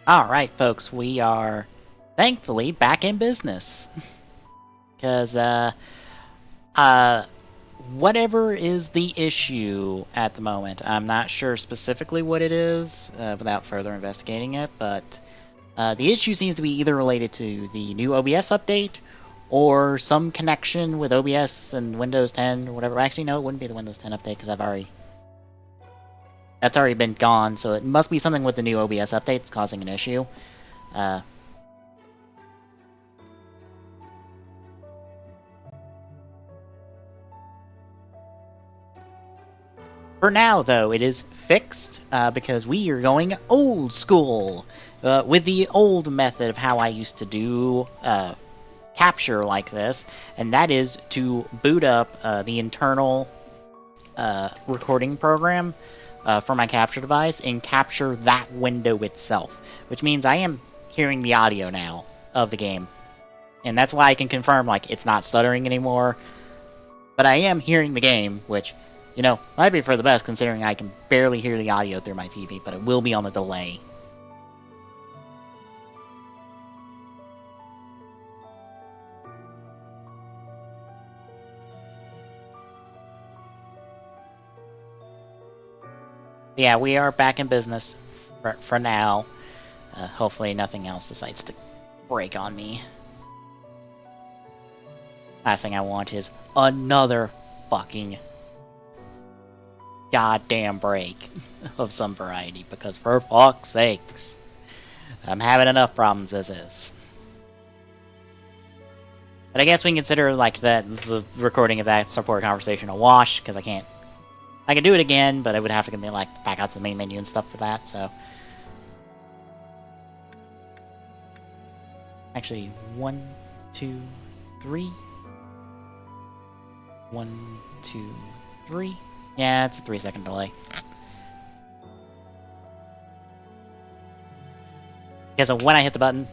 Alright, folks, we are thankfully back in business. Because, whatever is the issue at the moment, I'm not sure specifically what it is without further investigating it, but the issue seems to be either related to the new OBS update or some connection with OBS and Windows 10 or whatever. Actually, no, it wouldn't be the Windows 10 update because that's already been gone, so it must be something with the new OBS update that's causing an issue. For now, though, it is fixed because we are going old school with the old method of how I used to do capture like this, and that is to boot up the internal recording program for my capture device and capture that window itself, which means I am hearing the audio now of the game. And that's why I can confirm, like, it's not stuttering anymore. But I am hearing the game, which, you know, might be for the best considering I can barely hear the audio through my TV, but it will be on a delay. Yeah, we are back in business for now. Hopefully nothing else decides to break on me. Last thing I want is another fucking goddamn break of some variety, because for fuck's sakes, I'm having enough problems as is. But I guess we can consider like the recording of that support conversation a wash, because I can do it again, but I would have to be like back out to the main menu and stuff for that. So actually, 1, 2, 3. 1, 2, 3. Yeah, it's a 3-second delay. Because when I hit the button,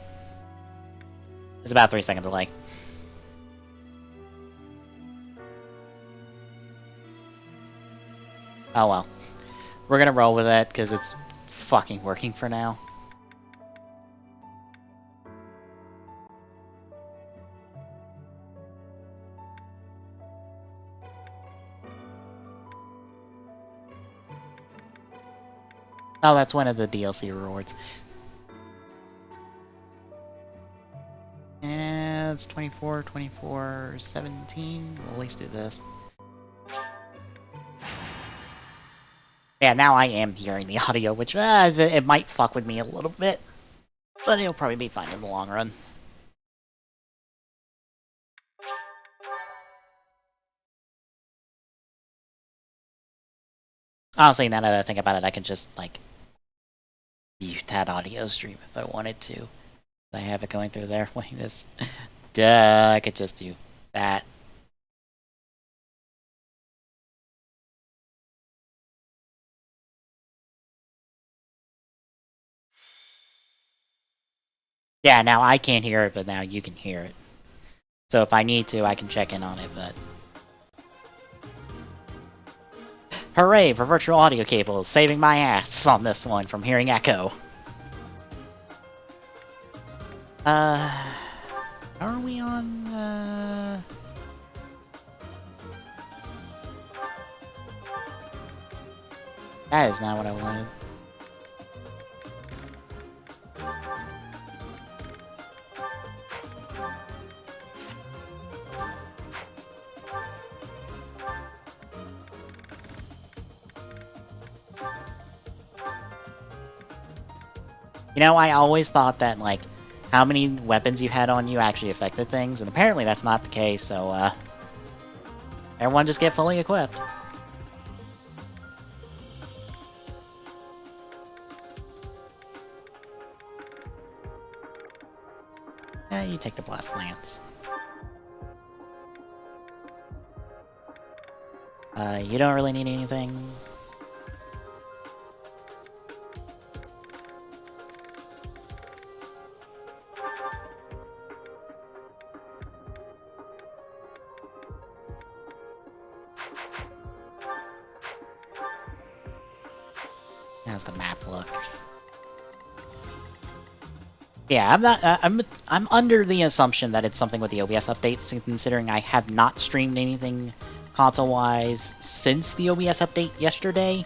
it's about a 3-second delay. Oh well. We're gonna roll with it, because it's fucking working for now. Oh, that's one of the DLC rewards. And it's 24, 24, 17. We'll at least do this. Yeah, now I am hearing the audio, which it might fuck with me a little bit. But it'll probably be fine in the long run. Honestly, now that I think about it, I can just, like, mute that audio stream if I wanted to. I have it going through there like this. Duh, I could just do that. Yeah, now I can't hear it, but now you can hear it. So if I need to, I can check in on it, but... Hooray for virtual audio cables, saving my ass on this one from hearing echo. How are we on, That is not what I wanted. You know, I always thought that, like, how many weapons you had on you actually affected things, and apparently that's not the case, so, everyone just get fully equipped. Yeah, you take the Blast Lance. You don't really need anything. How's the map look? Yeah, I'm not. I'm under the assumption that it's something with the OBS updates, considering I have not streamed anything console-wise since the OBS update yesterday.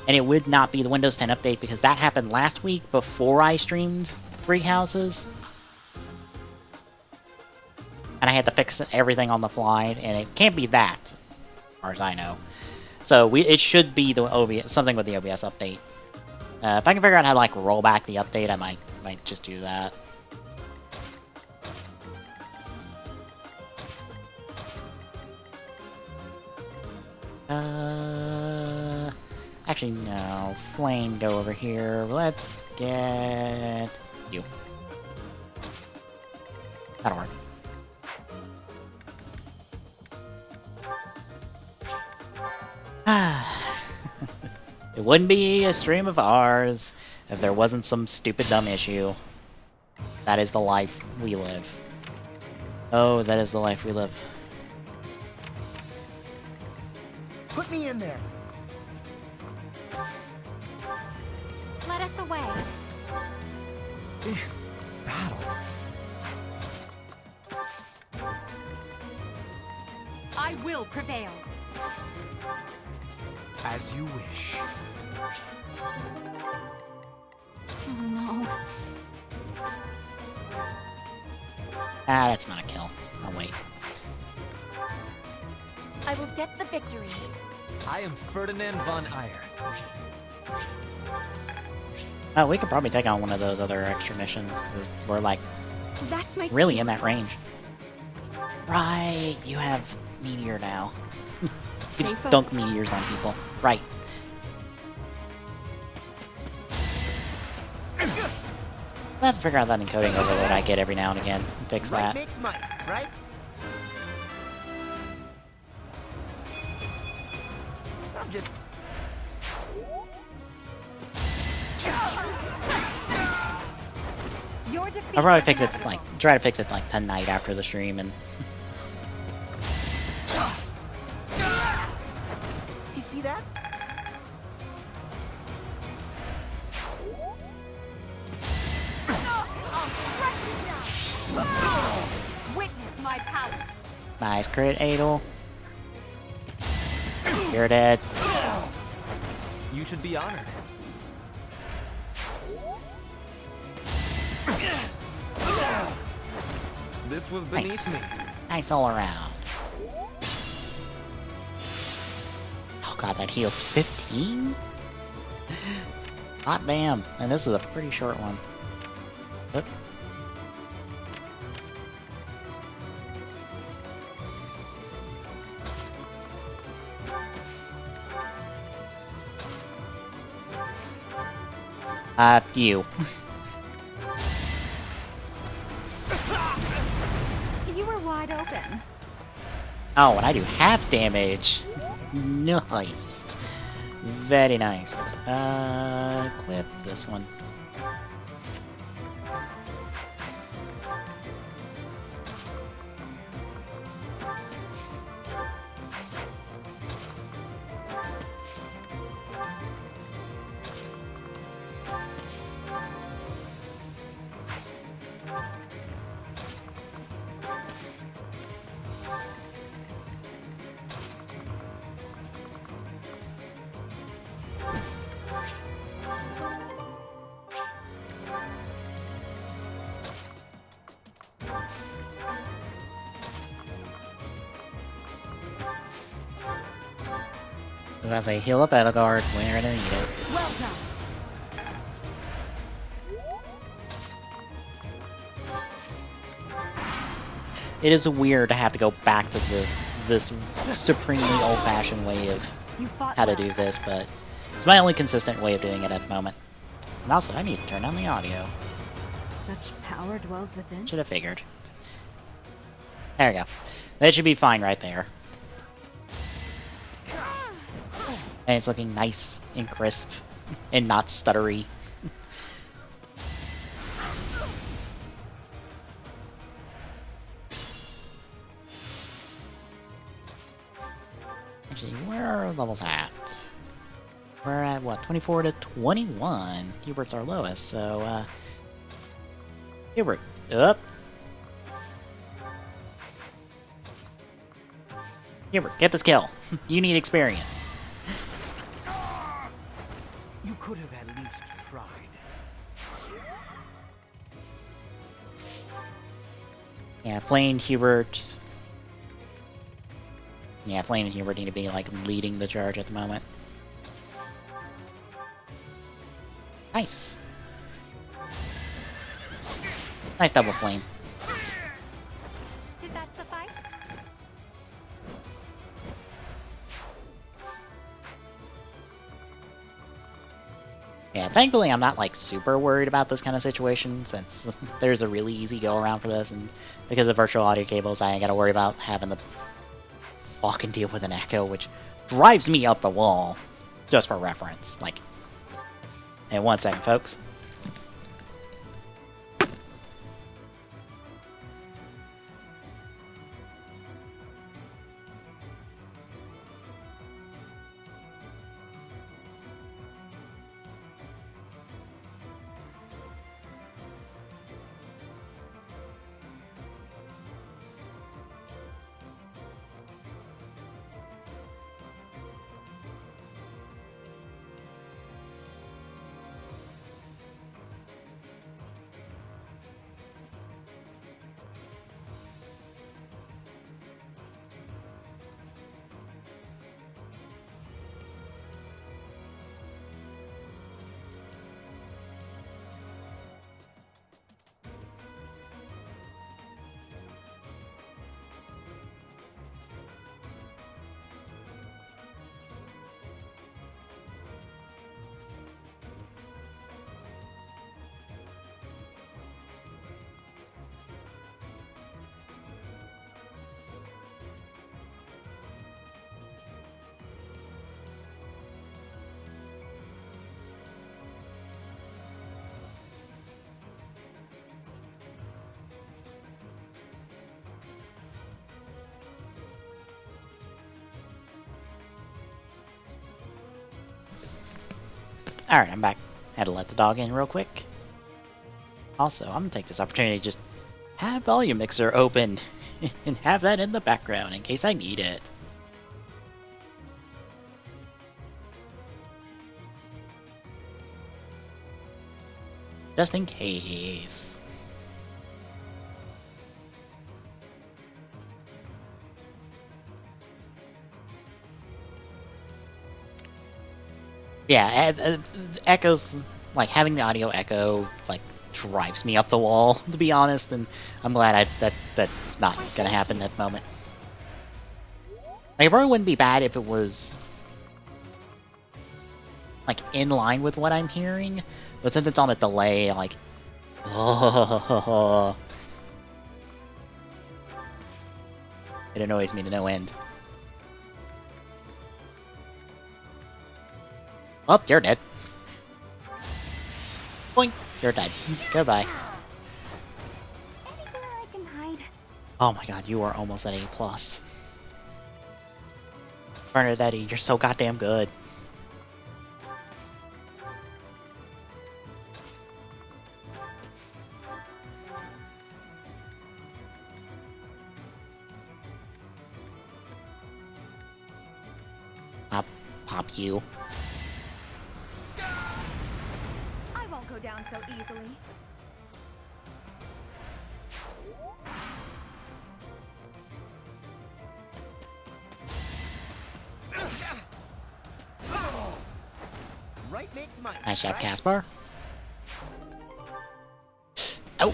And it would not be the Windows 10 update because that happened last week before I streamed Three Houses. And I had to fix everything on the fly, and it can't be that, as far as I know. So it should be the OBS, something with the OBS update. If I can figure out how to like roll back the update, I might just do that. Actually, no. Flame, go over here. Let's get you. That'll work. It wouldn't be a stream of ours if there wasn't some stupid dumb issue. That is the life we live. Oh, that is the life we live. Put me in there. Let us away. Battle. I will prevail. As you wish. Oh no. Ah, that's not a kill. Oh, wait. I will get the victory. I am Ferdinand von Eyre. Oh, we could probably take on one of those other extra missions, because we're, like, That's my really in that range. Right, you have Meteor now. You just dunk meteors on people. Right. I'll have to figure out that encoding overload I get every now and again and fix Might that. makes might, right? I'm just... Your defeat I'll probably was fix it, inevitable. like, try to fix it, like, tonight after the stream, and... You see that? Witness my power. Nice crit, Adel. You're dead. You should be honored. This was beneath Nice. me. Nice all around. Oh god, that heals 15? Hot damn. And this is a pretty short one. Look. You. You were wide open. Oh, and I do half damage. Nice. Very nice. Equip this one. I was about to say, heal up Edelgard when you're gonna need it. Well done. It is weird to have to go back to this supremely old-fashioned way of You fought how to well. do this, but it's my only consistent way of doing it at the moment. And also, I need to turn on the audio. Such power dwells within. Should have figured. There we go. That should be fine right there. And it's looking nice and crisp and not stuttery. Actually, where are our levels at? We're at, what, 24 to 21? Hubert's our lowest, so, Hubert, up. Hubert, get this kill. You need experience. You could have at least tried. Yeah, Flame and Hubert. Yeah, Flame and Hubert need to be, like, leading the charge at the moment. Nice. Nice double Flame. Did that suffice? Yeah, thankfully I'm not, like, super worried about this kind of situation, since there's a really easy go-around for this, and because of virtual audio cables, I ain't gotta worry about having to fucking deal with an echo, which drives me up the wall, just for reference. Like, in 1 second, folks. Alright, I'm back. Had to let the dog in real quick. Also, I'm gonna take this opportunity to just have Volume Mixer open and have that in the background in case I need it. Just in case. Yeah, echoes, like, having the audio echo, like, drives me up the wall, to be honest, and I'm glad that's not gonna happen at the moment. Like, it probably wouldn't be bad if it was, like, in line with what I'm hearing, but since it's on a delay, like, it annoys me to no end. Oh, you're dead. Boink, you're dead. Goodbye. Anywhere I can hide. Oh my god, you are almost at A+. Bernadette, you're so goddamn good. Pop you. I won't go down so easily. Right makes might. Nice job, right? Caspar. Oh!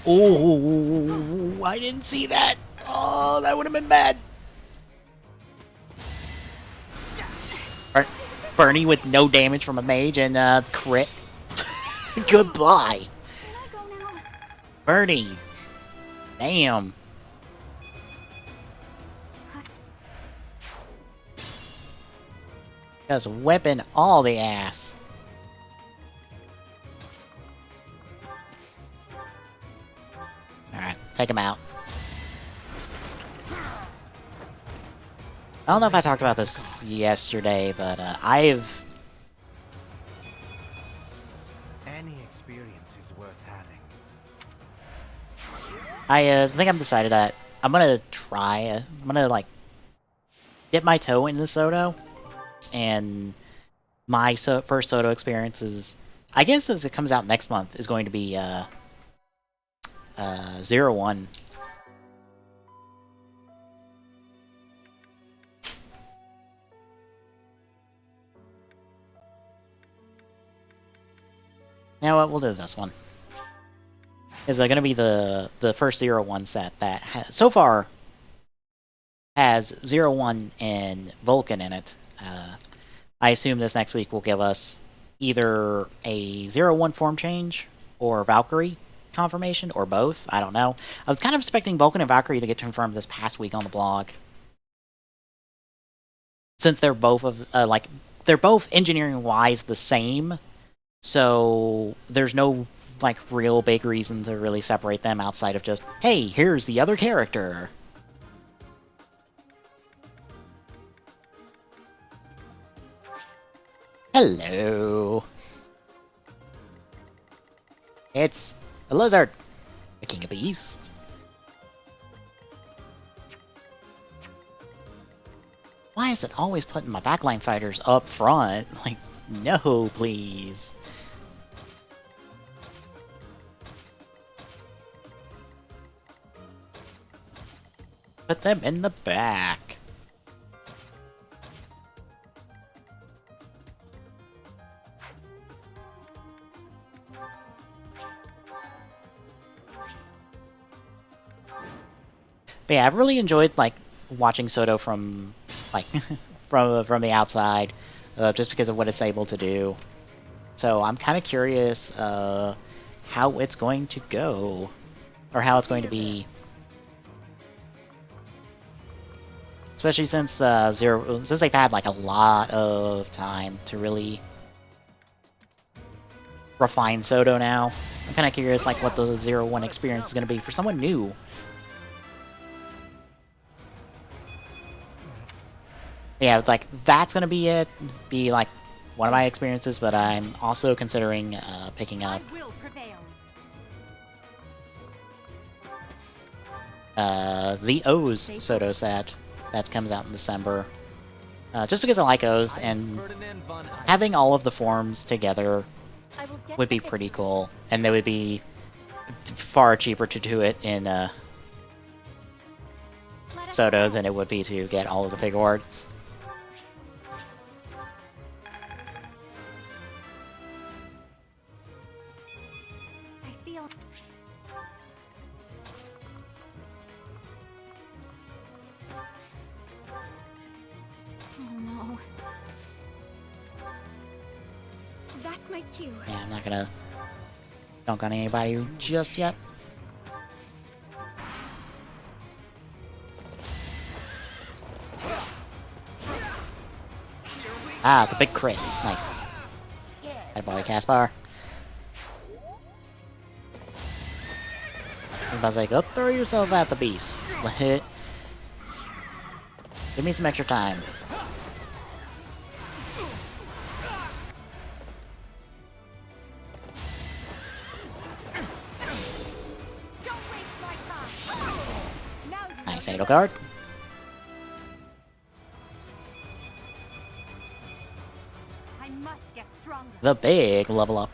Oh! I didn't see that! Oh, that would have been bad! Bernie with no damage from a mage and crit. Goodbye! Can I go now? Bernie! Damn! Just whipping all the ass. Alright, take him out. I don't know if I talked about this yesterday, but Any experience is worth having. I think I've decided that I'm gonna try. I'm gonna like dip my toe in the Soto, and my first Soto experience is, I guess as it comes out next month, is going to be 01. You know what? We'll do this one. Is going to be the first 01 set that so far has 01 and Vulcan in it. I assume this next week will give us either a 01 form change or Valkyrie confirmation, or both. I don't know. I was kind of expecting Vulcan and Valkyrie to get confirmed this past week on the blog, since they're both they're both engineering wise the same. So there's no like real big reason to really separate them outside of just, hey, here's the other character. Hello. It's a lizard, the king of the east. Why is it always putting my backline fighters up front? Like, no, please. Put them in the back. But yeah, I've really enjoyed like watching Soto from like from the outside, just because of what it's able to do. So I'm kind of curious how it's going to go, or how it's going to be. Especially since since they've had like a lot of time to really refine Soto now. I'm kind of curious like what the 01 experience is going to be for someone new. Yeah, it's like that's going to be like one of my experiences, but I'm also considering picking up the O's Soto set that comes out in December. Just because I like O's, and having all of the forms together would be pretty cool, and they would be far cheaper to do it in Soto than it would be to get all of the figure arts. That's my cue. Yeah, I'm not gonna dunk on anybody just yet. Ah, the big crit. Nice. That boy, Caspar. I was about to say, go throw yourself at the beast. Give me some extra time. Nice idle guard. I must get stronger. The big level up.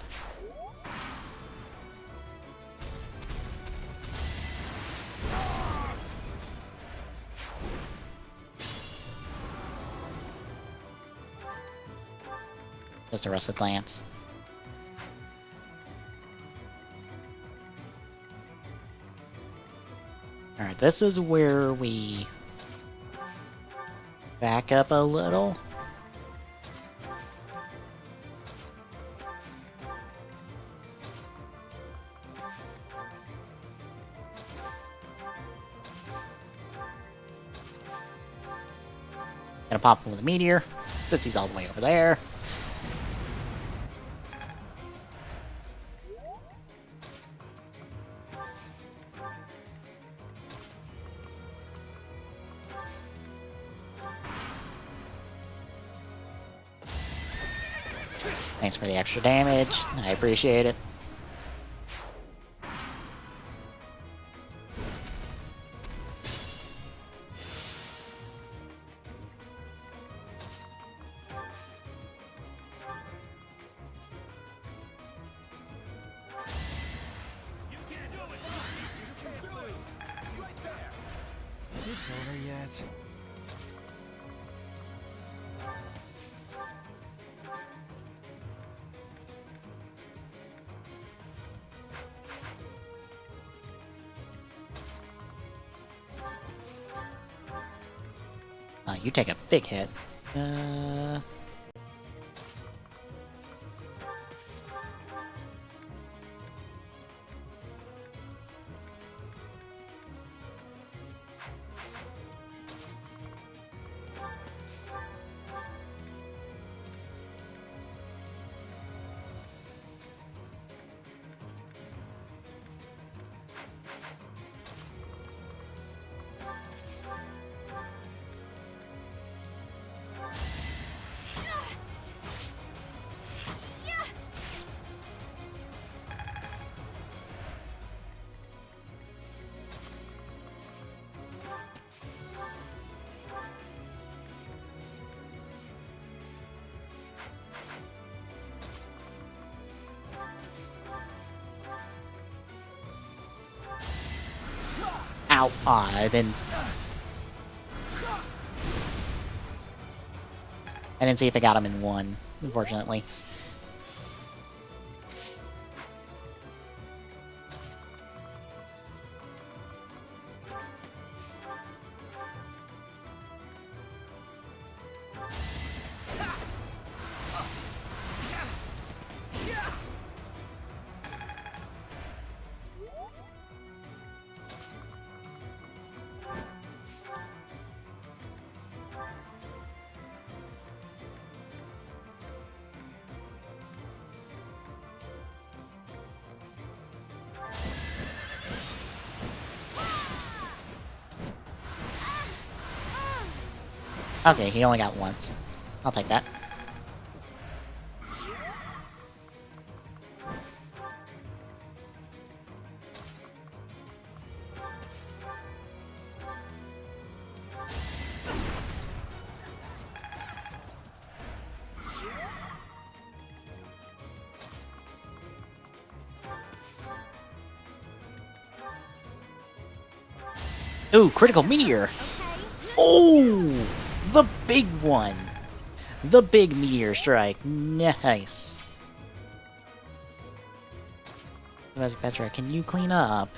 Just a rusted lance. Alright, this is where we back up a little. Gonna pop him with a meteor, since he's all the way over there. Thanks for the extra damage. I appreciate it. this over yet? You take a big hit. Ow! I didn't see if I got him in one, unfortunately. Okay, he only got once. I'll take that. Ooh, critical meteor! Oh! The big one! The big meteor strike. Nice. Petra, can you clean up?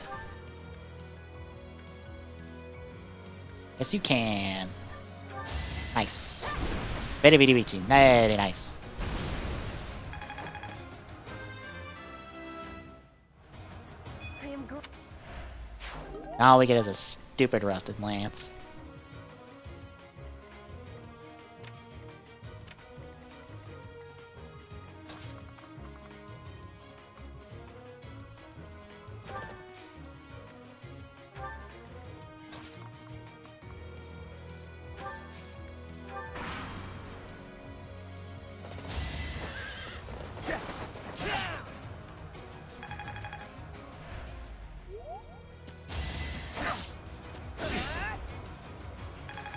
Yes, you can. Nice. Very, very, very nice. All we get is a stupid rusted lance.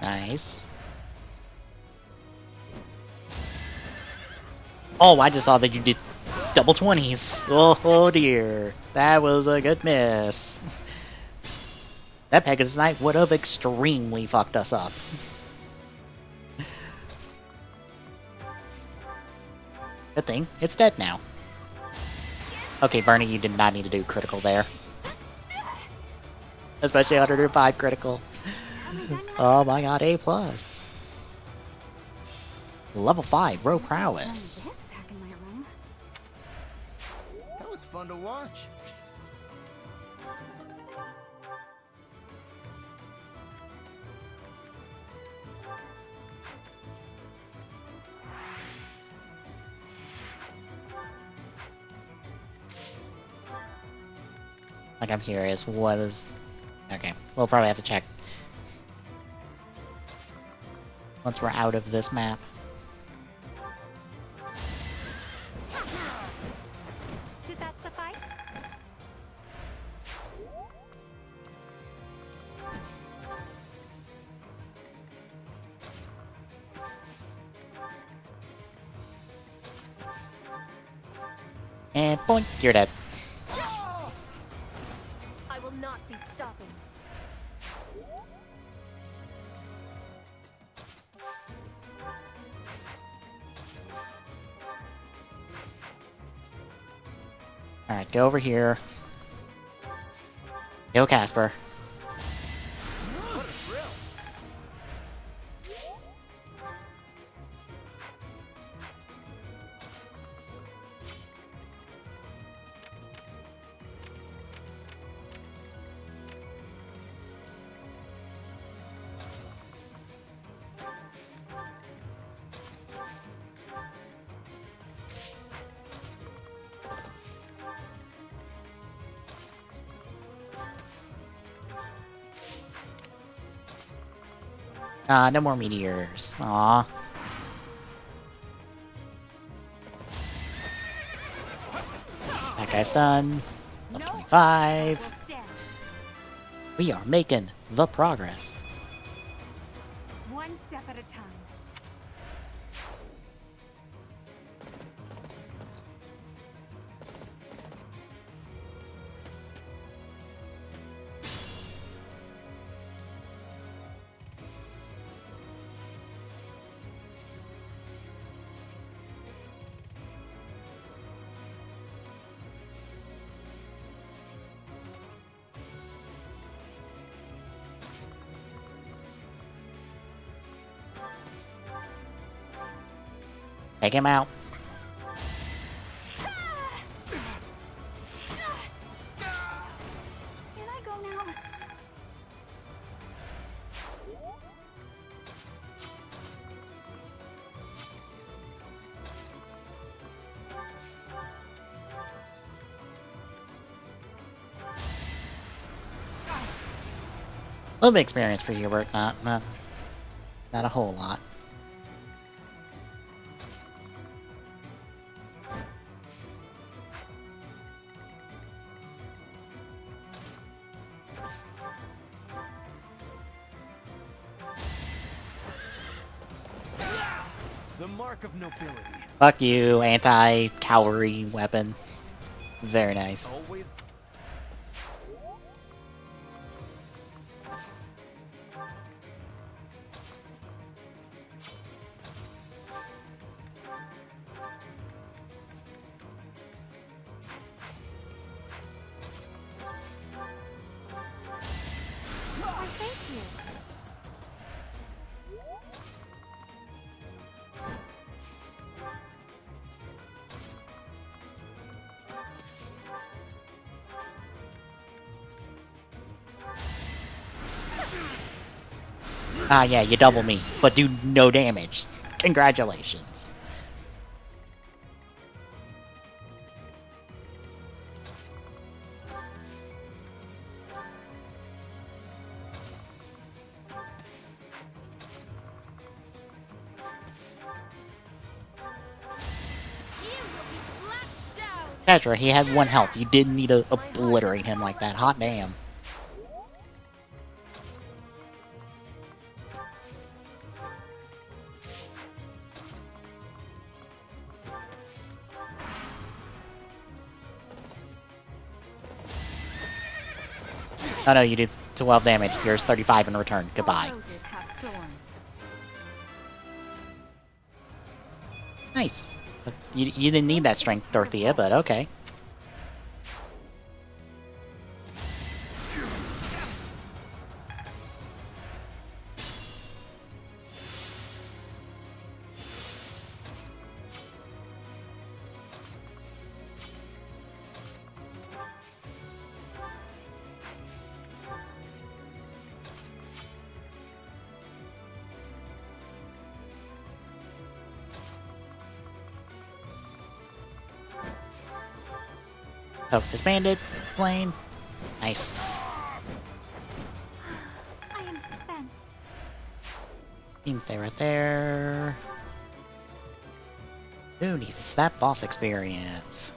Nice. Oh, I just saw that you did double 20s. Oh dear. That was a good miss. That Pegasus Knight would have extremely fucked us up. Good thing, it's dead now. Okay, Bernie, you did not need to do critical there. Especially 105 critical. Oh my god, A+. Level 5, Row Prowess. That was fun to watch. Like, I'm curious, what is... Okay, we'll probably have to check once we're out of this map. Did that suffice? And boink, you're dead. I will not be stopping. Alright, go over here. Go, Casper. What a thrill! No more meteors. Aw. That guy's done. Level 25. Will stand. We are making the progress. One step at a time. Take him out. Can I go now? A little bit of experience for Hubert, not a whole lot. The mark of nobility. Fuck you, anti-cavalry weapon. Very nice. Always. Why, thank you. Ah, yeah, you double me, but do no damage. Congratulations. Petra, he had 1 health. You didn't need to obliterate him like that. Hot damn. Oh no, you did 12 damage. Here's 35 in return. Goodbye. All roses have thorns. Nice. You didn't need that strength, Dorothea, but okay. Oh, disbanded. Plane. Nice. I am spent. Team stay right there. Who needs that boss experience?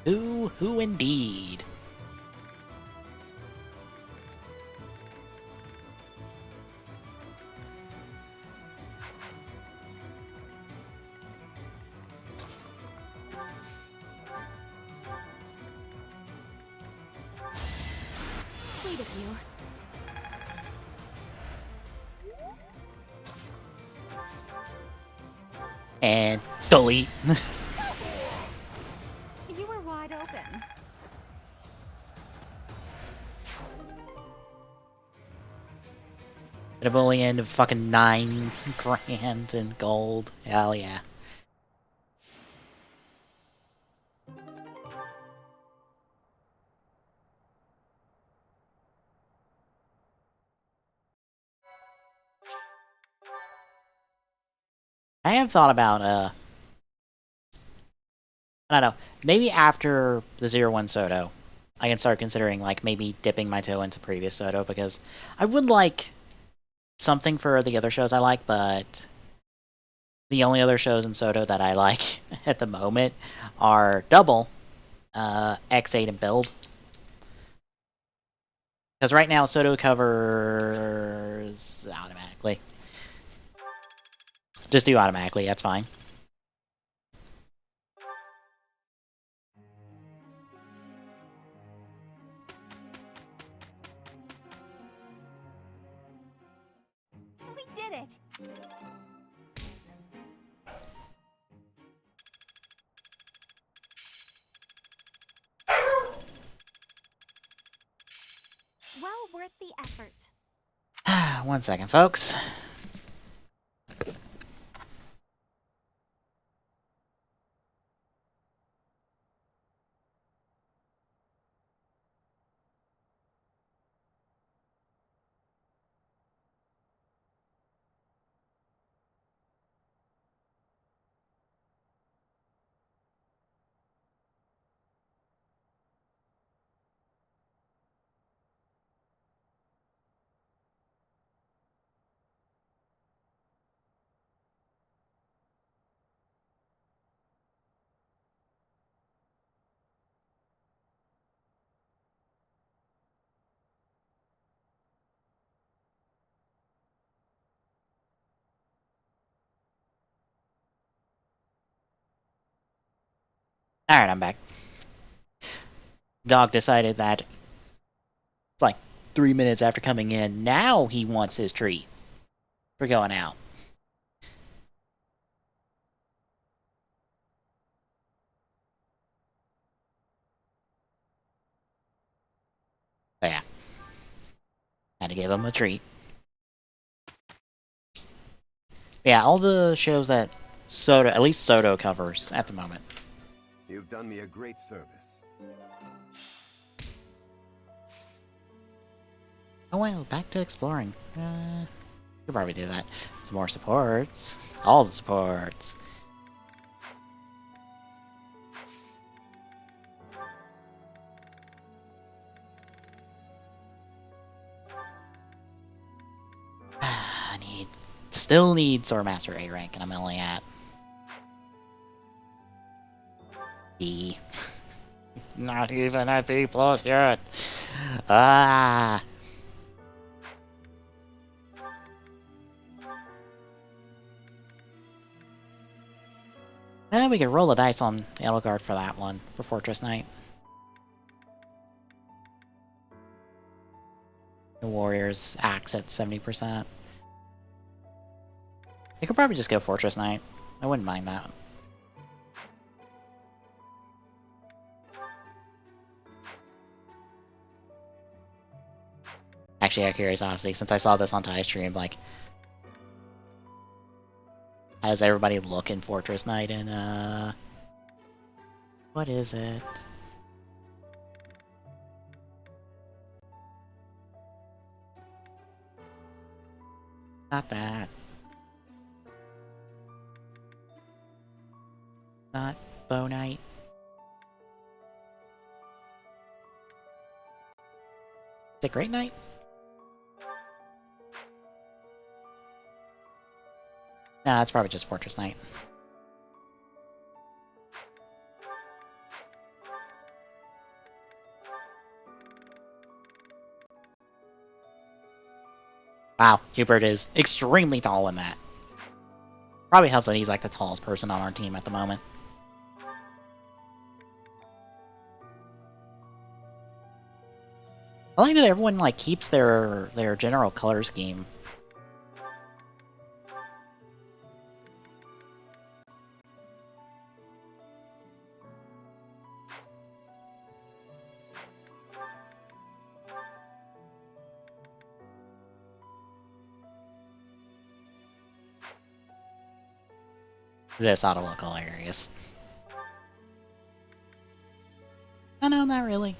Who indeed? Sweet of you. And delete. You were wide open. a bullion of fucking 9 grand in gold. Hell yeah. I have thought about, I don't know, maybe after the 0-1 Soto, I can start considering, like, maybe dipping my toe into previous Soto, because I would like something for the other shows I like, but the only other shows in Soto that I like at the moment are Double, X8, and Build. Because right now, Soto covers automatically. Just do automatically, that's fine. We did it! Well worth the effort. 1 second, folks. Alright, I'm back. Dog decided that, like, 3 minutes after coming in, now he wants his treat for going out. So yeah. Had to give him a treat. Yeah, all the shows that Soto, at least Soto covers at the moment. You've done me a great service. Oh well, back to exploring. Could probably do that. Some more supports. All the supports. Still need Swordmaster A rank, and I'm only at B. Not even at B plus yet. Ah. We could roll the dice on Edelgard for that one, for Fortress Knight. The Warriors axe at 70%. I could probably just go Fortress Knight. I wouldn't mind that. Actually, out of curiosity, since I saw this on Ty's stream, like, how does everybody look in Fortress Knight? And what is it? Not that. Not Bow Knight. Is it Great Knight? Nah, it's probably just Fortress Knight. Wow, Hubert is extremely tall in that. Probably helps that he's like the tallest person on our team at the moment. I like that everyone like keeps their general color scheme. This ought to look hilarious. Oh no, not really.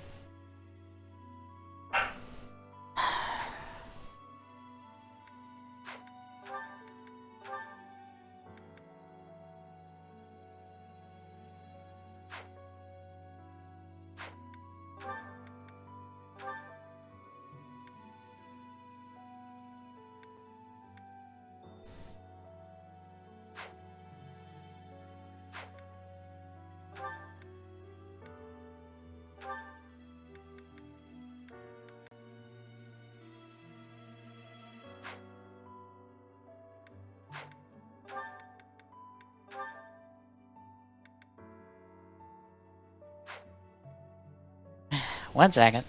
One second.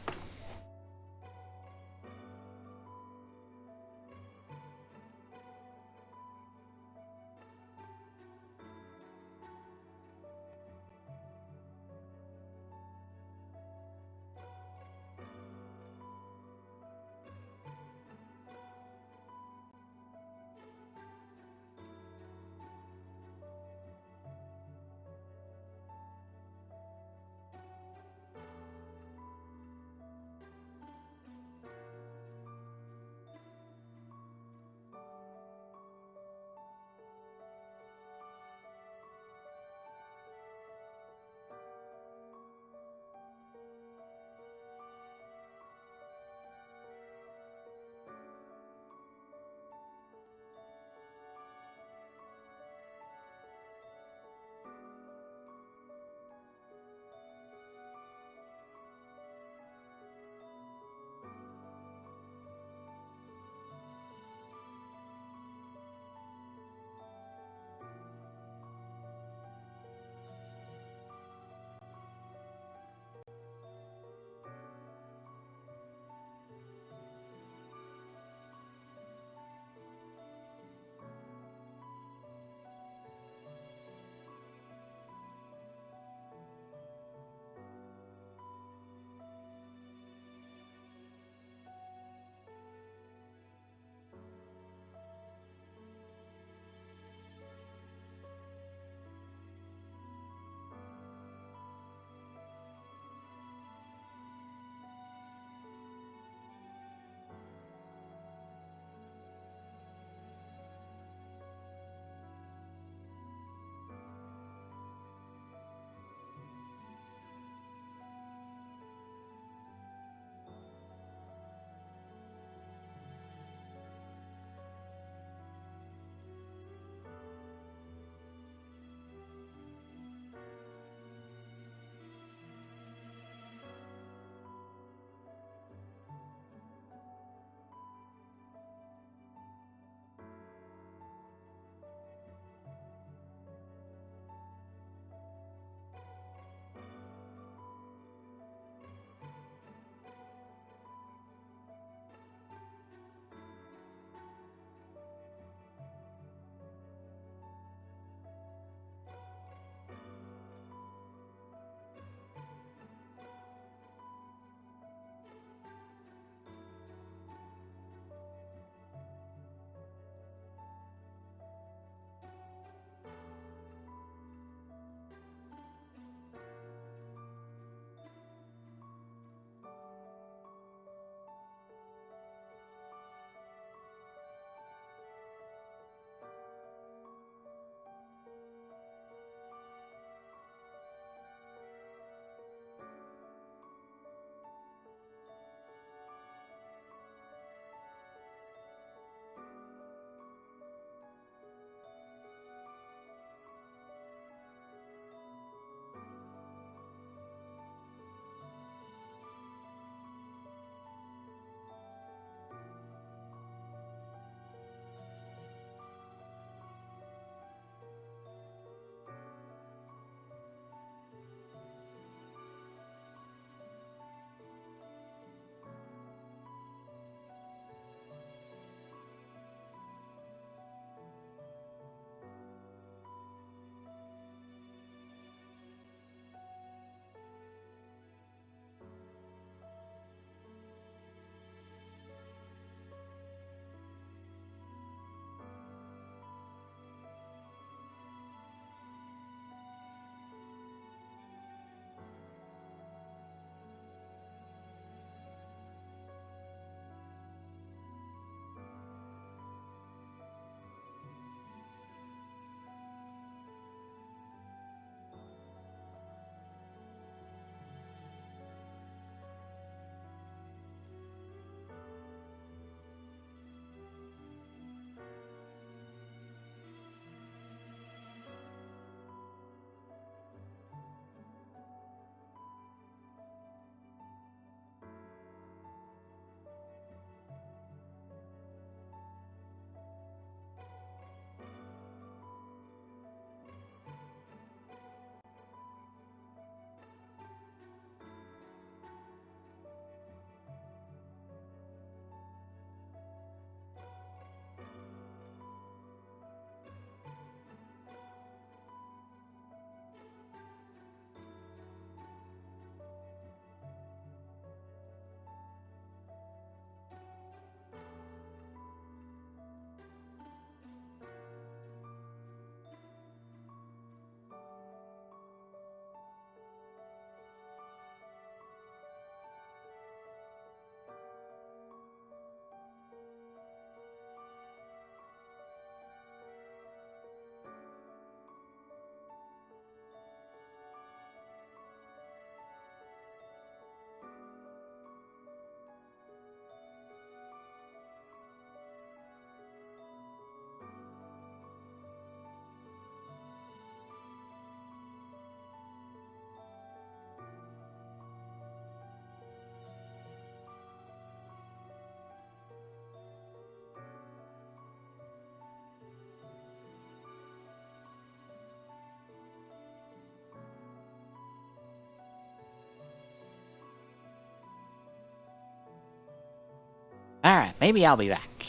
maybe I'll be back.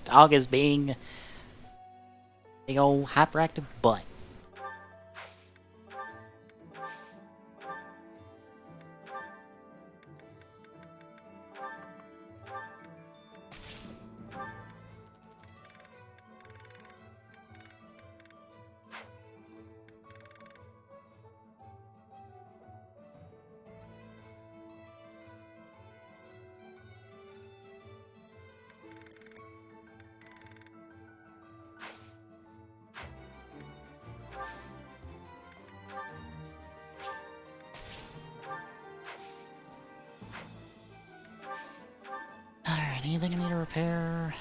Dog is being big old hyperactive butt. Alright, anything I need to repair?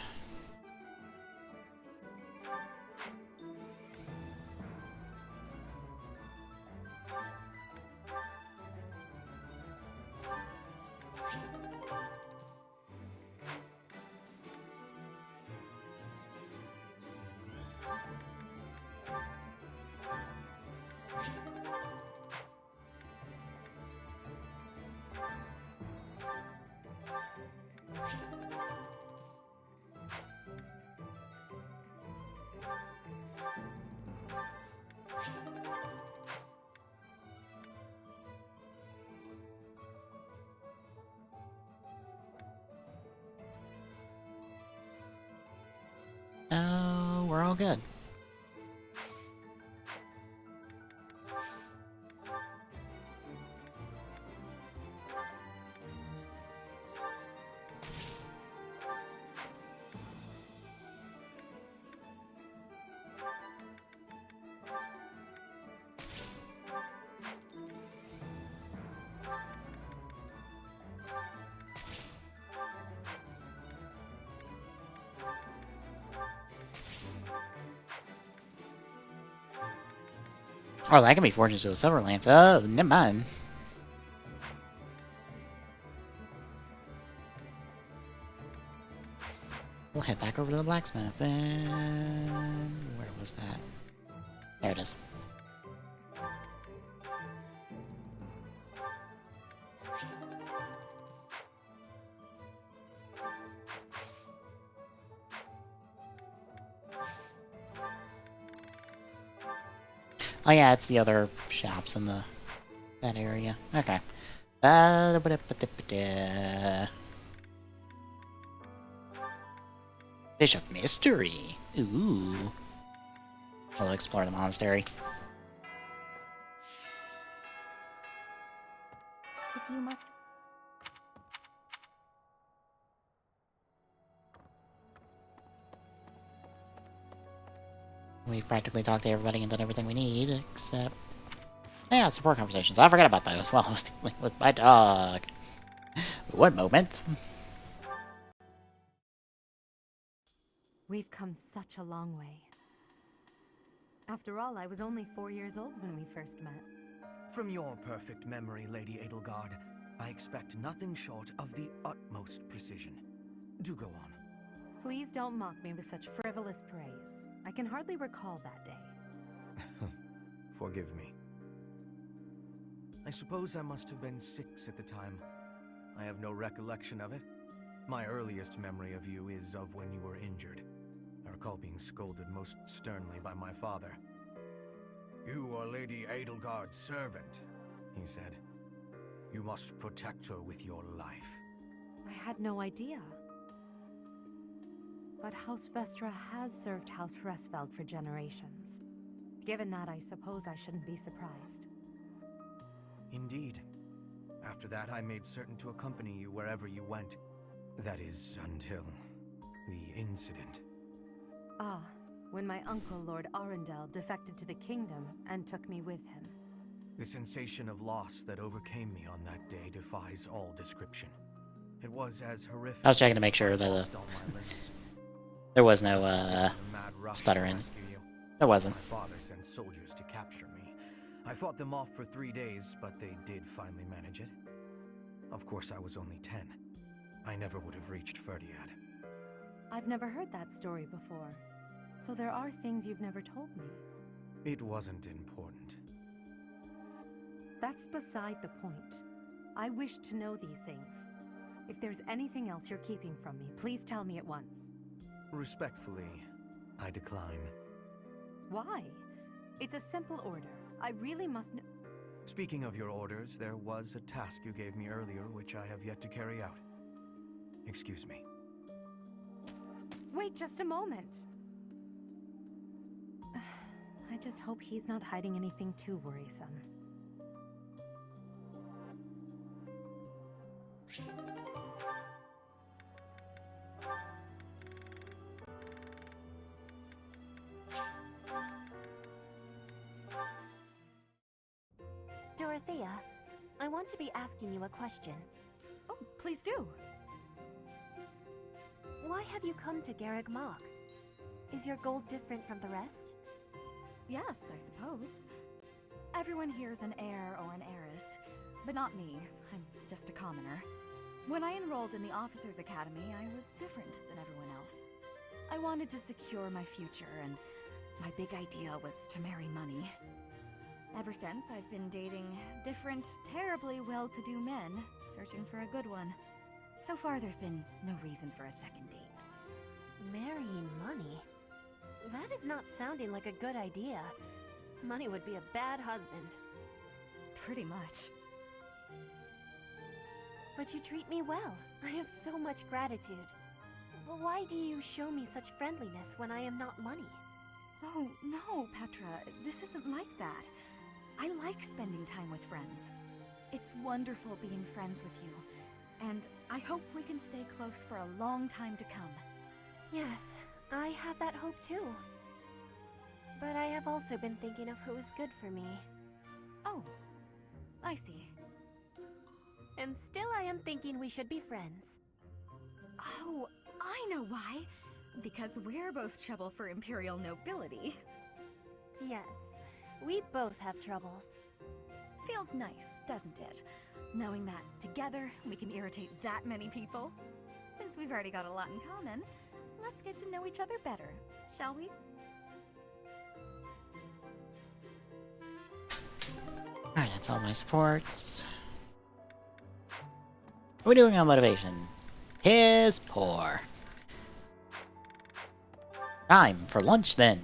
Oh, we're all good. Oh, that can be forged into a silver lance. Oh, never mind. We'll head back over to the blacksmith and... where was that? There it is. Oh yeah, it's the other shops in that area. Okay. Bishop Mystery. Ooh. We'll explore the monastery. If you must... We've practically talked to everybody and done everything we need, except... yeah, support conversations. I forgot about those while I was dealing with my dog. One moment. We've come such a long way. After all, I was only 4 years old when we first met. From your perfect memory, Lady Edelgard, I expect nothing short of the utmost precision. Do go on. Please don't mock me with such frivolous praise. I can hardly recall that day. Forgive me. I suppose I must have been 6 at the time. I have no recollection of it. My earliest memory of you is of when you were injured. I recall being scolded most sternly by my father. "You are Lady Edelgard's servant," he said. "You must protect her with your life." I had no idea. But House Vestra has served House Fresfeld for generations. Given that, I suppose I shouldn't be surprised. Indeed. After that, I made certain to accompany you wherever you went. That is, until the incident. Ah, when my uncle, Lord Arundel, defected to the kingdom and took me with him. The sensation of loss that overcame me on that day defies all description. It was as horrific. I was checking to make sure that there was no stuttering. There wasn't. My father sent soldiers to capture me. I fought them off for 3 days, but they did finally manage it. Of course, I was only 10. I never would have reached Ferdiad. I've never heard that story before. So there are things you've never told me. It wasn't important. That's beside the point. I wish to know these things. If there's anything else you're keeping from me, please tell me at once. Respectfully, I decline. Why? It's a simple order. I really must know. Speaking of your orders, there was a task you gave me earlier which I have yet to carry out. Excuse me. Wait just a moment. I just hope he's not hiding anything too worrisome. Dorothea, I want to be asking you a question. Oh, please do. Why have you come to Garreg Mach? Is your goal different from the rest? Yes, I suppose. Everyone here is an heir or an heiress, but not me. I'm just a commoner. When I enrolled in the Officers' Academy, I was different than everyone else. I wanted to secure my future, and my big idea was to marry money. Ever since, I've been dating different, terribly well-to-do men, searching for a good one. So far, there's been no reason for a second date. Marrying money? That is not sounding like a good idea. Money would be a bad husband. Pretty much. But you treat me well. I have so much gratitude. Well, why do you show me such friendliness when I am not money? Oh, no, Petra. This isn't like that. I like spending time with friends. It's wonderful being friends with you. And I hope we can stay close for a long time to come. Yes, I have that hope too. But I have also been thinking of who is good for me. Oh, I see. And still I am thinking we should be friends. Oh, I know why. Because we're both trouble for Imperial nobility. Yes, we both have troubles. Feels nice, doesn't it? Knowing that together we can irritate that many people. Since we've already got a lot in common, let's get to know each other better, shall we? Alright, that's all my supports. What are we doing on motivation? Piss poor. Time for lunch then.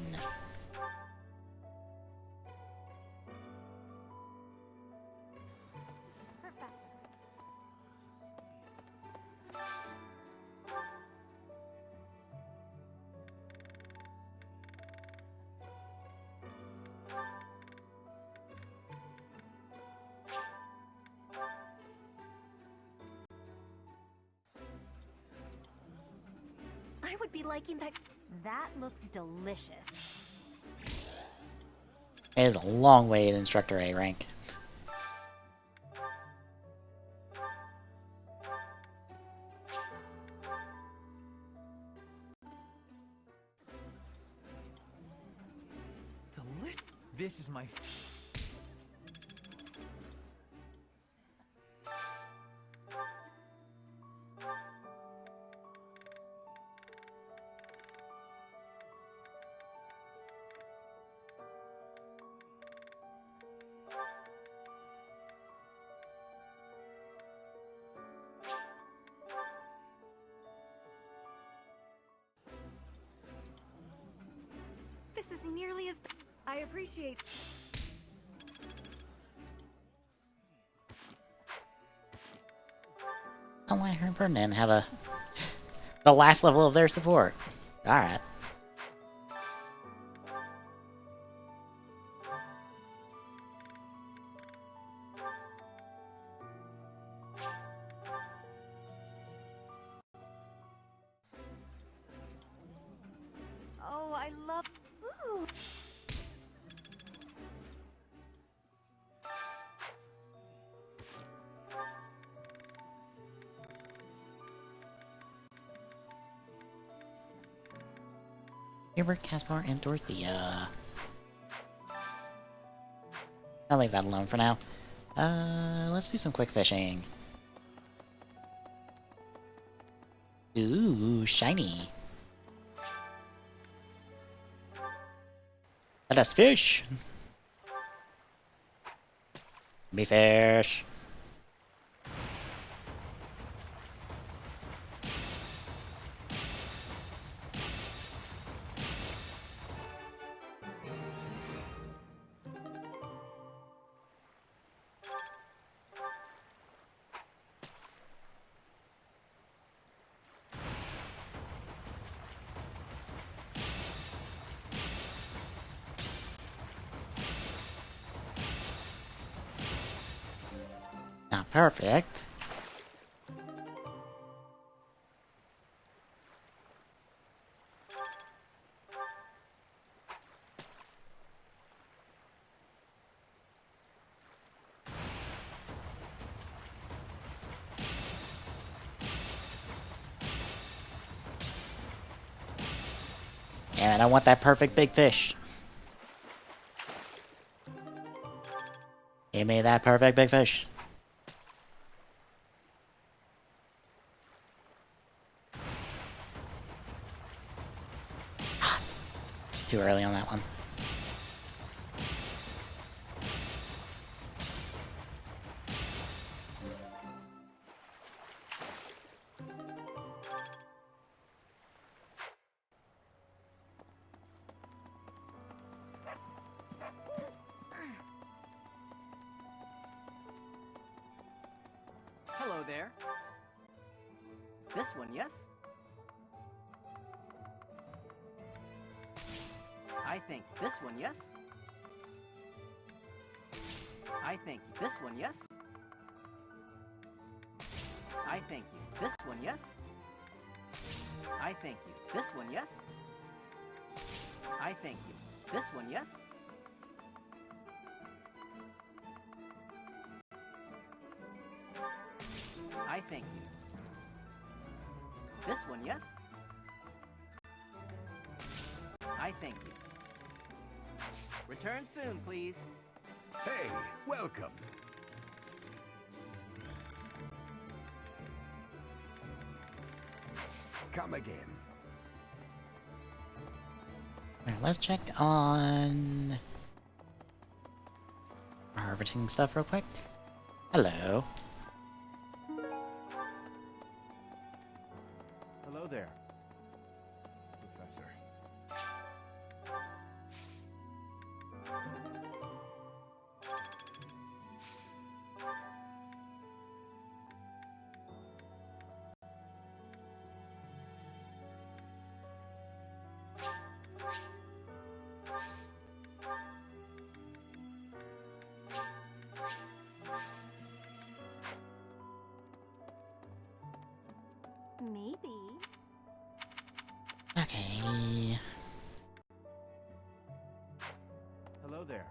Professor. I would be liking that. That looks delicious. It is a long way to Instructor A rank. This is my... This is nearly as... I appreciate... I'll let her and Ferdinand have the last level of their support. Alright. Oh, I love... Ooh. Hubert, Caspar, and Dorothea. I'll leave that alone for now. Let's do some quick fishing. Ooh, shiny. Let us fish! Be fish. Not perfect. And I want that perfect big fish. Give me that perfect big fish. Too early on that one. Hello there. This one, yes? I think this one, yes? I think this one, yes? I thank you. This one, yes? I thank you. This one, yes? I thank you. This one, yes? I thank you. This one, yes? I thank you. Return soon, please. Hey, welcome. Come again. Alright, let's check on harvesting stuff real quick. Hello. Hello there, Professor. Maybe. Okay. Hello there.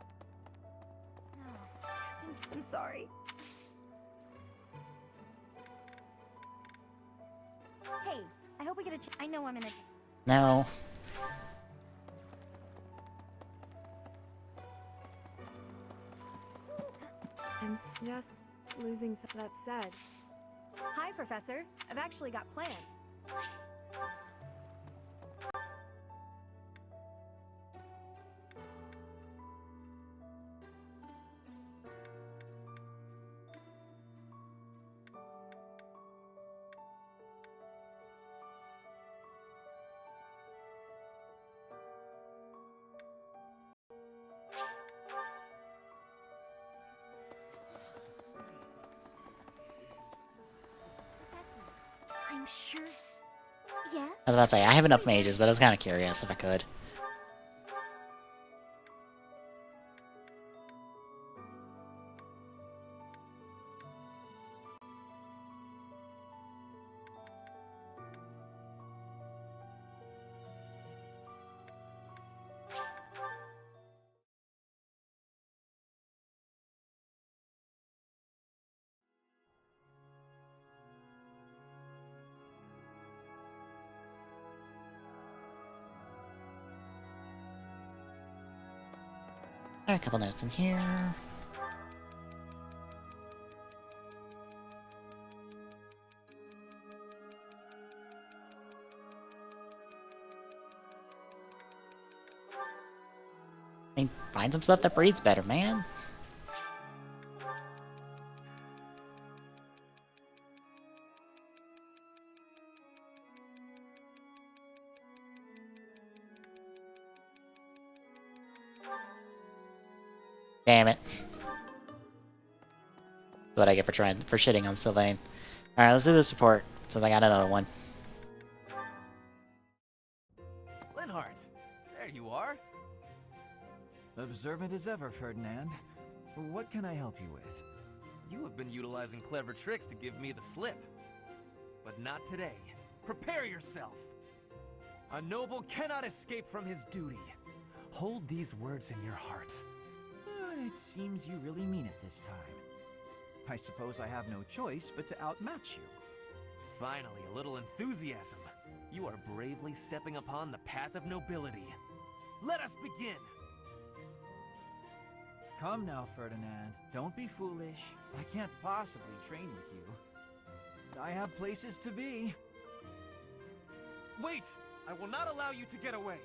I'm sorry. Hey, I hope we get a I know I'm in a... No. I'm just losing some. That said, Hi, Professor. I've actually got plans. Professor, I'm sure... Yes? I was about to say, I have enough mages, but I was kind of curious if I could. Alright, a couple notes in here. I mean, find some stuff that breeds better, man. Damn it. That's what I get for shitting on Sylvain. Alright, let's do the support, since I got another one. Linhart, there you are. Observant as ever, Ferdinand. What can I help you with? You have been utilizing clever tricks to give me the slip. But not today. Prepare yourself! A noble cannot escape from his duty. Hold these words in your heart. It seems you really mean it this time. I suppose I have no choice but to outmatch you. Finally, a little enthusiasm. You are bravely stepping upon the path of nobility. Let us begin! Come now, Ferdinand. Don't be foolish. I can't possibly train with you. I have places to be. Wait! I will not allow you to get away!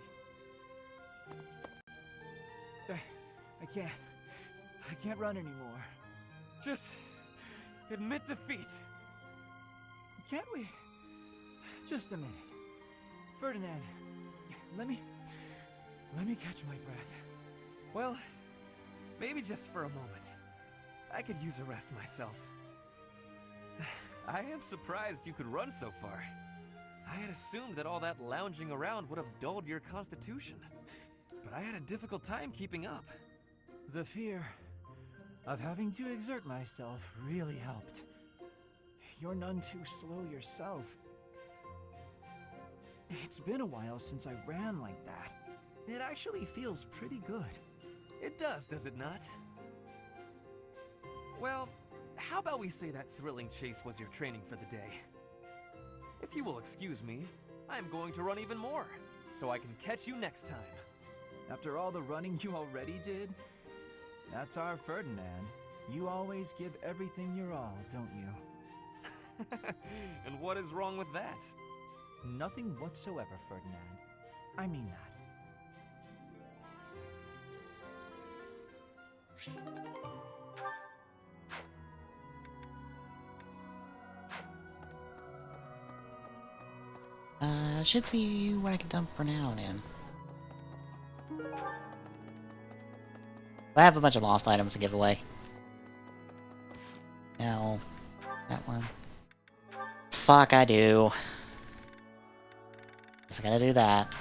I can't run anymore. Just admit defeat. Can't we? Just a minute. Ferdinand, let me catch my breath. Well, maybe just for a moment. I could use a rest myself. I am surprised you could run so far. I had assumed that all that lounging around would have dulled your constitution. But I had a difficult time keeping up. The fear of having to exert myself really helped. You're none too slow yourself. It's been a while since I ran like that. It actually feels pretty good. It does it not? Well, how about we say that thrilling chase was your training for the day? If you will excuse me, I am going to run even more, so I can catch you next time. After all the running you already did? That's our Ferdinand. You always give everything your all, don't you? And what is wrong with that? Nothing whatsoever, Ferdinand. I mean that. I should see what I can dump for now then. I have a bunch of lost items to give away. No. That one. Fuck, I do. Guess I gotta do that.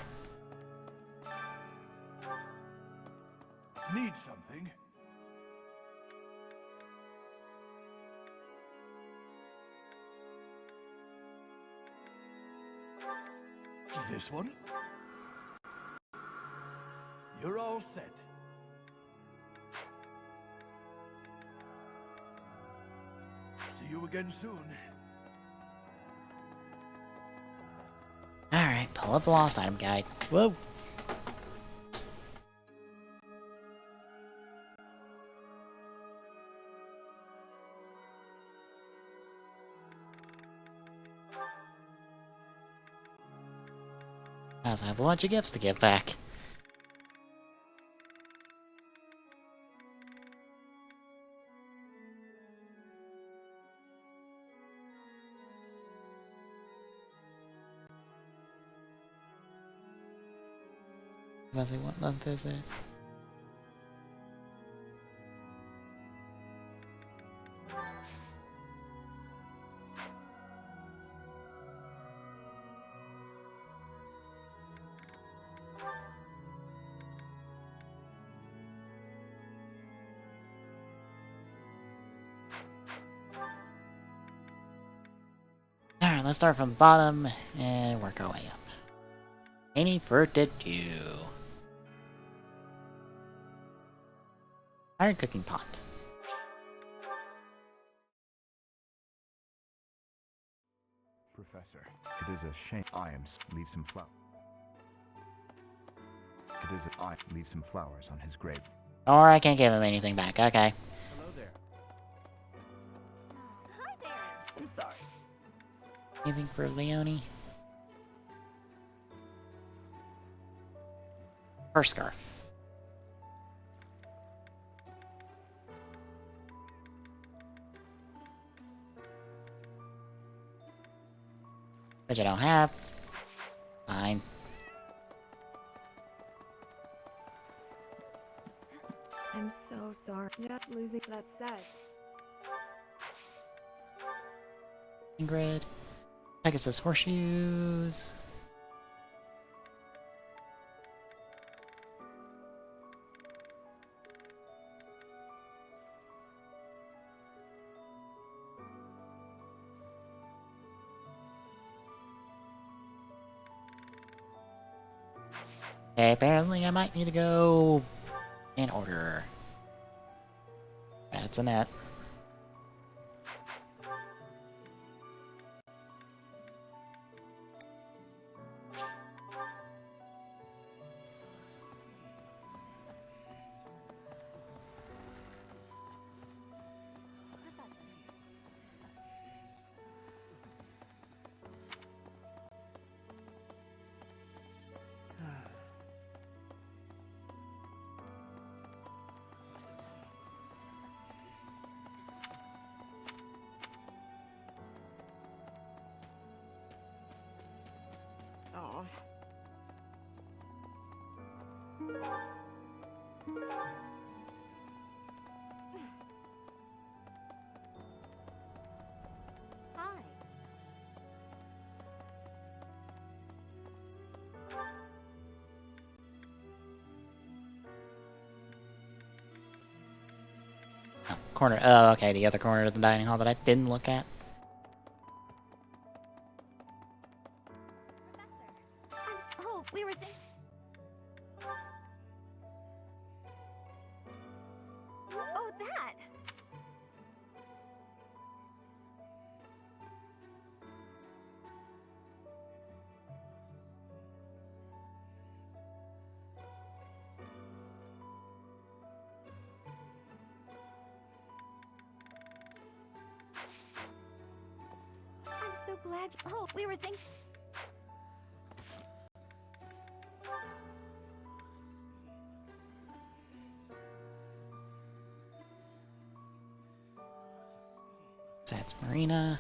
Need something? This one? You're all set. See you again soon. Alright, pull up the lost item guide. Whoa! I also have a bunch of gifts to give back. What month is it? Alright, let's start from the bottom and work our way up. Any for to do. Iron cooking pot. Professor, it is a shame leave some flower. It is leave some flowers on his grave. Or I can't give him anything back. Okay. Hello there. Hi there. I'm sorry. Anything for Leonie? Her scarf. Which I don't have. Fine. I'm so sorry. Yeah, losing that set. Ingrid. Pegasus horseshoes. Okay, apparently I might need to go in order. That's a net. Oh. Hi. Oh, corner. Oh, okay, the other corner of the dining hall that I didn't look at. Oh, we were thinking. Oh, that! I'm so glad. Oh, we were thinking. That's Marina.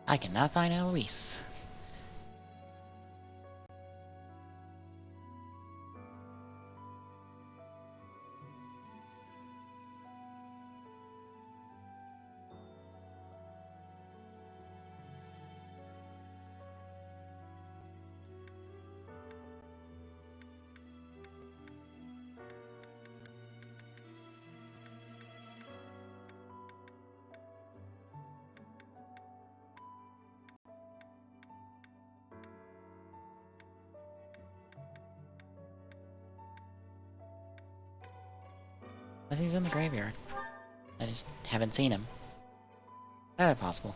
I cannot find Eloise. Unless he's in the graveyard. I just haven't seen him. Very possible.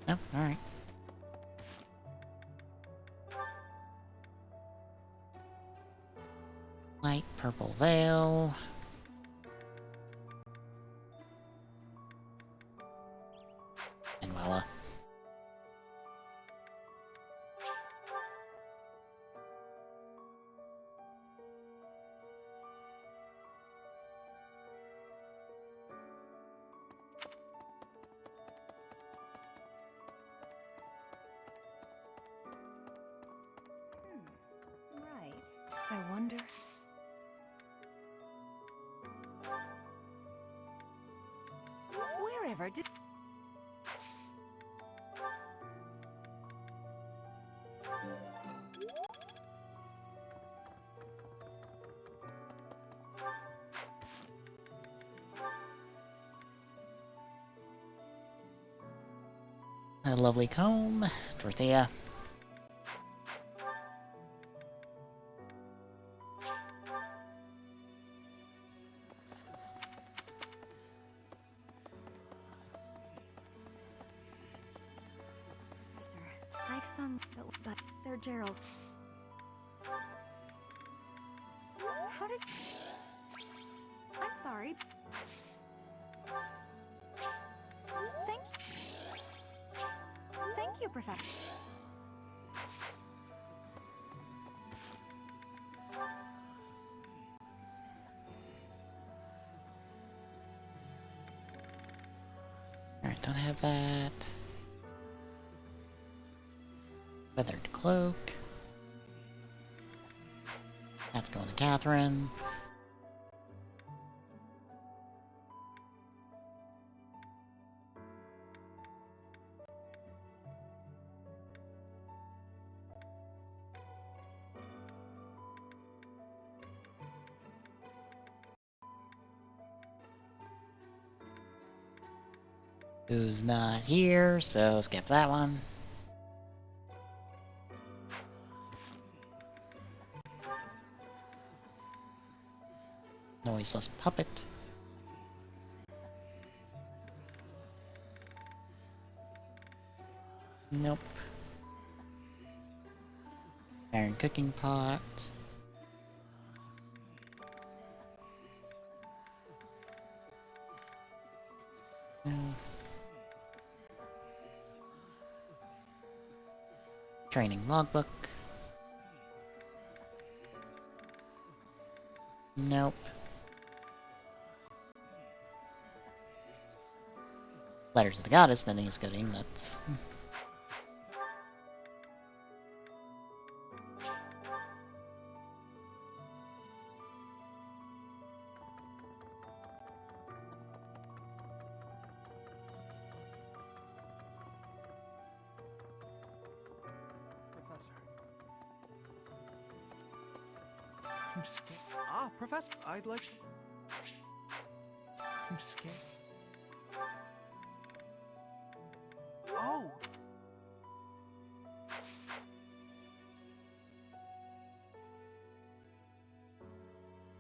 Oh, alright. Light purple veil. Manuela. Right. I wonder. Wherever did... Lovely comb, Dorothea. Professor, I've sung, but Sir Gerald. How did... I'm sorry. Thank you, Professor. Alright, don't have that. Feathered cloak. That's going to Catherine. Who's not here, so skip that one. Noiseless puppet. Nope. Iron cooking pot. No. Training logbook. Nope. Letters of the Goddess, then he's getting nuts. Professor. I'm scared. Ah, Professor, I'd like... I'm scared. Oh!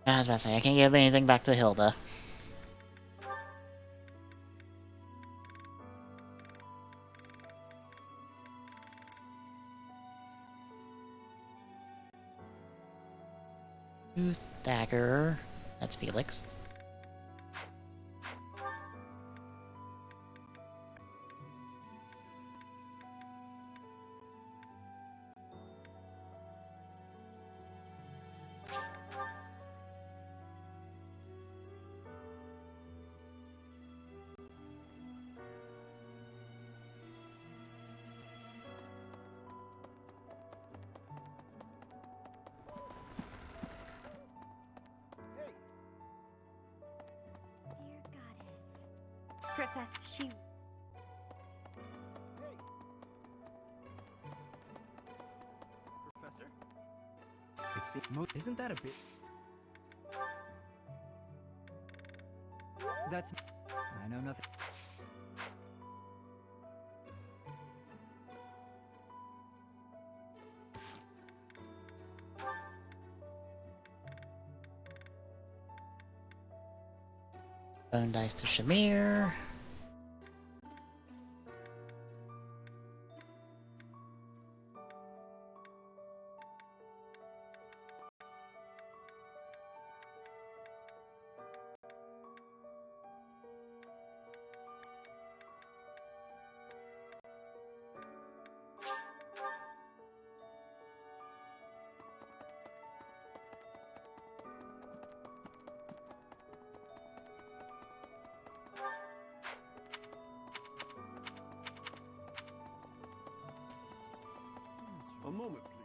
I was about to say, I can't give anything back to Hilda. Tooth dagger. That's Felix. Dear goddess. Professor, she... Professor? Isn't that a bit... That's... I know nothing. Bone dice to Shamir. A moment, please.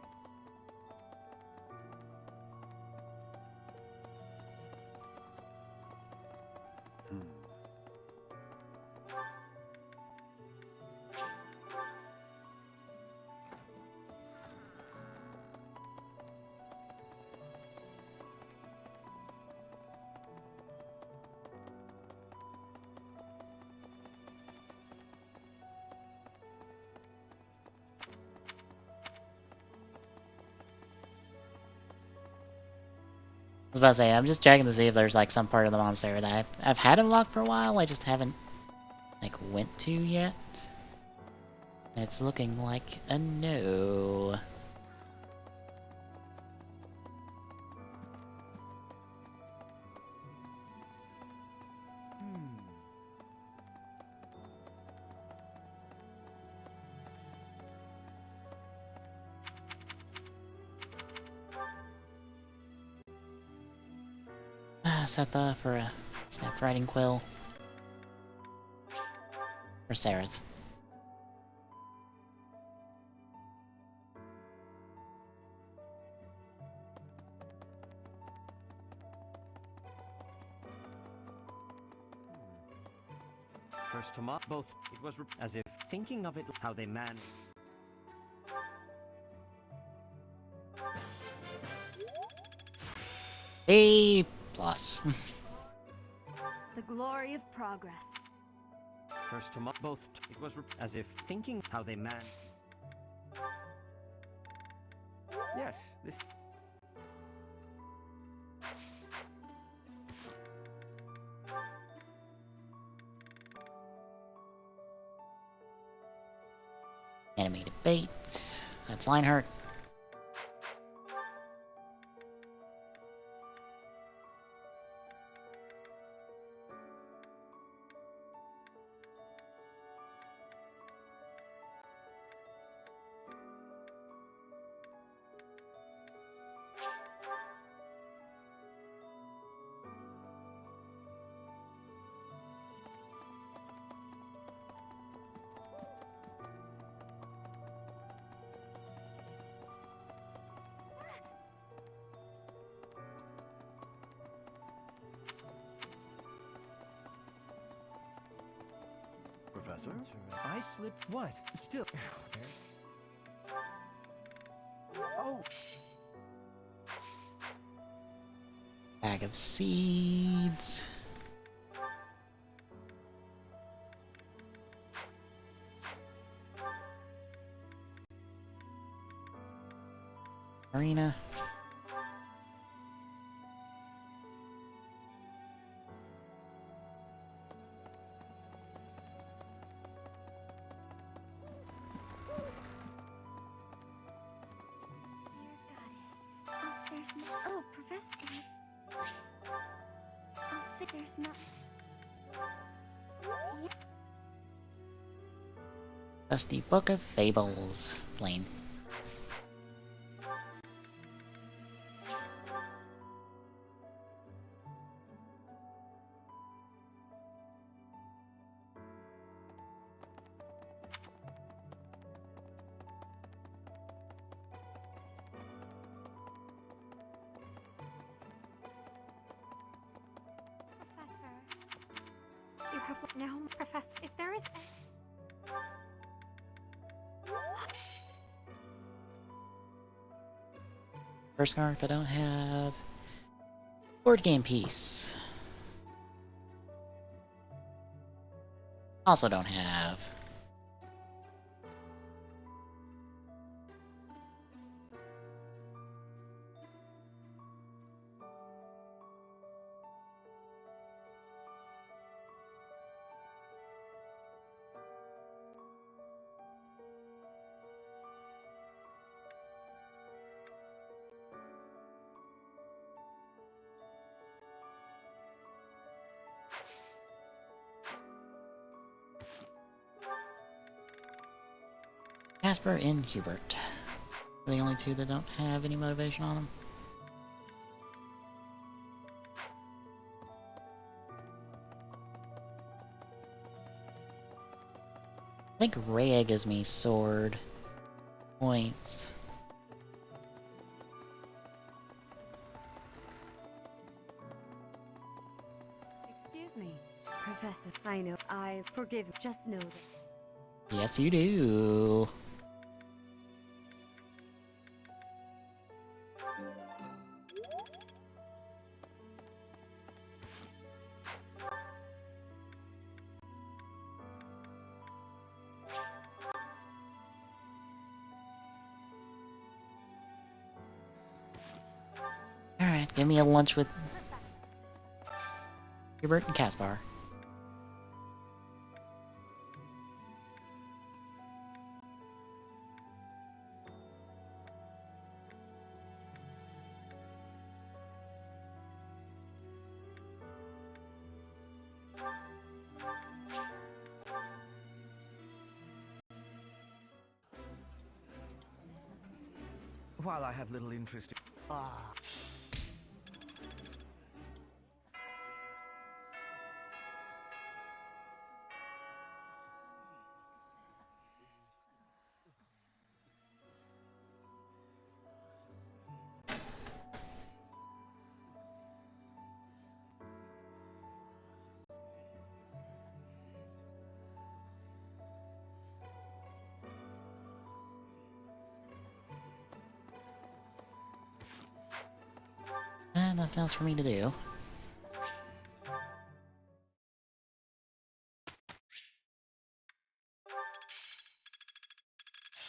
was about to say, I'm just checking to see if there's like some part of the monastery that I've had unlocked for a while, I just haven't like went to yet. It's looking like a no. Setha for a snap riding quill. For Sareth. First to both. It was as if thinking of it how they managed. A+. The glory of progress. First to both. It was as if thinking how they managed. Yes, this. Animated bait. That's Lionheart. Professor? I slipped. What? Still. Oh. Bag of seeds. Arena. There's no. Oh, Professor. I'll say there's not. Yeah. Dusty Book of Fables. Flame. You have now, Professor. If there is First scarf I don't have. Board game piece. Also don't have. Casper and Hubert. Are the only two that don't have any motivation on them. I think Rhea gives me sword points. Excuse me, Professor. I know. I forgive. Just know that. Yes, you do. Alright. Alright, give me a lunch with Hubert and Caspar. While I have little interest in... Nothing else for me to do.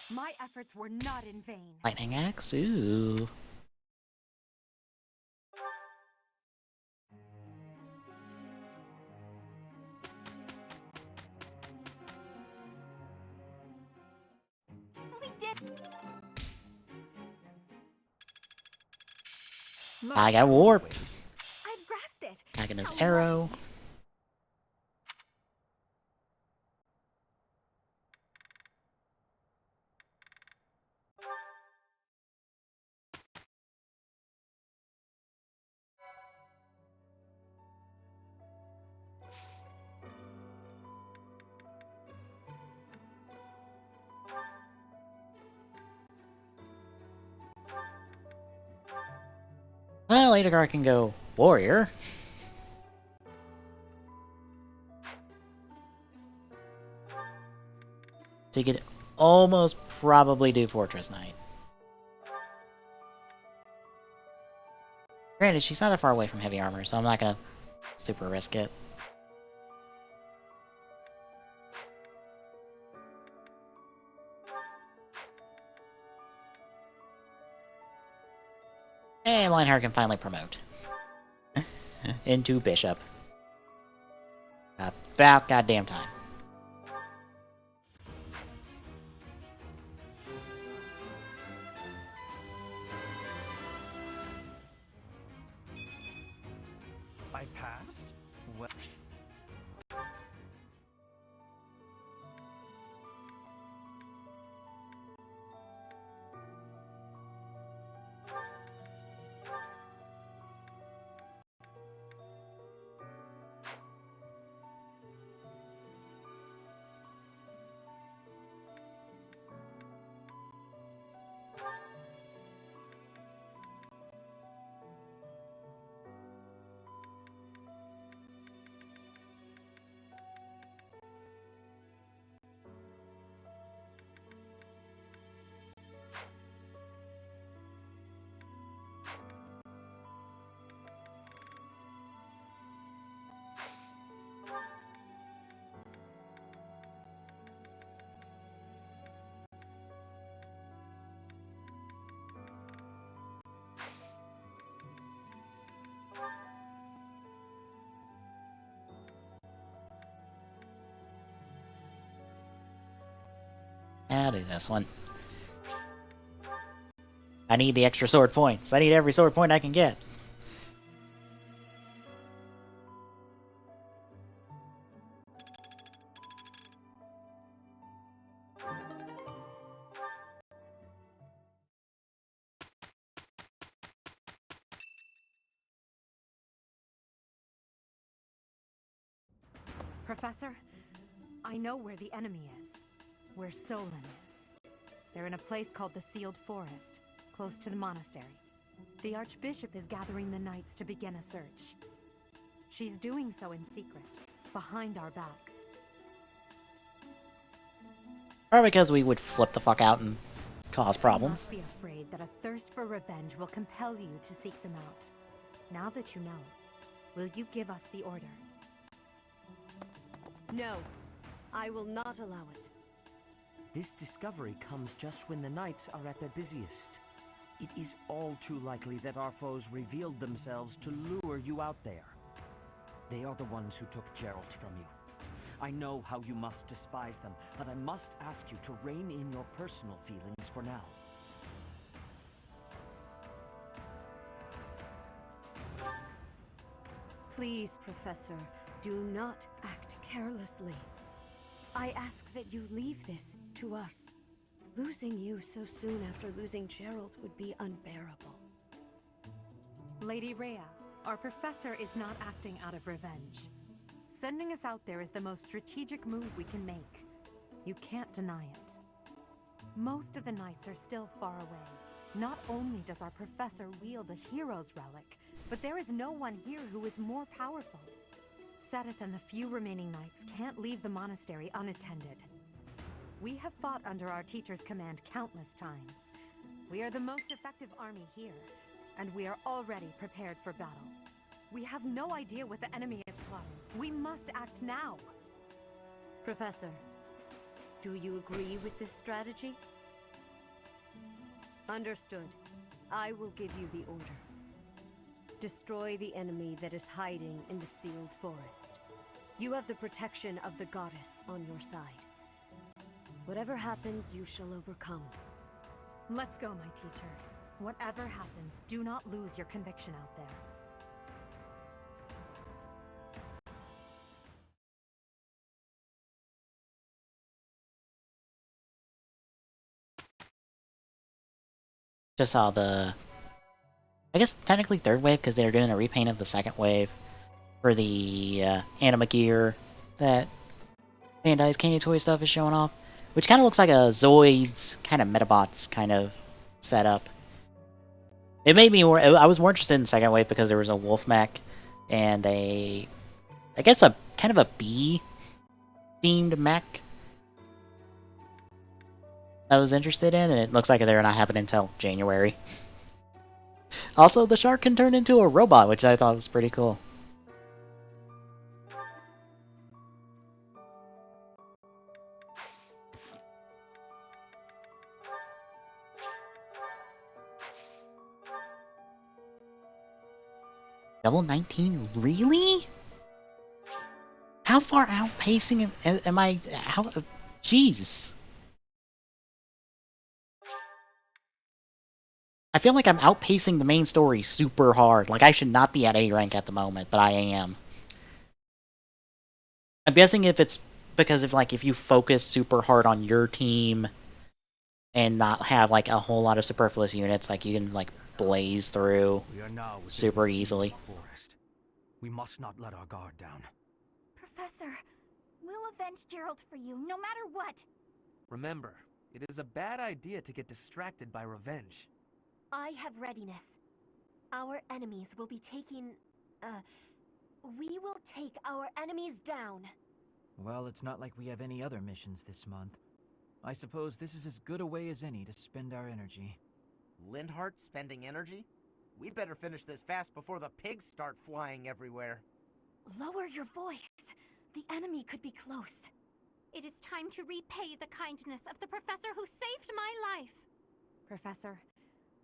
My efforts were not in vain. Lightning axe? Ooh. We did. I got warp. I've grasped it. Agnes How arrow. Well, Edelgard can go warrior. So you could almost probably do Fortress Knight. Granted, she's not that far away from heavy armor, so I'm not gonna super risk it. And Lionheart can finally promote. Into Bishop. About goddamn time. I passed? Well... I'll do this one. I need the extra sword points. I need every sword point I can get. Professor, I know where the enemy is. Where Solon is. They're in a place called the Sealed Forest, close to the monastery. The Archbishop is gathering the knights to begin a search. She's doing so in secret, behind our backs. Or because we would flip the fuck out and cause problems. You must be afraid that a thirst for revenge will compel you to seek them out. Now that you know, will you give us the order? No, I will not allow it. This discovery comes just when the knights are at their busiest. It is all too likely that our foes revealed themselves to lure you out there. They are the ones who took Gerald from you. I know how you must despise them, but I must ask you to rein in your personal feelings for now. Please, Professor, do not act carelessly. I ask that you leave this to us. Losing you so soon after losing Gerald would be unbearable. Lady Rhea, our professor is not acting out of revenge. Sending us out there is the most strategic move we can make. You can't deny it. Most of the knights are still far away. Not only does our professor wield a hero's relic, but there is no one here who is more powerful. Seteth and the few remaining knights can't leave the monastery unattended. We have fought under our teacher's command countless times. We are the most effective army here, and we are already prepared for battle. We have no idea what the enemy is plotting. We must act now. Professor, do you agree with this strategy? Understood. I will give you the order. Destroy the enemy that is hiding in the sealed forest. You have the protection of the goddess on your side. Whatever happens, you shall overcome. Let's go, my teacher. Whatever happens, do not lose your conviction out there. Just saw the, I guess technically third wave, because they're doing a repaint of the second wave for the anima gear that Bandai's Candy Toy stuff is showing off, which kind of looks like a Zoids kind of Metabots kind of setup. It made me more, I was more interested in the second wave because there was a wolf mech and I guess a kind of a bee themed mech I was interested in, and it looks like they're not happening until January. Also, the shark can turn into a robot, which I thought was pretty cool. Level 19? Really? How far outpacing am I? How? Jeez. I feel like I'm outpacing the main story super hard. Like, I should not be at A rank at the moment, but I am. I'm guessing if it's because of, like, if you focus super hard on your team and not have, like, a whole lot of superfluous units, like, you can, like, blaze through super easily. Forest. We must not let our guard down. Professor, we'll avenge Gerald for you, no matter what. Remember, it is a bad idea to get distracted by revenge. I have readiness. Our enemies will be taking... we will take our enemies down. Well, it's not like we have any other missions this month. I suppose this is as good a way as any to spend our energy. Lindhart spending energy? We'd better finish this fast before the pigs start flying everywhere. Lower your voice. The enemy could be close. It is time to repay the kindness of the professor who saved my life. Professor,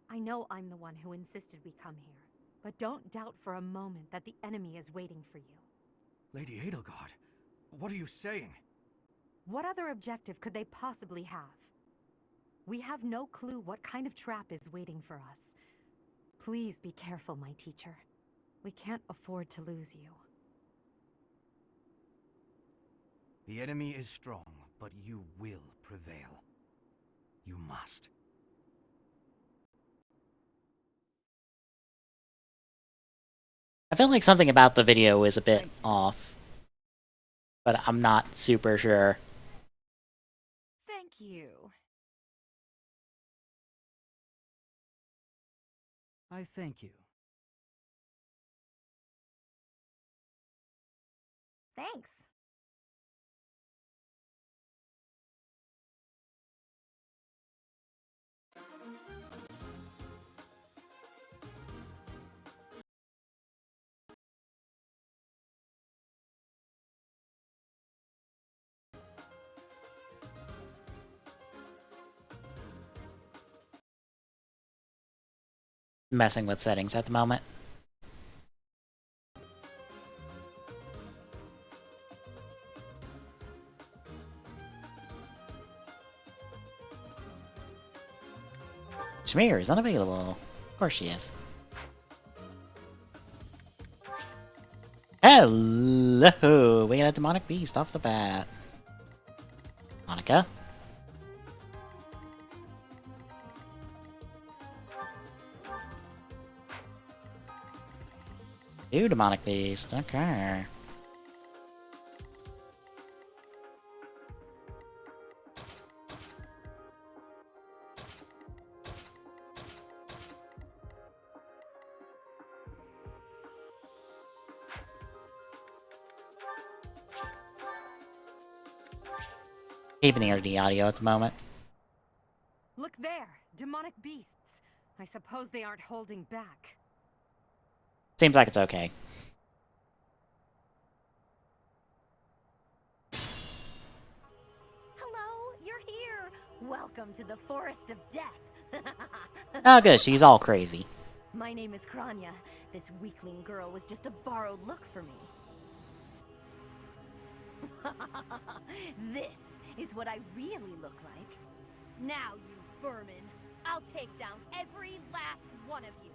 I know I'm the one who insisted we come here, but don't doubt for a moment that the enemy is waiting for you. Lady Edelgard, what are you saying? What other objective could they possibly have? We have no clue what kind of trap is waiting for us. Please be careful, my teacher. We can't afford to lose you. The enemy is strong, but you will prevail. You must. I feel like something about the video is a bit off, but I'm not super sure. Thank you. I thank you. Thanks. messing with settings at the moment. Shmear is unavailable. Of course she is. Hello! We got a demonic beast off the bat. Monica? Two demonic beast, okay. Keeping the audio at the moment. Look there! Demonic beasts! I suppose they aren't holding back. Seems like it's okay. Hello, you're here. Welcome to the Forest of Death. Oh good, she's all crazy. My name is Kranya. This weakling girl was just a borrowed look for me. This is what I really look like. Now, you vermin, I'll take down every last one of you.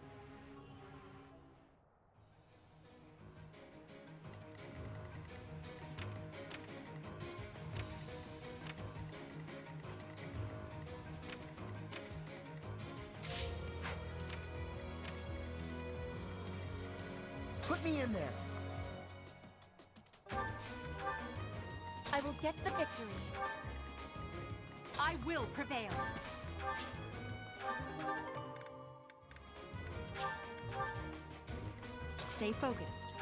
Put me in there. I will get the victory. I will prevail. Stay focused.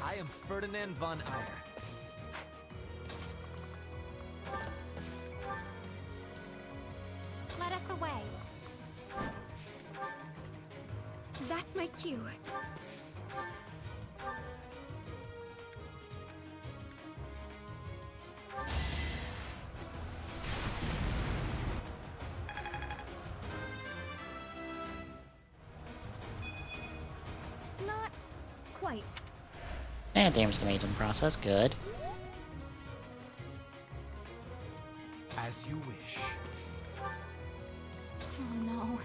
I am Ferdinand von Eyre. Let us away. That's my cue. Not quite. And damage to mage in the process, good. As you wish. Oh no.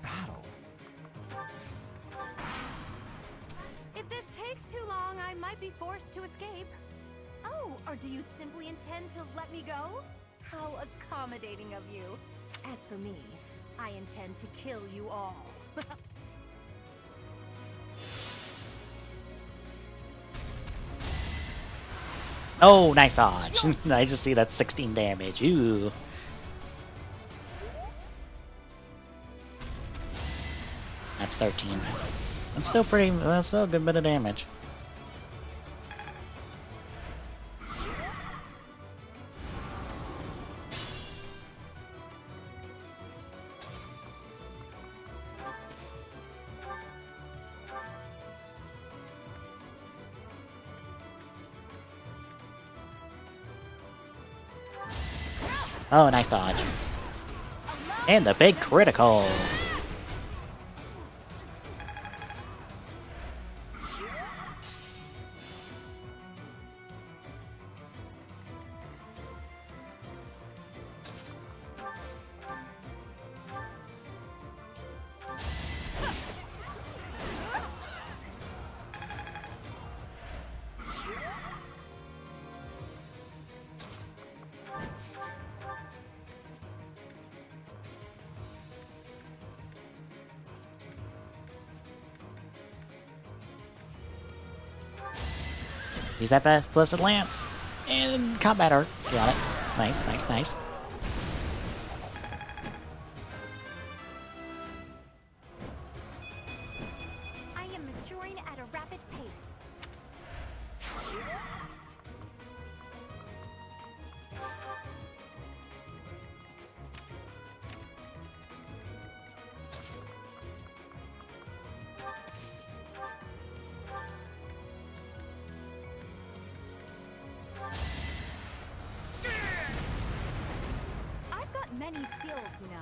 Battle. If this takes too long, I might be forced to escape. Oh, or do you simply intend to let me go? How accommodating of you. As for me, I intend to kill you all. Oh, nice dodge. I just see that 16 damage. Ooh. That's 13. That's still pretty. That's still a good bit of damage. Oh, nice dodge. And the big critical. Use that best blessed lance. And combat art. Got it. Nice, nice, nice. I am maturing at a rapid pace. many skills, you know.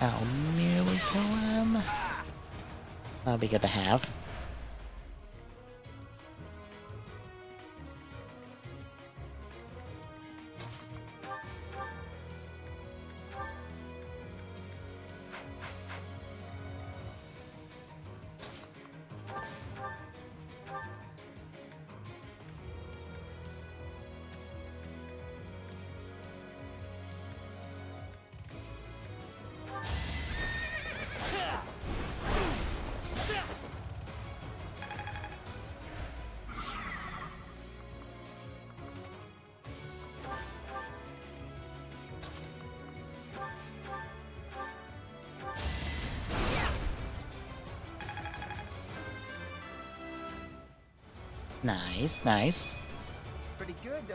I'll nearly kill him. That'll be good to have. Nice, nice. Pretty good, though.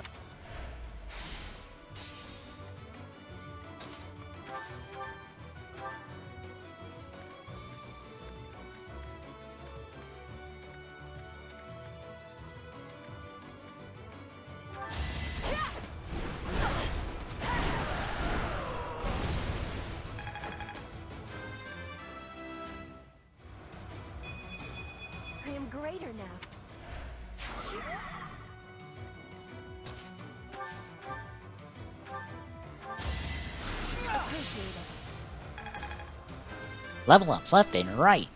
I am greater now. Appreciate it. Level ups left and right.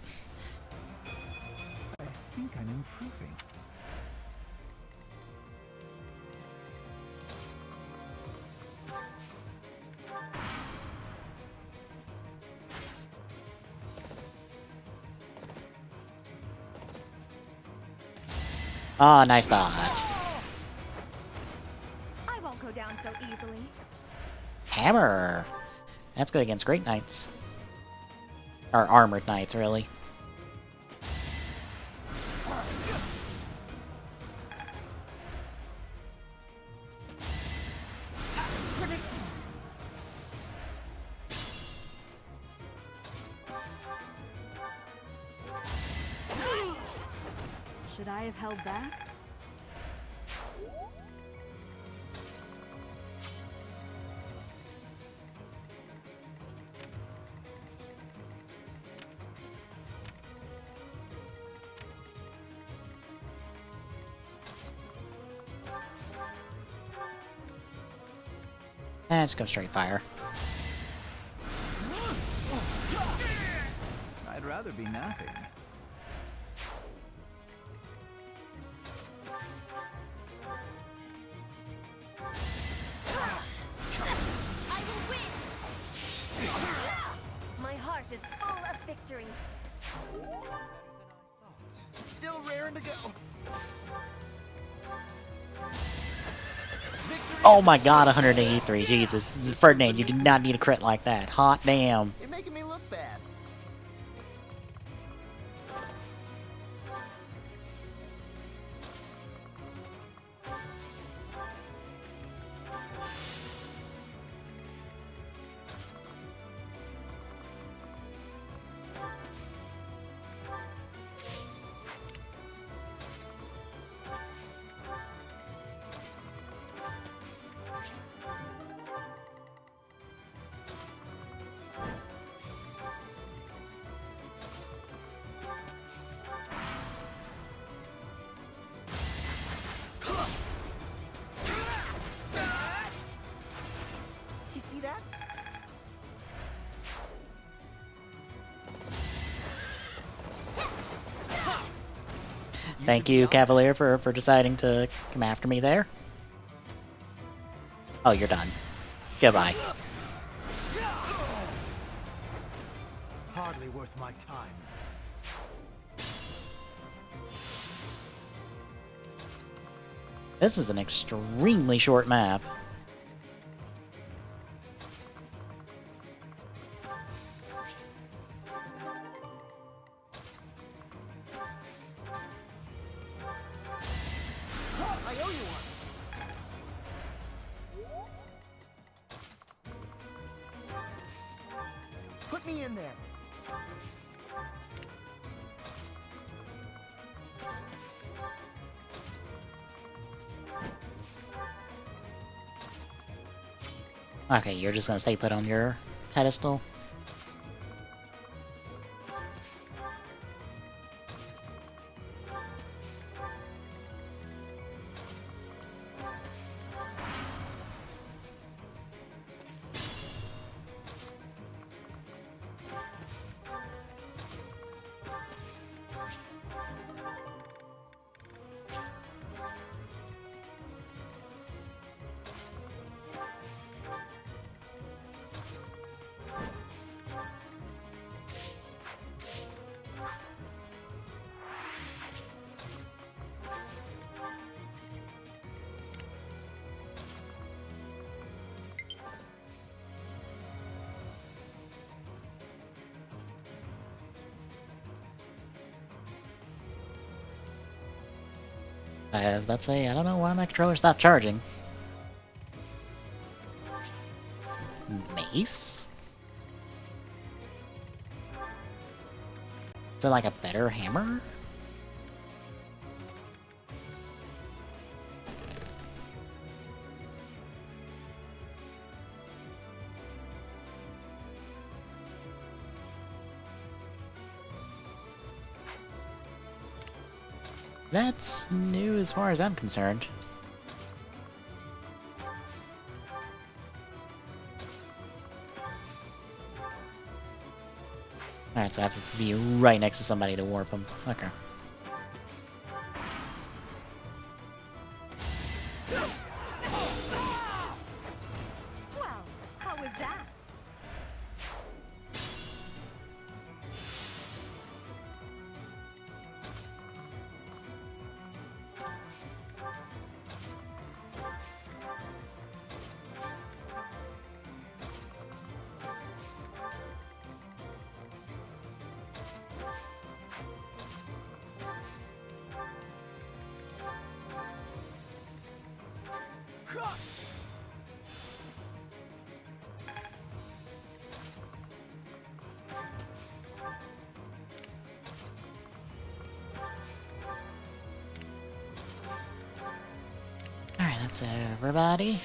I think I'm improving. Ah, nice dodge. I won't go down so easily. Hammer. That's good against Great Knights. Or Armored Knights, really. Should I have held back? Let's go straight fire. I'd rather be napping. I will win! My heart is full of victory. It's still raring to go. Oh my god, 183. Jesus. Ferdinand, you did not need a crit like that. Hot damn. You're making me look bad. You see that? Thank you, Cavalier, for deciding to come after me there. Oh, you're done. Goodbye. Hardly worth my time. This is an extremely short map. I owe you one. Put me in there. Okay, you're just gonna stay put on your pedestal? I was about to say, I don't know why my controller stopped charging. Mace? Is it like a better hammer? That's new as far as I'm concerned. Alright, so I have to be right next to somebody to warp them. Okay. Well, how was that? Alright, that's everybody.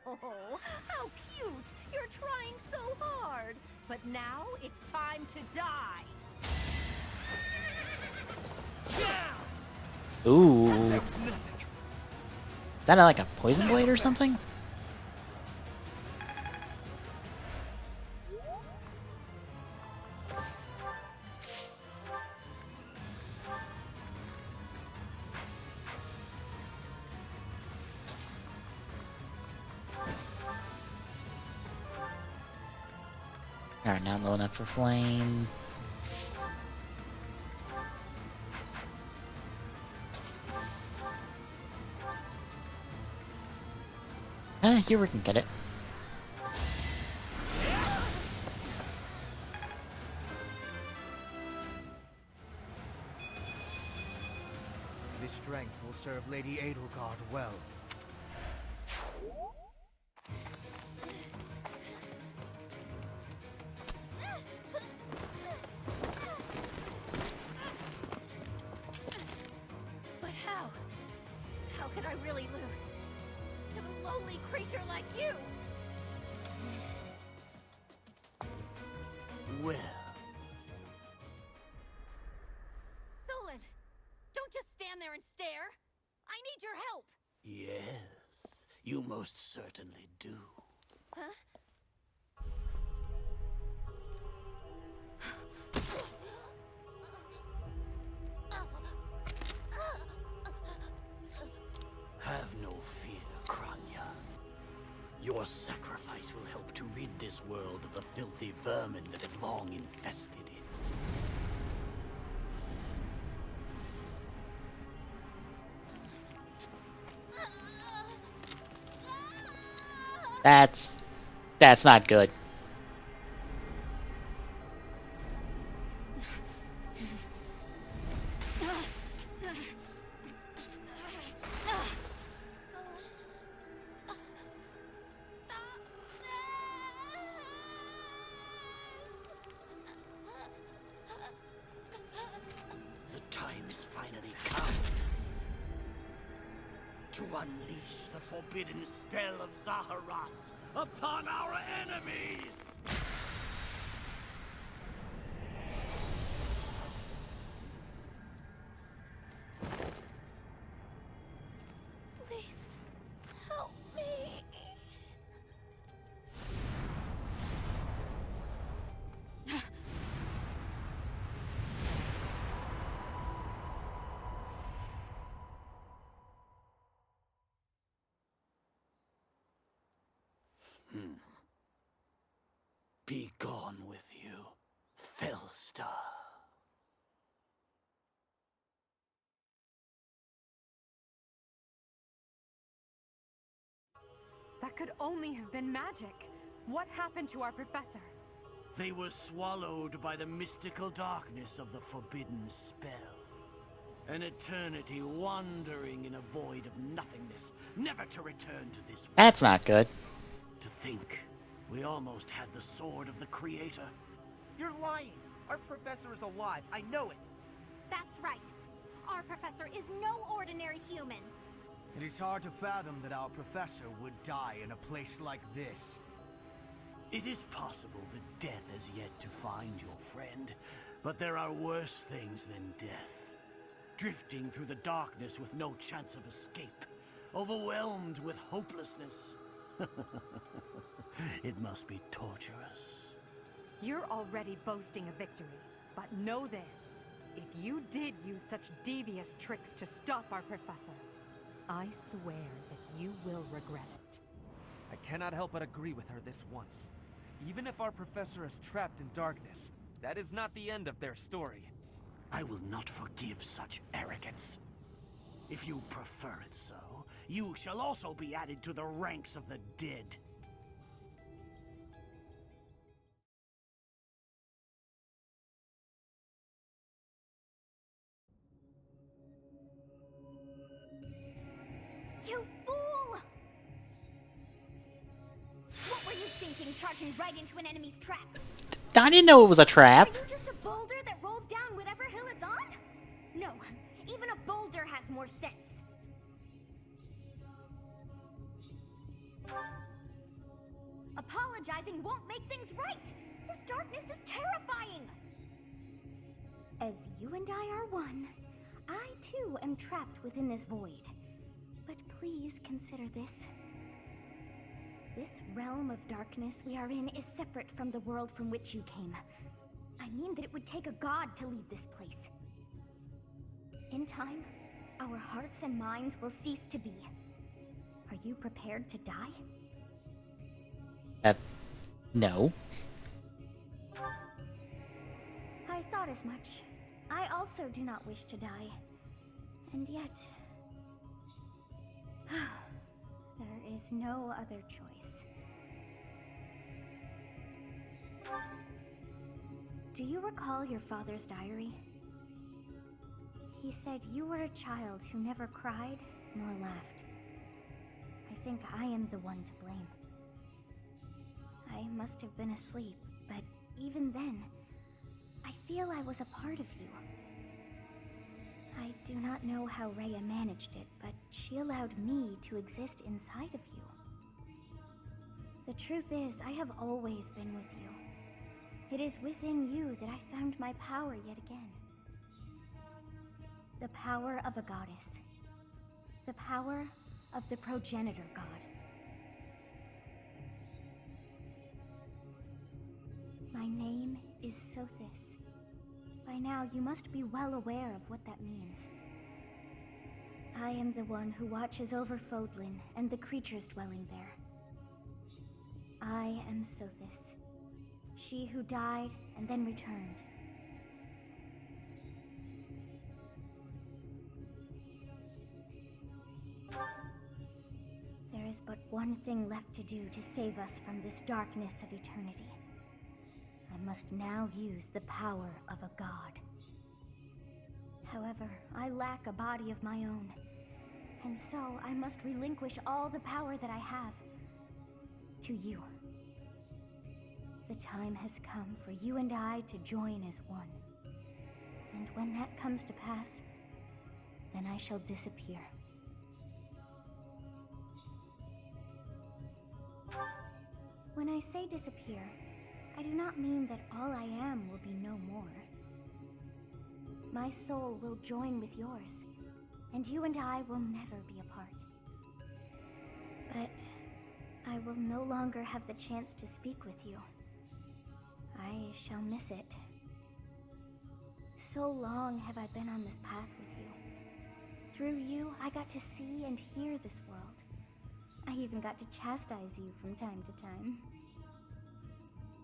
Oh, how cute! You're trying so hard! But now it's time to die! Ooh. Is that like a poison blade or something? Alright, now low enough for flame. Here we can get it. This strength will serve Lady Edelgard well. But how? How could I really lose? To a lowly creature like you! Well, Solon! Don't just stand there and stare! I need your help! yes, you most certainly do. Huh? Have no fear, Kranya. Your sacrifice will help to rid this world of the filthy vermin that have long infested it. That's not good. The time is finally come to unleash the forbidden spell of Zaharas upon our enemies! Please, help me. Be gone with you, Fellstar. That could only have been magic. What happened to our professor? They were swallowed by the mystical darkness of the forbidden spell. An eternity wandering in a void of nothingness, never to return to this world. That's not good. To think, we almost had the sword of the Creator. You're lying! Our professor is alive, I know it! That's right. Our professor is no ordinary human. It is hard to fathom that our professor would die in a place like this. It is possible that death has yet to find your friend, but there are worse things than death. Drifting through the darkness with no chance of escape, overwhelmed with hopelessness. It must be torturous. You're already boasting a victory, but know this. If you did use such devious tricks to stop our professor, I swear that you will regret it. I cannot help but agree with her this once. Even if our professor is trapped in darkness, that is not the end of their story. I will not forgive such arrogance. If you prefer it so, you shall also be added to the ranks of the dead. You fool! What were you thinking, charging right into an enemy's trap? I didn't know it was a trap. Are you just a boulder that rolls down whatever hill it's on? No, even a boulder has more sense. Apologizing won't make things right. This darkness is terrifying. As you and I are one, I too am trapped within this void. But please consider this. This realm of darkness we are in is separate from the world from which you came. I mean that it would take a god to leave this place. In time, our hearts and minds will cease to be. Are you prepared to die? No. I thought as much. I also do not wish to die. And yet... there is no other choice. Do you recall your father's diary? He said you were a child who never cried nor laughed. I think I am the one to blame. I must have been asleep, but even then, I feel I was a part of you. I do not know how Rhea managed it, but she allowed me to exist inside of you. The truth is, I have always been with you. It is within you that I found my power yet again. The power of a goddess. The power of the progenitor god. My name is Sothis. By now, you must be well aware of what that means. I am the one who watches over Fodlan and the creatures dwelling there. I am Sothis, she who died and then returned. There is but one thing left to do to save us from this darkness of eternity. I must now use the power of a god. However, I lack a body of my own, and so I must relinquish all the power that I have to you. The time has come for you and I to join as one. And when that comes to pass, then I shall disappear. When I say disappear, I do not mean that all I am will be no more. My soul will join with yours, and you and I will never be apart. But I will no longer have the chance to speak with you. I shall miss it. So long have I been on this path with you. Through you, I got to see and hear this world. I even got to chastise you from time to time.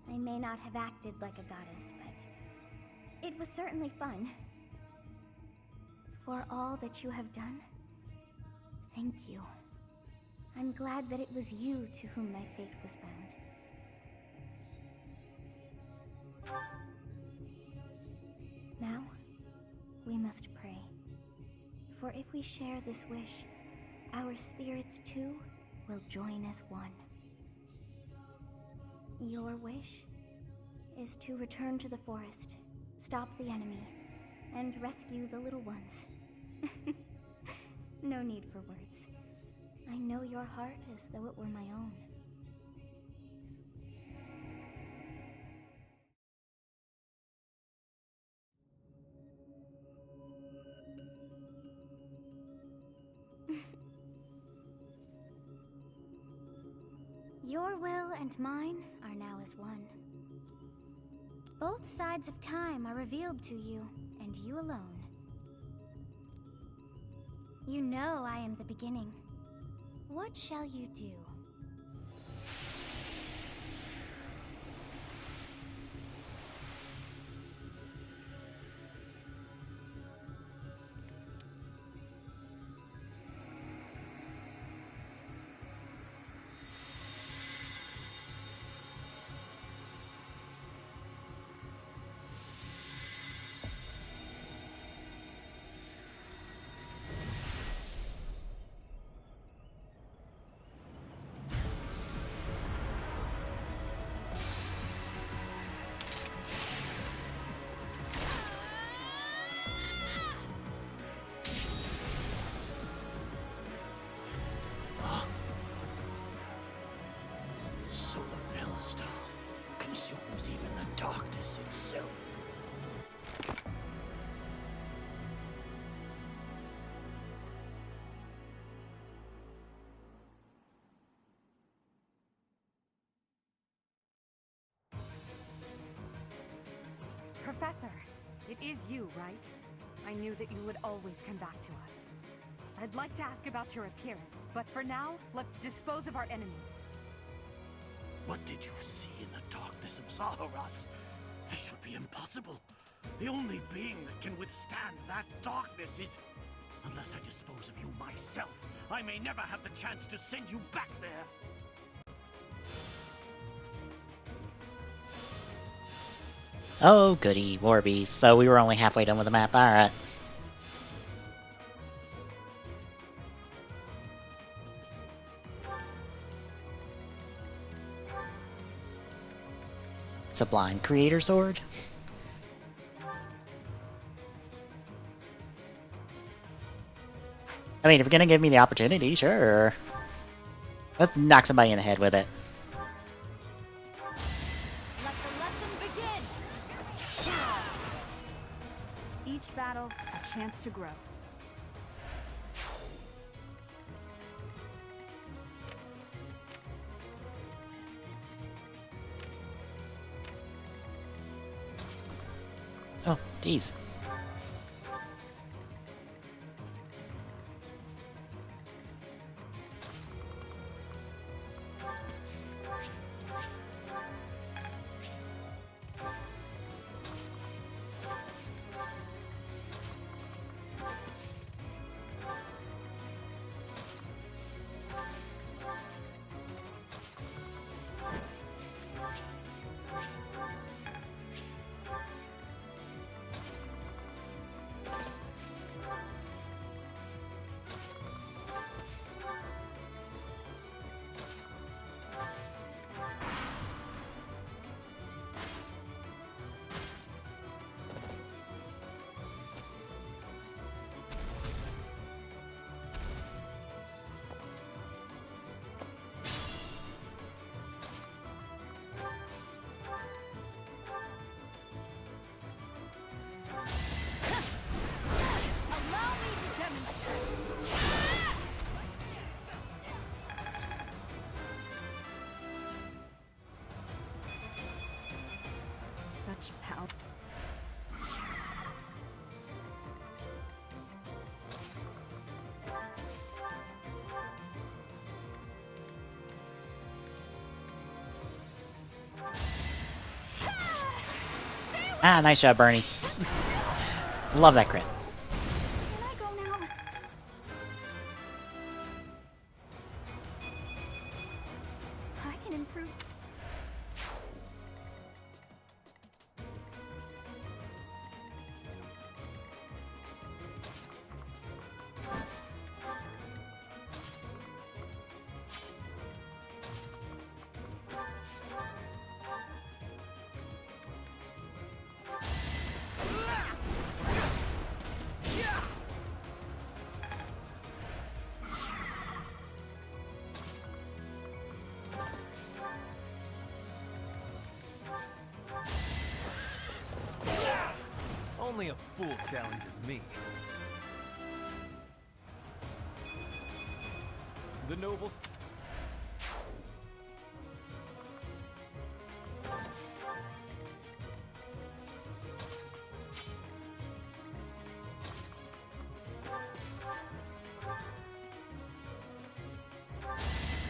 I may not have acted like a goddess, but it was certainly fun. For all that you have done, thank you. I'm glad that it was you to whom my fate was bound. Now, we must pray. For if we share this wish, our spirits too will join as one. Your wish is to return to the forest, stop the enemy, and rescue the little ones. No need for words. I know your heart as though it were my own. Your will and mine are now as one. Both sides of time are revealed to you, and you alone. You know I am the beginning. What shall you do? So the Philistine consumes even the darkness itself. Professor, it is you, right? I knew that you would always come back to us. I'd like to ask about your appearance, but for now, let's dispose of our enemies. What did you see in the darkness of Zaharas? This should be impossible. The only being that can withstand that darkness is... Unless I dispose of you myself, I may never have the chance to send you back there. Oh, goody, Warby. So we were only halfway done with the map. Alright. Sublime Creator Sword? I mean, if you're gonna give me the opportunity, sure. Let's knock somebody in the head with it. Let the lesson begin! Each battle, a chance to grow. Oh, geez. such power. Ah, nice shot, Bernie. Love that crit. Can I go now? I can improve. Only a fool challenges me. The nobles.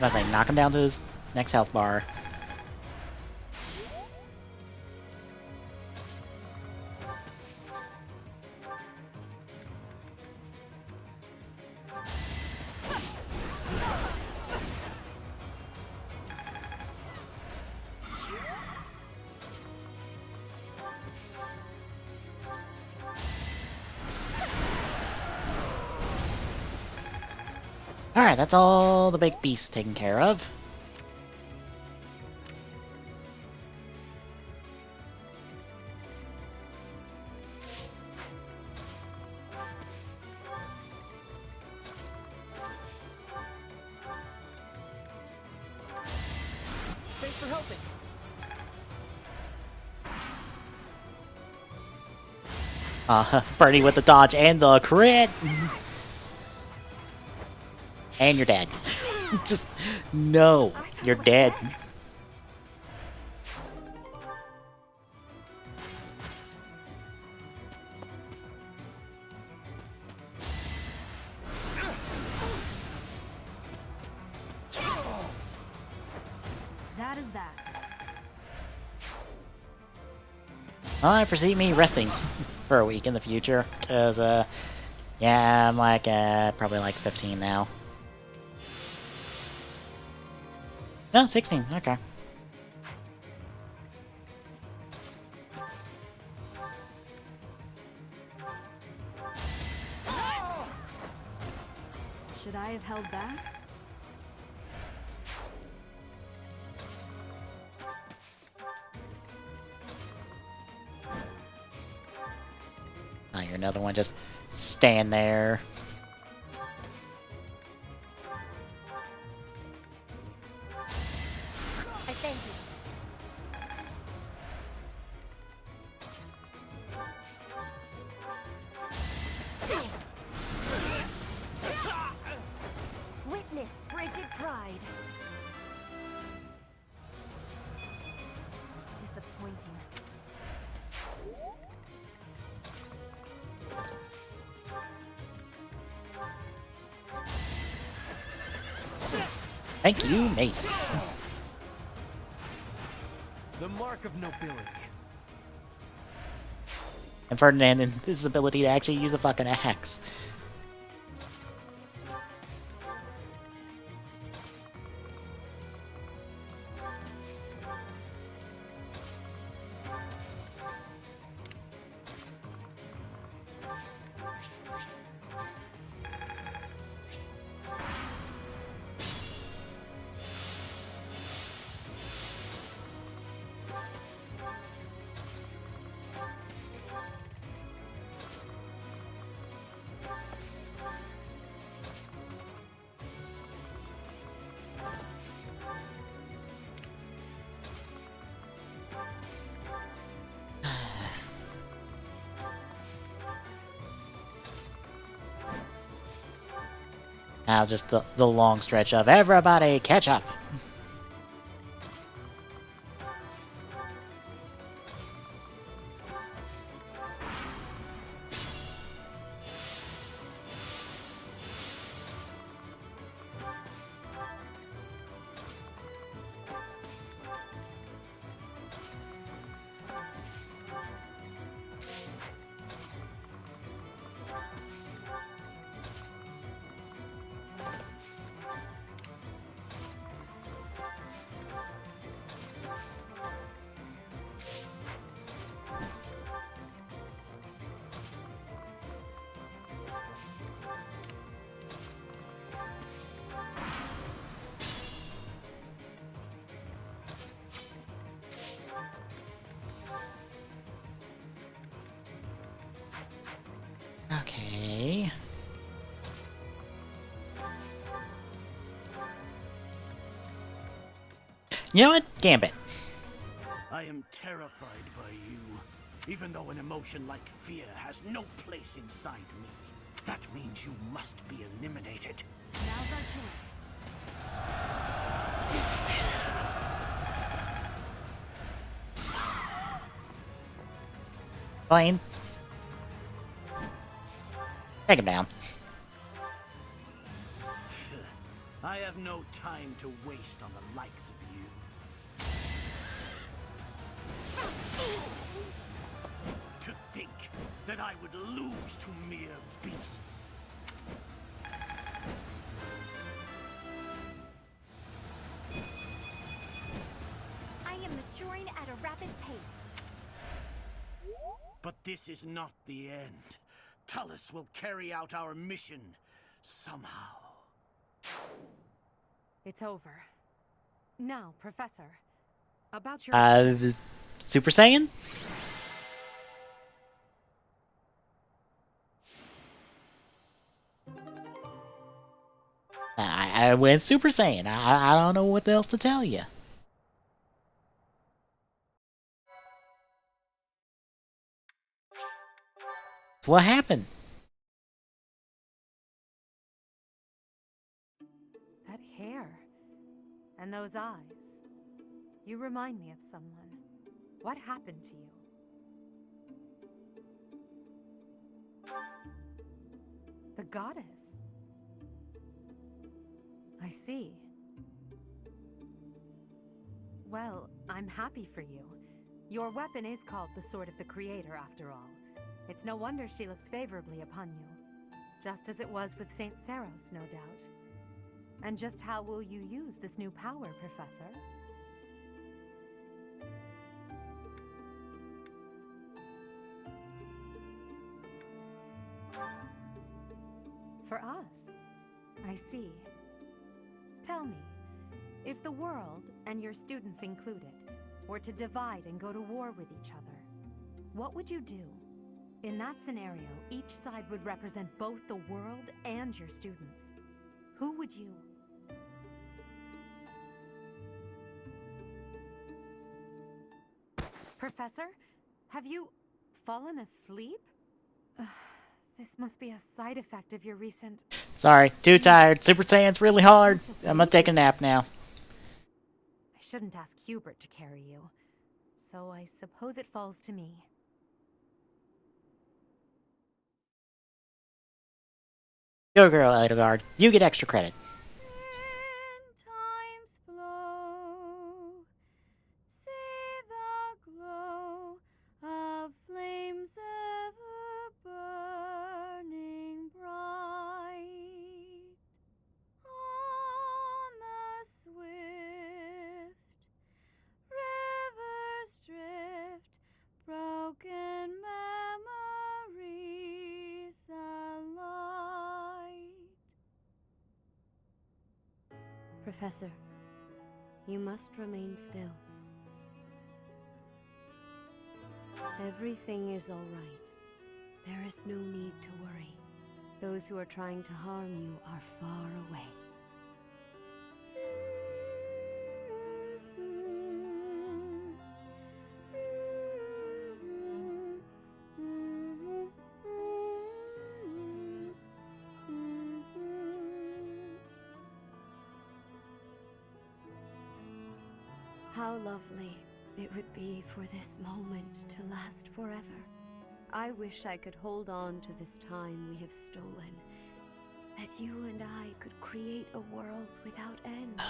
As I knock him down to his next health bar. Alright, that's all the big beasts taken care of. Thanks for helping. Bernie with the dodge and the crit! And you're dead. Just, no, you're dead. That is that. Well, I foresee me resting for a week in the future, because, yeah, I'm like, probably like 15 now. No, 16, okay. Should I have held back? Oh, you're another one, just stand there. I thank you. Witness frigid pride. Disappointing. Thank you, Mace. The mark of nobility. And Ferdinand and his ability to actually use a fucking axe. Now just the long stretch of everybody catch up. Okay. You know what? Gambit. I am terrified by you, even though an emotion like fear has no place inside me. That means you must be eliminated. Now's our chance. Flame. Take him down. I have no time to waste on the likes of you. To think that I would lose to mere beasts. I am maturing at a rapid pace. But this is not the end. Tullus will carry out our mission somehow. It's over. Now, Professor, about your... Super Saiyan? I went Super Saiyan. I don't know what else to tell you. What happened? That hair. And those eyes. You remind me of someone. What happened to you? The goddess. I see. Well, I'm happy for you. Your weapon is called the Sword of the Creator, after all. It's no wonder she looks favorably upon you. Just as it was with Saint Saros, no doubt. And just how will you use this new power, Professor? For us? I see. Tell me, if the world, and your students included, were to divide and go to war with each other, what would you do? In that scenario, each side would represent both the world and your students. Who would you... Professor, have you fallen asleep? This must be a side effect of your recent... Sorry, too tired. Super Saiyan's really hard. I'm gonna take a nap now. I shouldn't ask Hubert to carry you, so I suppose it falls to me. Go girl, Edelgard. You get extra credit. Time's flow, see the glow of flames ever burning bright on the swift rivers drift, broken memories alight. Professor, you must remain still. Everything is all right. There is no need to worry. Those who are trying to harm you are far away. How lovely it would be for this moment to last forever. I wish I could hold on to this time we have stolen. That you and I could create a world without end.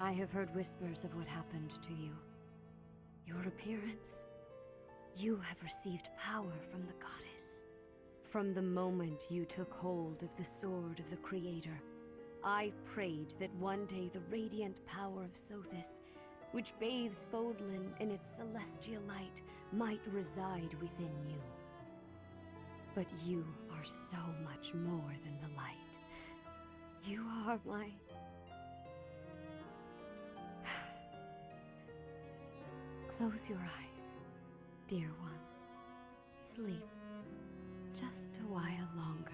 I have heard whispers of what happened to you. Your appearance. You have received power from the goddess. From the moment you took hold of the Sword of the Creator, I prayed that one day the radiant power of Sothis, which bathes Fodlan in its celestial light, might reside within you. But you are so much more than the light. You are my... Close your eyes, dear one. Sleep. just a while longer.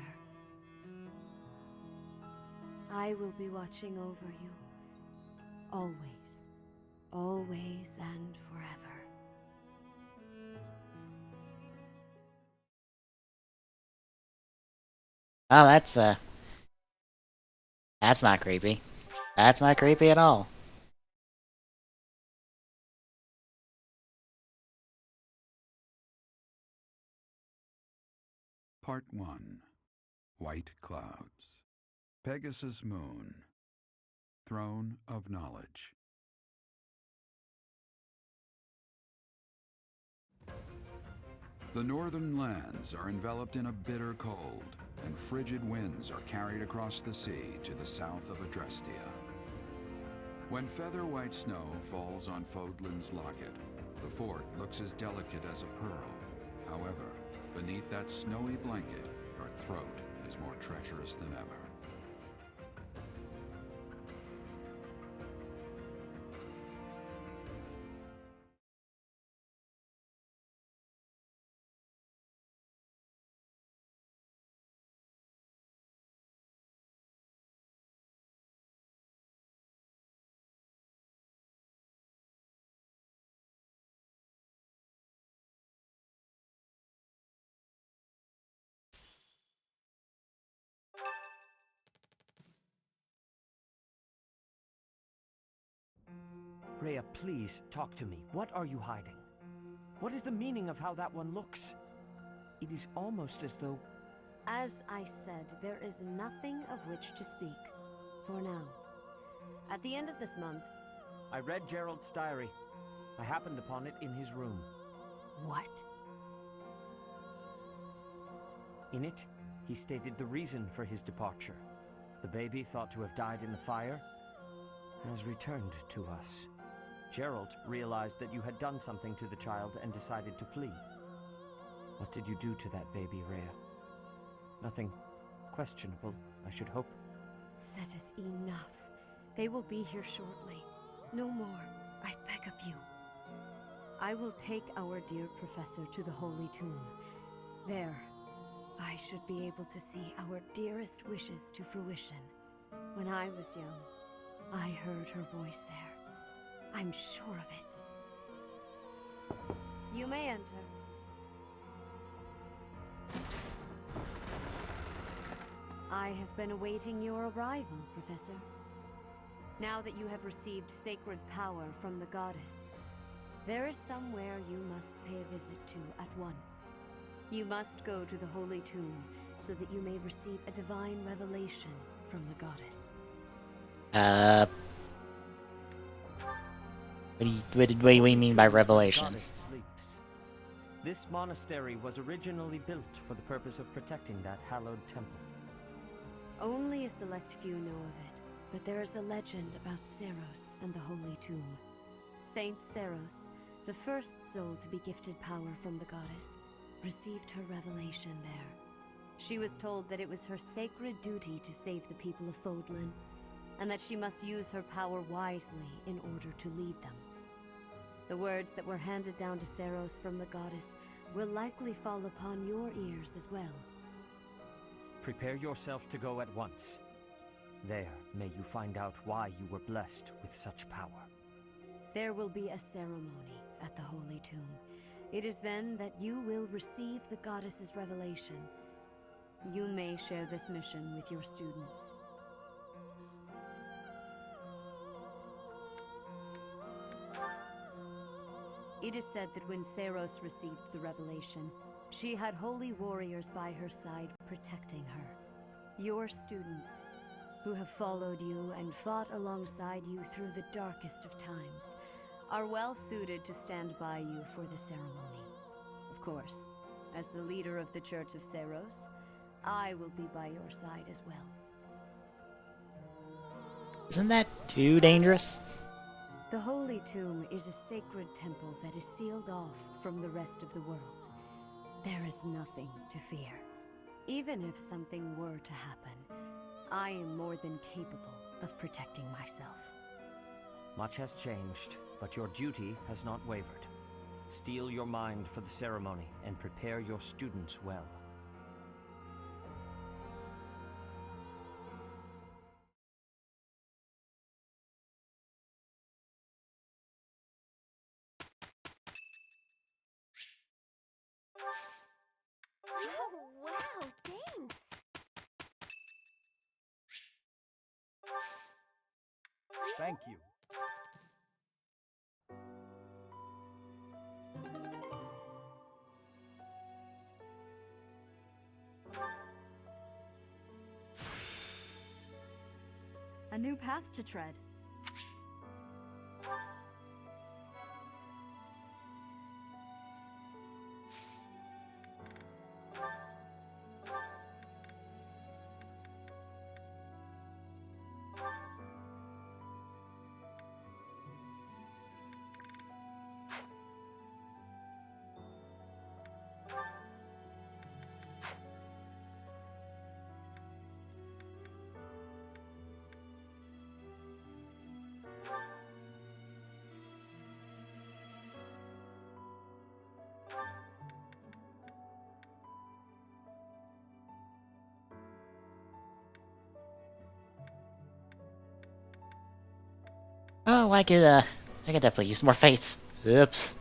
I will be watching over you. Always. Always and forever. Oh, that's not creepy. That's not creepy at all. Part 1. White Clouds. Pegasus Moon. Throne of Knowledge. The northern lands are enveloped in a bitter cold, and frigid winds are carried across the sea to the south of Adrestia. When feather white snow falls on Fodlan's locket, the fort looks as delicate as a pearl. However, beneath that snowy blanket, her throat is more treacherous than ever. Rhea, please, talk to me. What are you hiding? What is the meaning of how that one looks? It is almost as though... As I said, there is nothing of which to speak. For now. At the end of this month... I read Gerald's diary. I happened upon it in his room. What? In it, he stated the reason for his departure. The baby, thought to have died in the fire, has returned to us. Gerald realized that you had done something to the child and decided to flee. What did you do to that baby, Rhea? Nothing questionable, I should hope. Setteth enough. They will be here shortly. No more, I beg of you. I will take our dear professor to the Holy Tomb. There, I should be able to see our dearest wishes to fruition. When I was young, I heard her voice there. I'm sure of it. You may enter. I have been awaiting your arrival, Professor. Now that you have received sacred power from the goddess, there is somewhere you must pay a visit to at once. You must go to the Holy Tomb so that you may receive a divine revelation from the goddess. What do you mean by revelation? The goddess sleeps. This monastery was originally built for the purpose of protecting that hallowed temple. Only a select few know of it, but there is a legend about Seiros and the Holy Tomb. Saint Seiros, the first soul to be gifted power from the goddess, received her revelation there. She was told that it was her sacred duty to save the people of Fodlan, and that she must use her power wisely in order to lead them. The words that were handed down to Seiros from the goddess will likely fall upon your ears as well. Prepare yourself to go at once. There, may you find out why you were blessed with such power. There will be a ceremony at the Holy Tomb. It is then that you will receive the goddess's revelation. You may share this mission with your students. It is said that when Seiros received the revelation, she had holy warriors by her side protecting her. Your students, who have followed you and fought alongside you through the darkest of times, are well suited to stand by you for the ceremony. Of course, as the leader of the Church of Seiros, I will be by your side as well. Isn't that too dangerous? The Holy Tomb is a sacred temple that is sealed off from the rest of the world. There is nothing to fear. Even if something were to happen, I am more than capable of protecting myself. Much has changed, but your duty has not wavered. Steel your mind for the ceremony and prepare your students well. Oh, wow, thanks. Thank you. A new path to tread. Oh, I could definitely use more faith. Oops.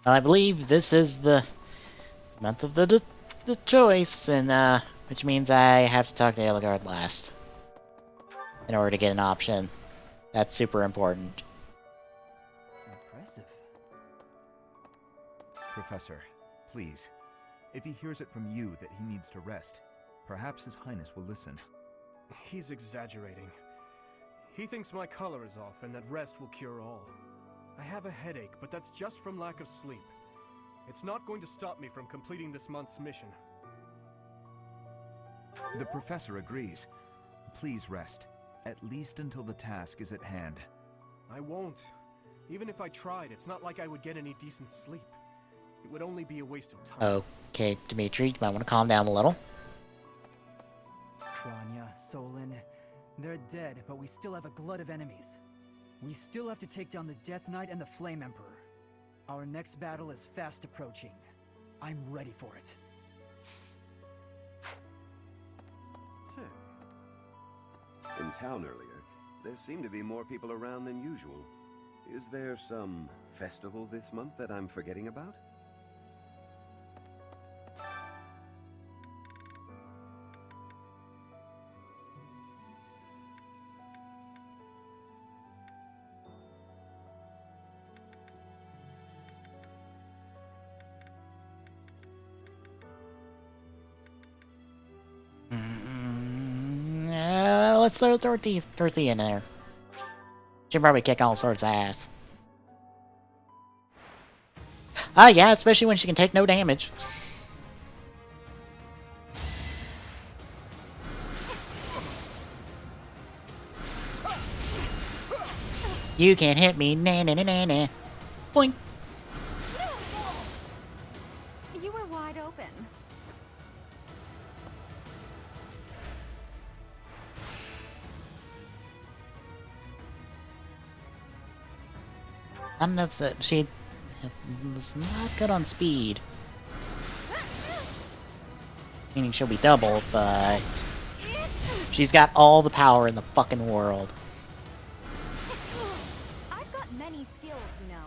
I believe this is the month of the choice, and which means I have to talk to Eligard last in order to get an option. That's super important. Impressive. Professor, please. If he hears it from you that he needs to rest, perhaps His Highness will listen. He's exaggerating. He thinks my color is off and that rest will cure all. I have a headache, but that's just from lack of sleep. It's not going to stop me from completing this month's mission. The Professor agrees. Please rest, at least until the task is at hand. I won't. Even if I tried, it's not like I would get any decent sleep. It would only be a waste of time. Okay, Dimitri, you might want to calm down a little. Kranya, Solon, they're dead, but we still have a glut of enemies. We still have to take down the Death Knight and the Flame Emperor. Our next battle is fast approaching. I'm ready for it. Say, in town earlier, there seemed to be more people around than usual. Is there some festival this month that I'm forgetting about? Let's throw Dorothy in there. She'll probably kick all sorts of ass. Yeah, especially when she can take no damage. You can't hit me, na na na na na. Boink. You were wide open. I'm upset. She was not good on speed. Meaning she'll be double, but she's got all the power in the fucking world. I've got many skills, you know.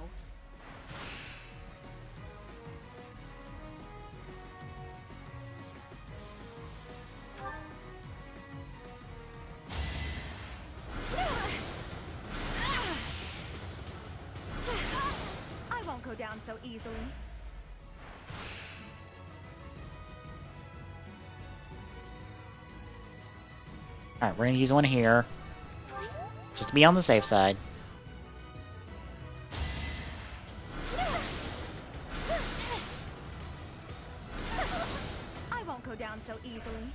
I won't go down so easily. Alright, we're gonna use one here. Just to be on the safe side. I won't go down so easily.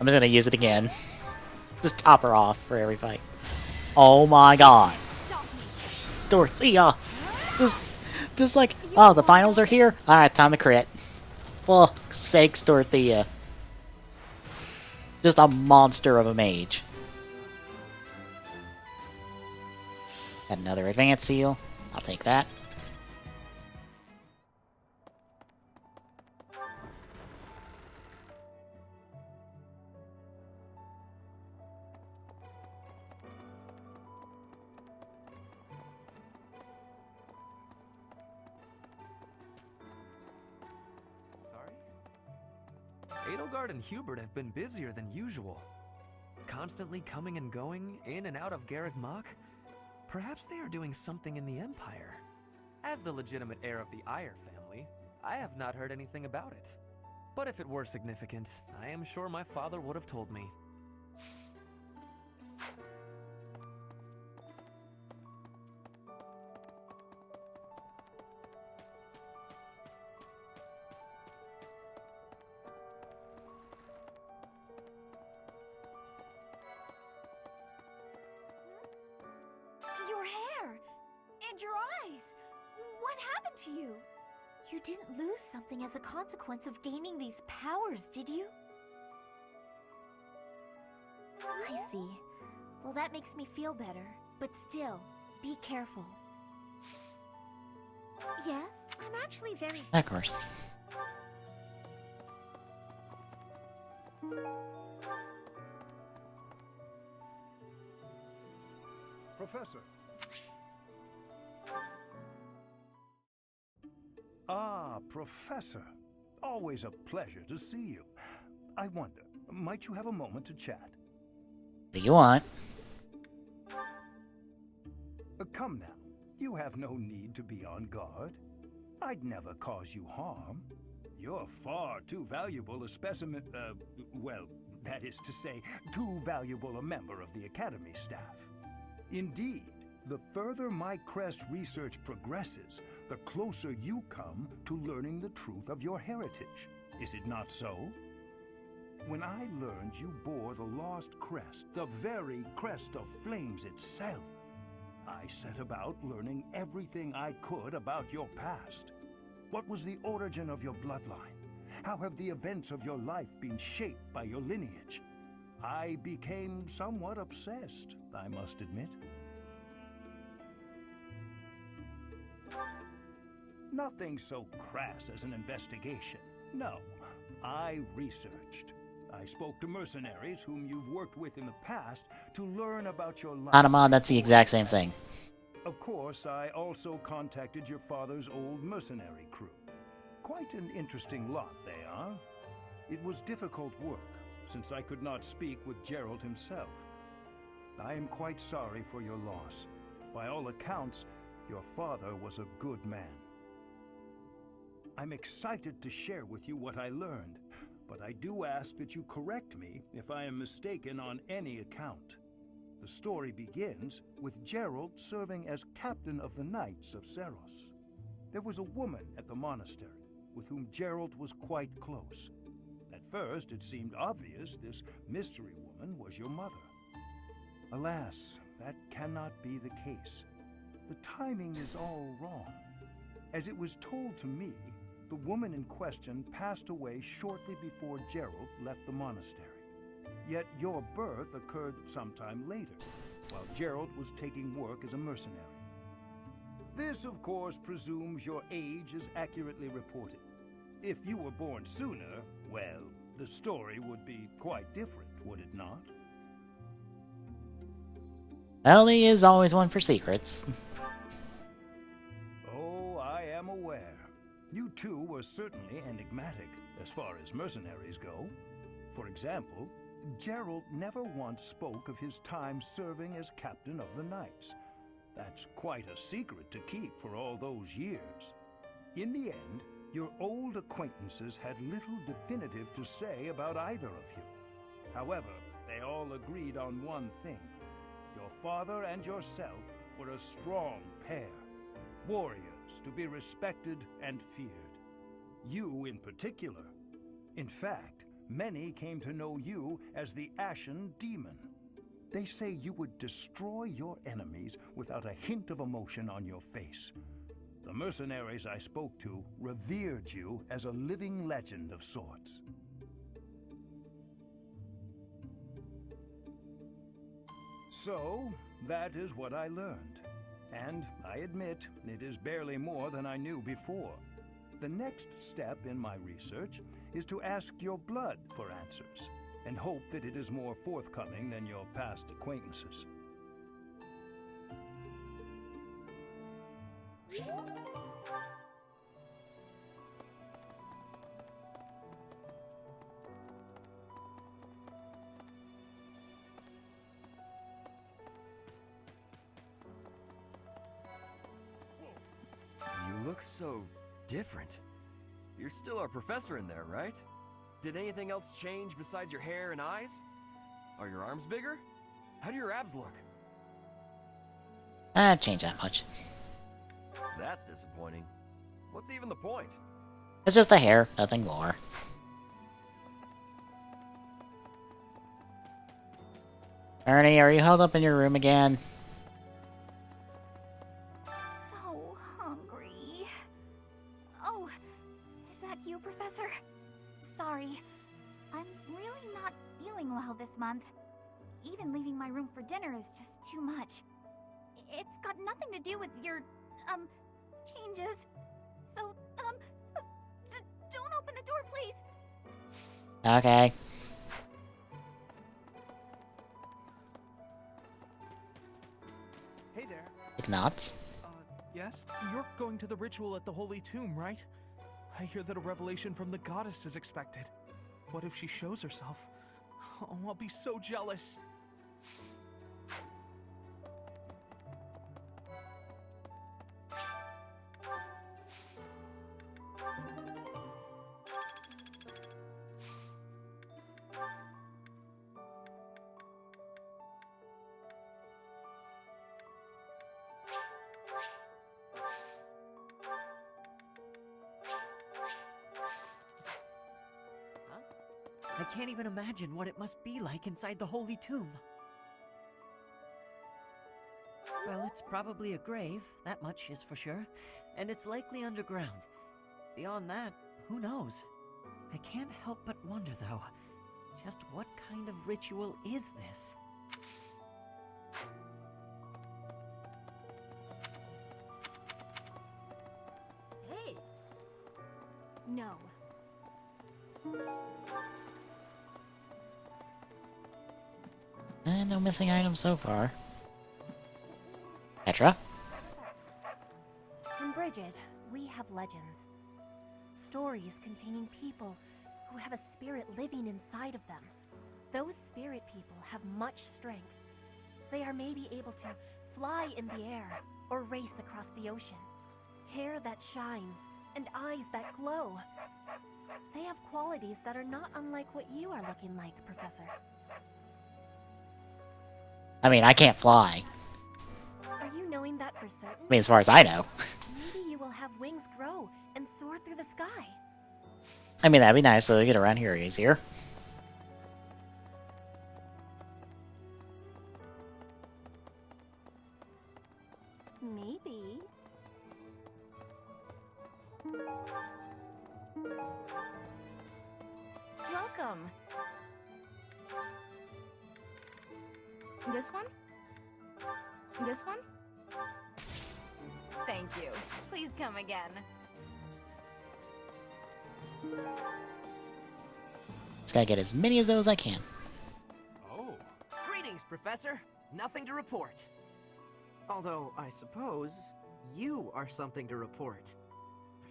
I'm just gonna use it again. Just top her off for every fight. Oh my god. Dorothea! Just like, oh, the finals are here? Alright, time to crit. Fuck's sakes, Dorothea. Just a monster of a mage. Got another advance seal. I'll take that. Edelgard and Hubert have been busier than usual. Constantly coming and going, in and out of Garreg Mach. Perhaps they are doing something in the Empire. As the legitimate heir of the Eyre family, I have not heard anything about it. But if it were significant, I am sure my father would have told me. Your hair! And your eyes! What happened to you? You didn't lose something as a consequence of gaining these powers, did you? I see. Well, that makes me feel better. But still, be careful. Yes, I'm actually very... Of course. Professor. Ah, Professor. Always a pleasure to see you. I wonder, might you have a moment to chat? What do you want? Come now. You have no need to be on guard. I'd never cause you harm. You're far too valuable a specimen, well, that is to say, too valuable a member of the Academy staff. Indeed, the further my crest research progresses, the closer you come to learning the truth of your heritage. Is it not so? When I learned you bore the lost crest, the very crest of flames itself, I set about learning everything I could about your past. What was the origin of your bloodline? How have the events of your life been shaped by your lineage? I became somewhat obsessed, I must admit. Nothing so crass as an investigation. No, I researched. I spoke to mercenaries whom you've worked with in the past to learn about your life. Anamon, that's the exact same thing. Of course, I also contacted your father's old mercenary crew. Quite an interesting lot they are. It was difficult work, since I could not speak with Geralt himself. I am quite sorry for your loss. By all accounts, your father was a good man. I'm excited to share with you what I learned, but I do ask that you correct me if I am mistaken on any account. The story begins with Geralt serving as captain of the Knights of Seros. There was a woman at the monastery with whom Geralt was quite close. At first, it seemed obvious this mystery woman was your mother. Alas, that cannot be the case. The timing is all wrong. As it was told to me, the woman in question passed away shortly before Geralt left the monastery. Yet your birth occurred sometime later, while Geralt was taking work as a mercenary. This, of course, presumes your age is accurately reported. If you were born sooner, well, the story would be quite different, would it not? Well, he is always one for secrets. Oh, I am aware. You too were certainly enigmatic, as far as mercenaries go. For example, Geralt never once spoke of his time serving as captain of the Knights. That's quite a secret to keep for all those years. In the end, your old acquaintances had little definitive to say about either of you. However, they all agreed on one thing. Your father and yourself were a strong pair, warriors to be respected and feared. You in particular. In fact, many came to know you as the Ashen Demon. They say you would destroy your enemies without a hint of emotion on your face. The mercenaries I spoke to revered you as a living legend of sorts. So, that is what I learned. And I admit, it is barely more than I knew before. The next step in my research is to ask your blood for answers, and hope that it is more forthcoming than your past acquaintances. You look so different. You're still our professor in there, right? Did anything else change besides your hair and eyes? Are your arms bigger? How do your abs look? Change that much. That's disappointing. What's even the point? It's just the hair, nothing more. Ernie, are you held up in your room again? So hungry. Oh, is that you, Professor? Sorry. I'm really not feeling well this month. Even leaving my room for dinner is just too much. It's got nothing to do with your, changes. So, don't open the door, please. Okay. Hey there. Ignots? Yes? You're going to the ritual at the Holy Tomb, right? I hear that a revelation from the goddess is expected. What if she shows herself? Oh, I'll be so jealous. I can't even imagine what it must be like inside the Holy Tomb. Well, it's probably a grave, that much is for sure, and it's likely underground. Beyond that, who knows? I can't help but wonder, though, just what kind of ritual is this? Hey! No. No missing items so far. Petra? In Bridget, we have legends. Stories containing people who have a spirit living inside of them. Those spirit people have much strength. They are maybe able to fly in the air or race across the ocean. Hair that shines and eyes that glow. They have qualities that are not unlike what you are looking like, Professor. I mean, I can't fly. Are you knowing that for certain? I mean, as far as I know. Maybe you will have wings grow and soar through the sky. I mean, that'd be nice so to get around here easier. Maybe. Welcome. This one? This one? Thank you. Please come again. Just gotta get as many of those as I can. Oh. Greetings, Professor. Nothing to report. Although, I suppose, you are something to report.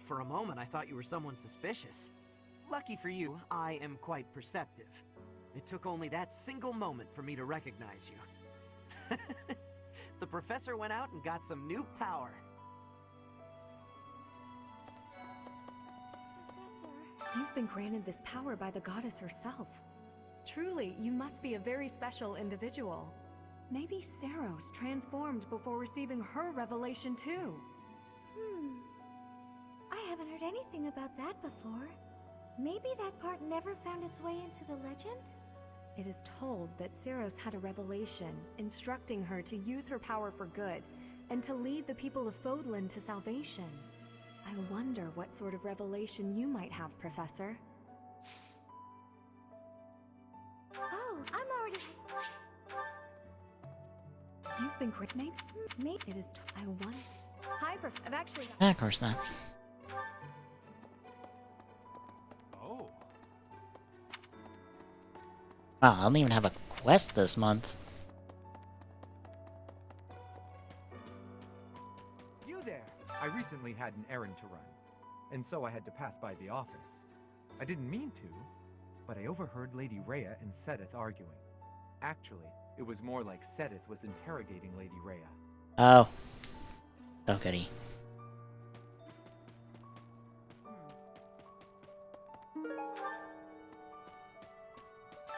For a moment, I thought you were someone suspicious. Lucky for you, I am quite perceptive. It took only that single moment for me to recognize you. The professor went out and got some new power. You've been granted this power by the goddess herself. Truly, you must be a very special individual. Maybe Saros transformed before receiving her revelation too. I haven't heard anything about that before. Maybe that part never found its way into the legend? It is told that Ceros had a revelation, instructing her to use her power for good, and to lead the people of Fodlan to salvation. I wonder what sort of revelation you might have, Professor. Oh, I'm already... You've been made? Maybe it is. I wonder. Hi, I've actually. Of course not. Oh. Wow, I don't even have a quest this month. You there! I recently had an errand to run, and so I had to pass by the office. I didn't mean to, but I overheard Lady Rhea and Sedith arguing. Actually, it was more like Sedith was interrogating Lady Rhea. Oh. So goody.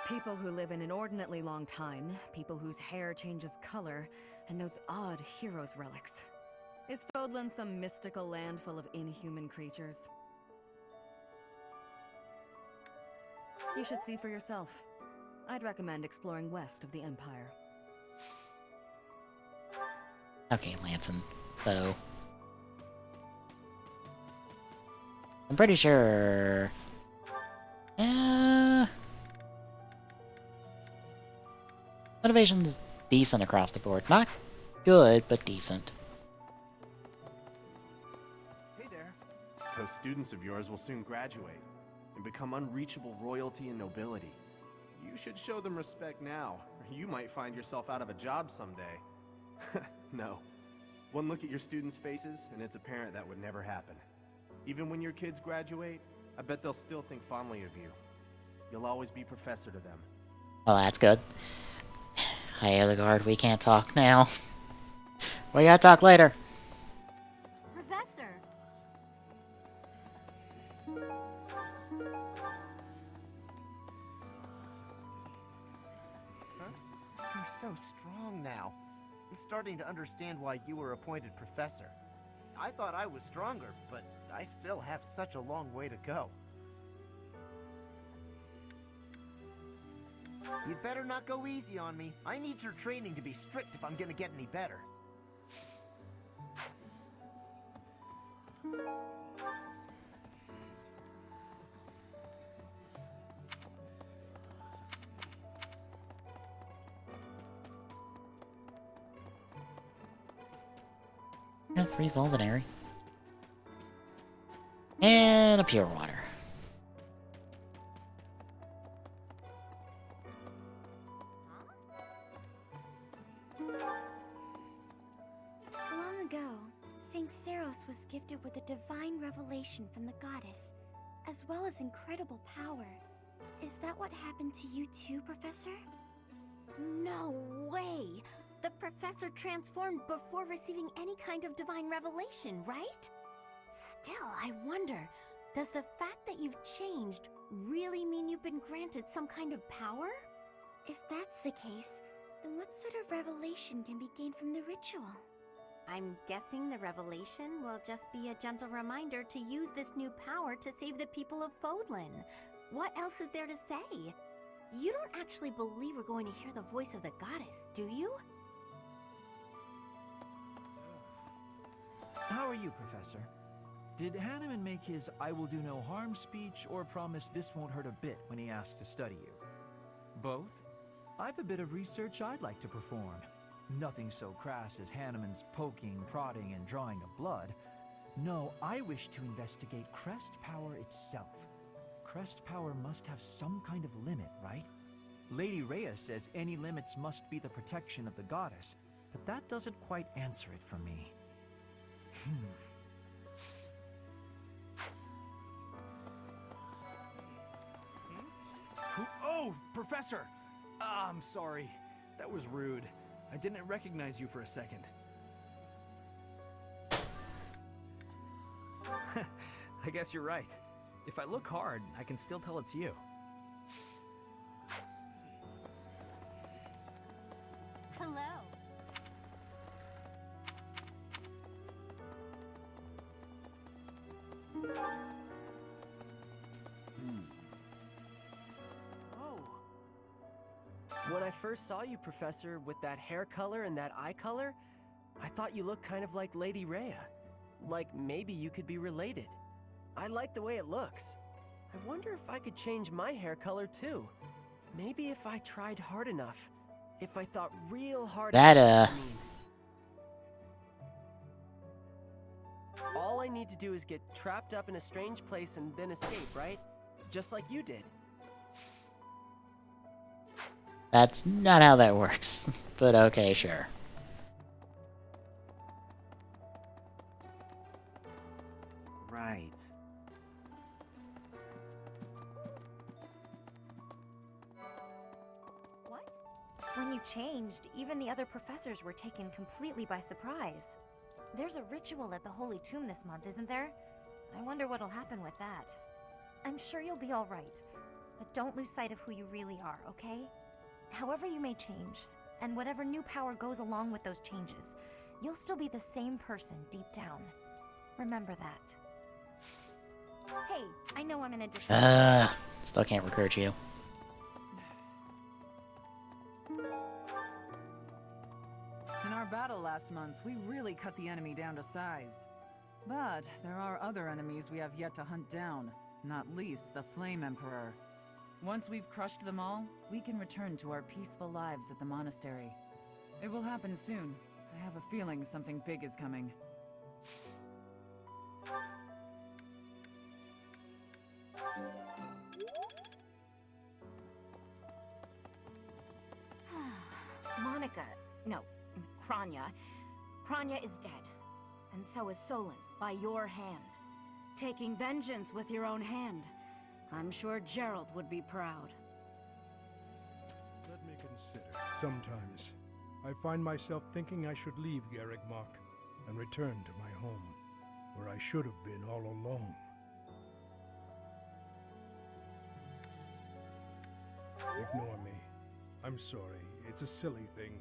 People who live an inordinately long time, people whose hair changes color, and those odd heroes' relics. Is Fodlan some mystical land full of inhuman creatures? You should see for yourself. I'd recommend exploring west of the Empire. Okay, Lance and Bo. I'm pretty sure... Motivation's decent across the board. Not good, but decent. Hey there. Those students of yours will soon graduate and become unreachable royalty and nobility. You should show them respect now, or you might find yourself out of a job someday. No. One look at your students' faces, and it's apparent that would never happen. Even when your kids graduate, I bet they'll still think fondly of you. You'll always be professor to them. Well, that's good. Hi, Eligard, we can't talk now. We gotta talk later. Professor! You're so strong now. I'm starting to understand why you were appointed professor. I thought I was stronger, but I still have such a long way to go. You'd better not go easy on me. I need your training to be strict if I'm gonna get any better. Free Vulvanary. And a pure water. Long ago, St. Ceros was gifted with a divine revelation from the goddess, as well as incredible power. Is that what happened to you too, Professor? No way! The professor transformed before receiving any kind of divine revelation, right? Still, I wonder, does the fact that you've changed really mean you've been granted some kind of power? If that's the case, then what sort of revelation can be gained from the ritual? I'm guessing the revelation will just be a gentle reminder to use this new power to save the people of Fodlan. What else is there to say? You don't actually believe we're going to hear the voice of the goddess, do you? How are you, Professor? Did Hanneman make his I will do no harm speech or promise this won't hurt a bit when he asked to study you? Both? I've a bit of research I'd like to perform. Nothing so crass as Hanneman's poking, prodding, and drawing of blood. No, I wish to investigate crest power itself. Crest power must have some kind of limit, right? Lady Rhea says any limits must be the protection of the goddess, but that doesn't quite answer it for me. Oh, Professor! I'm sorry. That was rude. I didn't recognize you for a second. I guess you're right. If I look hard, I can still tell it's you. Hello. When I first saw you, Professor, with that hair color and that eye color, I thought you looked kind of like Lady Rhea. Like maybe you could be related. I like the way it looks. I wonder if I could change my hair color too. Maybe if I tried hard enough. If I thought real hard enough. All I need to do is get trapped up in a strange place and then escape, right? Just like you did. That's not how that works. But okay, sure. Right. What? When you changed, even the other professors were taken completely by surprise. There's a ritual at the Holy Tomb this month, isn't there? I wonder what'll happen with that. I'm sure you'll be alright, but don't lose sight of who you really are, okay? However you may change, and whatever new power goes along with those changes, you'll still be the same person deep down. Remember that. Hey, I know I'm in a Still can't recruit you. In our battle last month, we really cut the enemy down to size. But there are other enemies we have yet to hunt down, not least the Flame Emperor. Once we've crushed them all, we can return to our peaceful lives at the monastery. It will happen soon. I have a feeling something big is coming. Monica, no, Kranya. Kranya is dead. And so is Solon, by your hand. Taking vengeance with your own hand. I'm sure Gerald would be proud. Let me consider. Sometimes, I find myself thinking I should leave Garreg Mach and return to my home, where I should have been all along. Ignore me. I'm sorry. It's a silly thing.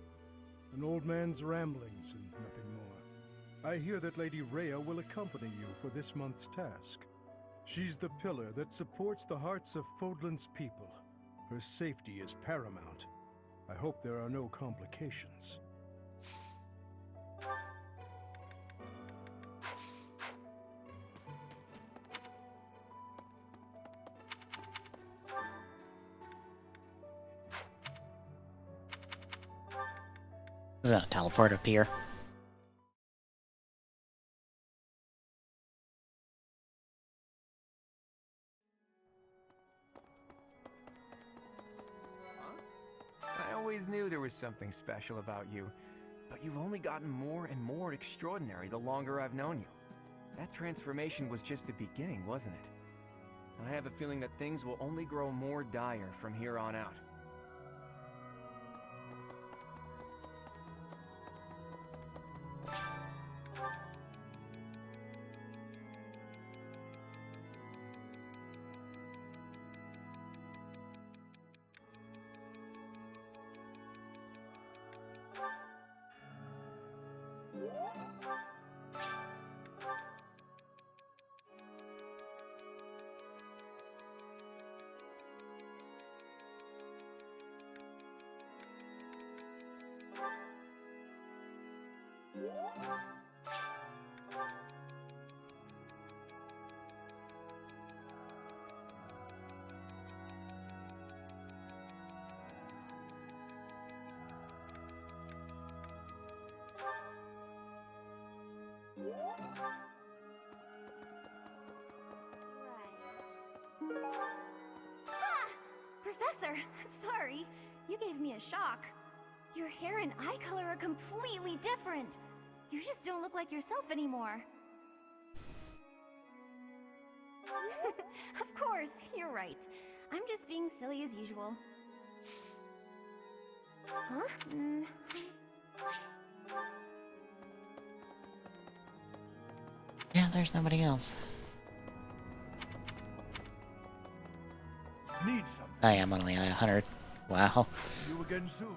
An old man's ramblings and nothing more. I hear that Lady Rhea will accompany you for this month's task. She's the pillar that supports the hearts of Fodlan's people. Her safety is paramount. I hope there are no complications. Does that teleport up here? I always knew there was something special about you, but you've only gotten more and more extraordinary the longer I've known you. That transformation was just the beginning, wasn't it? I have a feeling that things will only grow more dire from here on out. Ah! Professor, sorry. You gave me a shock. Your hair and eye color are completely different. You just don't look like yourself anymore. Of course, you're right. I'm just being silly as usual. Huh? Yeah, there's nobody else. Need something. I am only at 100. Wow. See you again soon.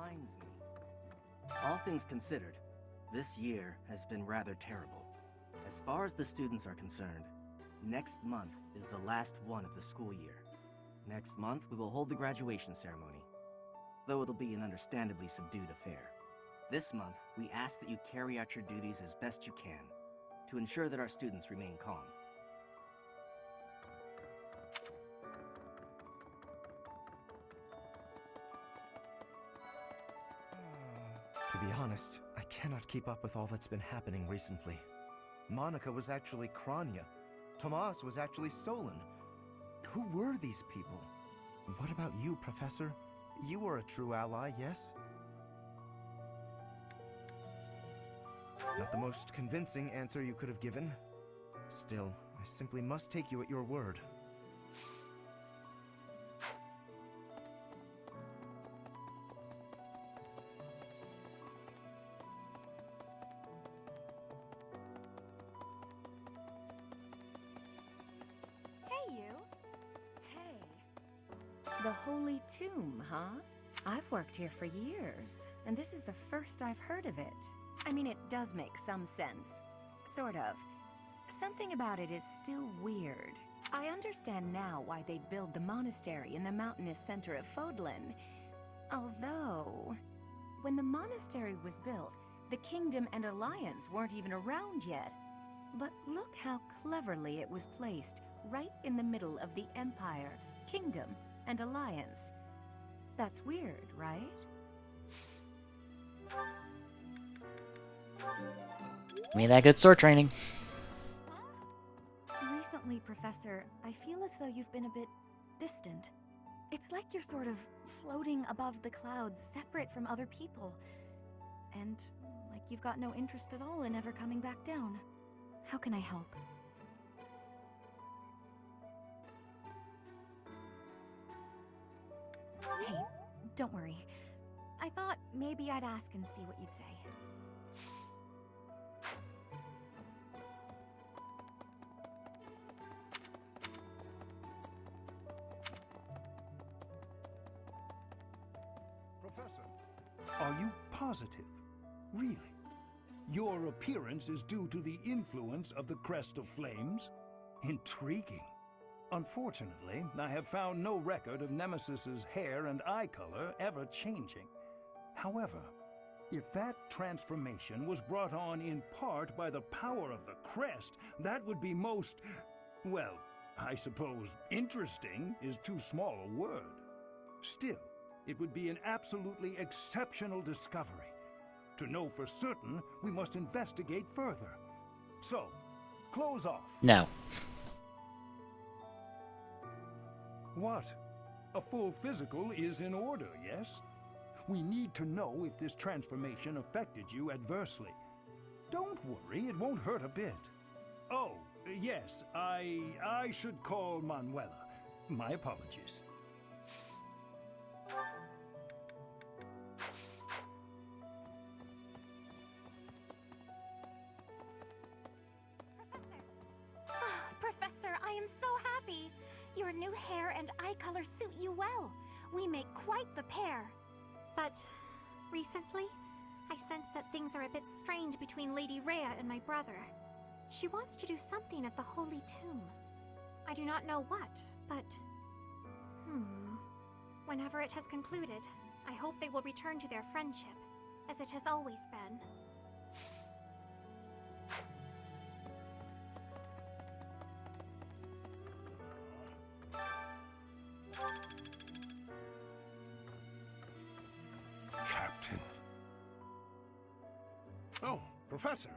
reminds me. All things considered, this year has been rather terrible. As far as the students are concerned, next month is the last one of the school year. Next month, we will hold the graduation ceremony, though it'll be an understandably subdued affair. This month, we ask that you carry out your duties as best you can, to ensure that our students remain calm. To be honest, I cannot keep up with all that's been happening recently. Monica was actually Kranya. Tomas was actually Solon. Who were these people? What about you, Professor? You were a true ally, yes? Not the most convincing answer you could have given. Still, I simply must take you at your word. Hey, you. Hey. The Holy Tomb, huh? I've worked here for years, and this is the first I've heard of it. I mean, it does make some sense. Sort of. Something about it is still weird. I understand now why they'd build the monastery in the mountainous center of Fodlan. Although, when the monastery was built, the Kingdom and Alliance weren't even around yet. But look how cleverly it was placed, right in the middle of the Empire, Kingdom, and Alliance. That's weird, right? I mean, that good sword training. Recently, Professor, I feel as though you've been a bit distant. It's like you're sort of floating above the clouds, separate from other people. And like you've got no interest at all in ever coming back down. How can I help? Hey, don't worry. I thought maybe I'd ask and see what you'd say. Professor, are you positive? Really? Your appearance is due to the influence of the Crest of Flames? Intriguing. Unfortunately, I have found no record of Nemesis's hair and eye color ever changing. However, if that transformation was brought on in part by the power of the crest, that would be most, well, I suppose interesting is too small a word. Still, it would be an absolutely exceptional discovery. To know for certain, we must investigate further. So, close off. No. What? A full physical is in order, yes? We need to know if this transformation affected you adversely. Don't worry, it won't hurt a bit. Oh, yes, I should call Manuela. My apologies. Professor, I am so happy! Your new hair and eye color suit you well. We make quite the pair. But recently, I sense that things are a bit strained between Lady Rhea and my brother. She wants to do something at the Holy Tomb. I do not know what, but... Whenever it has concluded, I hope they will return to their friendship, as it has always been. Captain. Oh, Professor.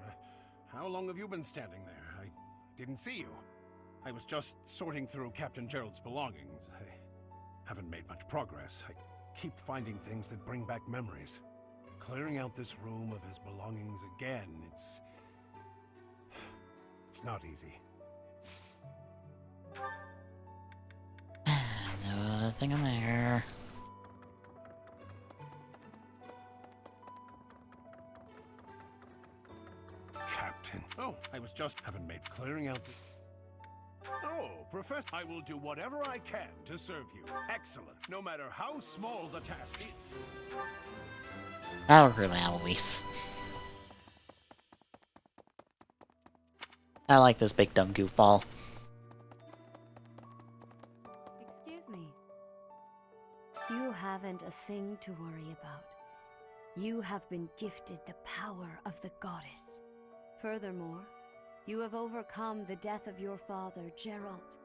How long have you been standing there? I didn't see you. I was just sorting through Captain Gerald's belongings. I haven't made much progress. I keep finding things that bring back memories. Clearing out this room of his belongings again, it's not easy. Nothing in there. Captain. Oh, I was just haven't made clearing out this. Oh, Professor, I will do whatever I can to serve you. Excellent. No matter how small the task is. Oh, really, Alois. I like this big dumb goofball. Excuse me. You haven't a thing to worry about. You have been gifted the power of the goddess. Furthermore, you have overcome the death of your father, Geralt,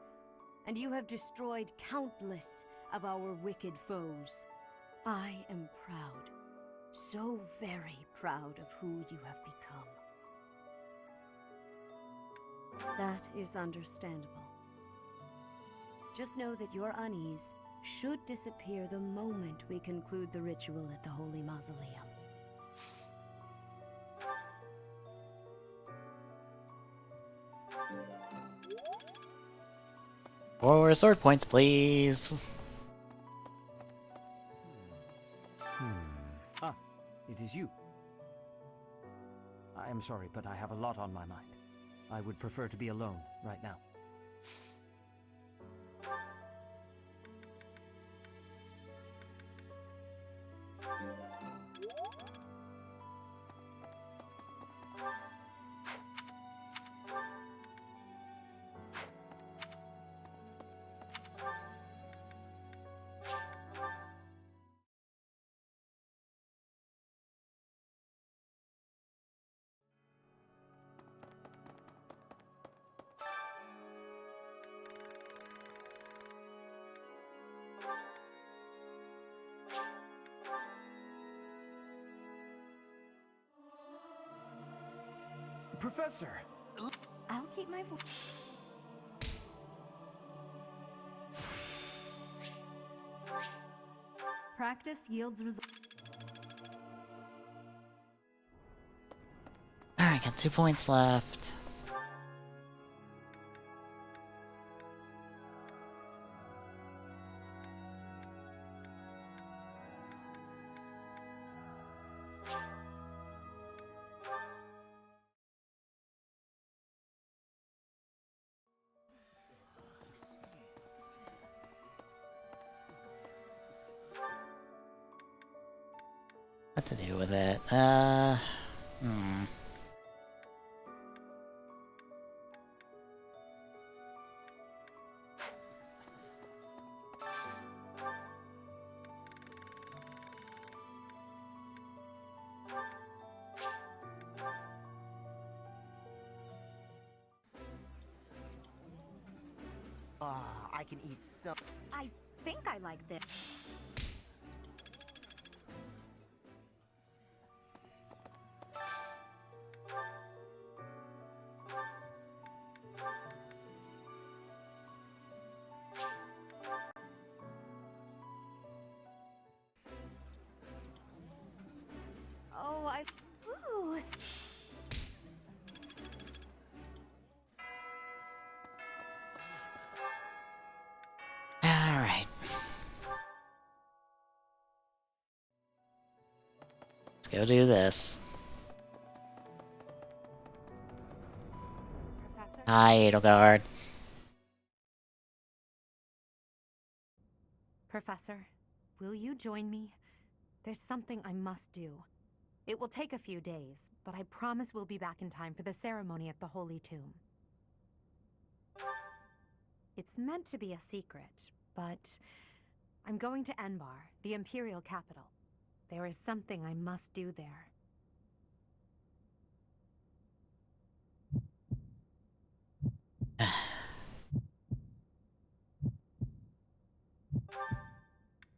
and you have destroyed countless of our wicked foes. I am proud, so very proud of who you have become. That is understandable. Just know that your unease should disappear the moment we conclude the ritual at the Holy Mausoleum. More sword points, please. Ah, it is you. I am sorry, but I have a lot on my mind. I would prefer to be alone right now. Professor! I'll keep my voice. Practice yields results. Alright, got 2 points left. What to do with it? I can eat some. I think I like this. Oh, Ooh. Alright. Let's go do this. Professor? Hi, Edelgard. Professor, will you join me? There's something I must do. It will take a few days, but I promise we'll be back in time for the ceremony at the Holy Tomb. It's meant to be a secret, but I'm going to Enbar, the Imperial capital. There is something I must do there.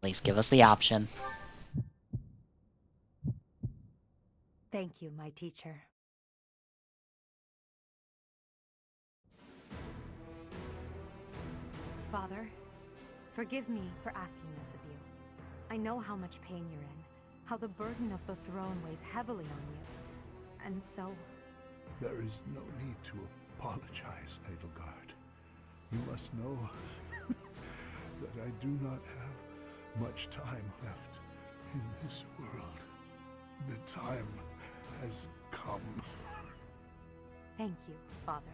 Please give us the option. Thank you, my teacher. Father, forgive me for asking this of you. I know how much pain you're in, how the burden of the throne weighs heavily on you. And so... There is no need to apologize, Edelgard. You must know that I do not have much time left in this world. The time has come. Thank you, Father.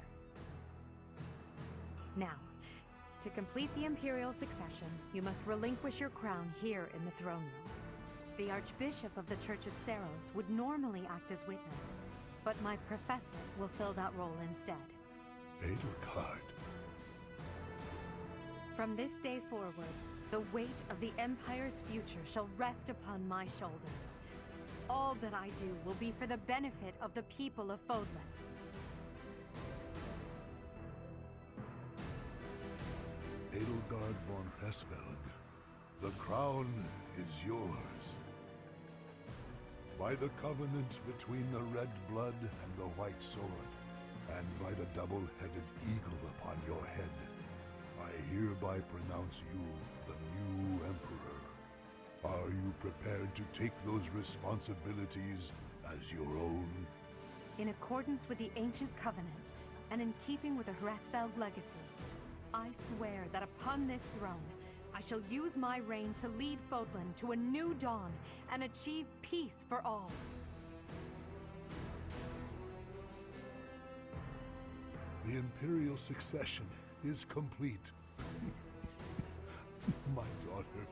Now, to complete the Imperial succession, you must relinquish your crown here in the throne room. The Archbishop of the Church of Seros would normally act as witness, but my professor will fill that role instead. Edelgard. From this day forward, the weight of the Empire's future shall rest upon my shoulders. All that I do will be for the benefit of the people of Fodlan. Edelgard von Hresvelg, the crown is yours. By the covenant between the red blood and the white sword, and by the double-headed eagle upon your head, I hereby pronounce you the new Emperor. Are you prepared to take those responsibilities as your own? In accordance with the ancient covenant, and in keeping with the Hresvelg legacy, I swear that upon this throne, I shall use my reign to lead Fodlan to a new dawn and achieve peace for all. The Imperial succession is complete. My daughter,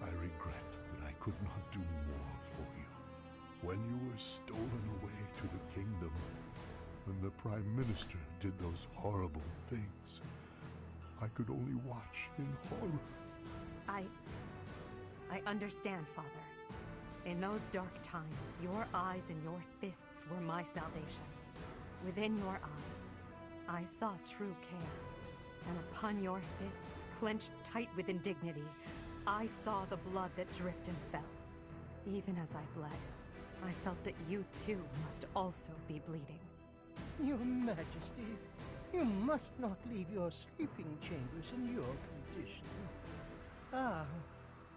I regret that I could not do more for you. When you were stolen away to the kingdom, when the Prime Minister did those horrible things, I could only watch in horror. I understand, Father. In those dark times, your eyes and your fists were my salvation. Within your eyes, I saw true care. And upon your fists, clenched tight with indignity, I saw the blood that dripped and fell. Even as I bled, I felt that you too must also be bleeding. Your Majesty, you must not leave your sleeping chambers in your condition. Ah,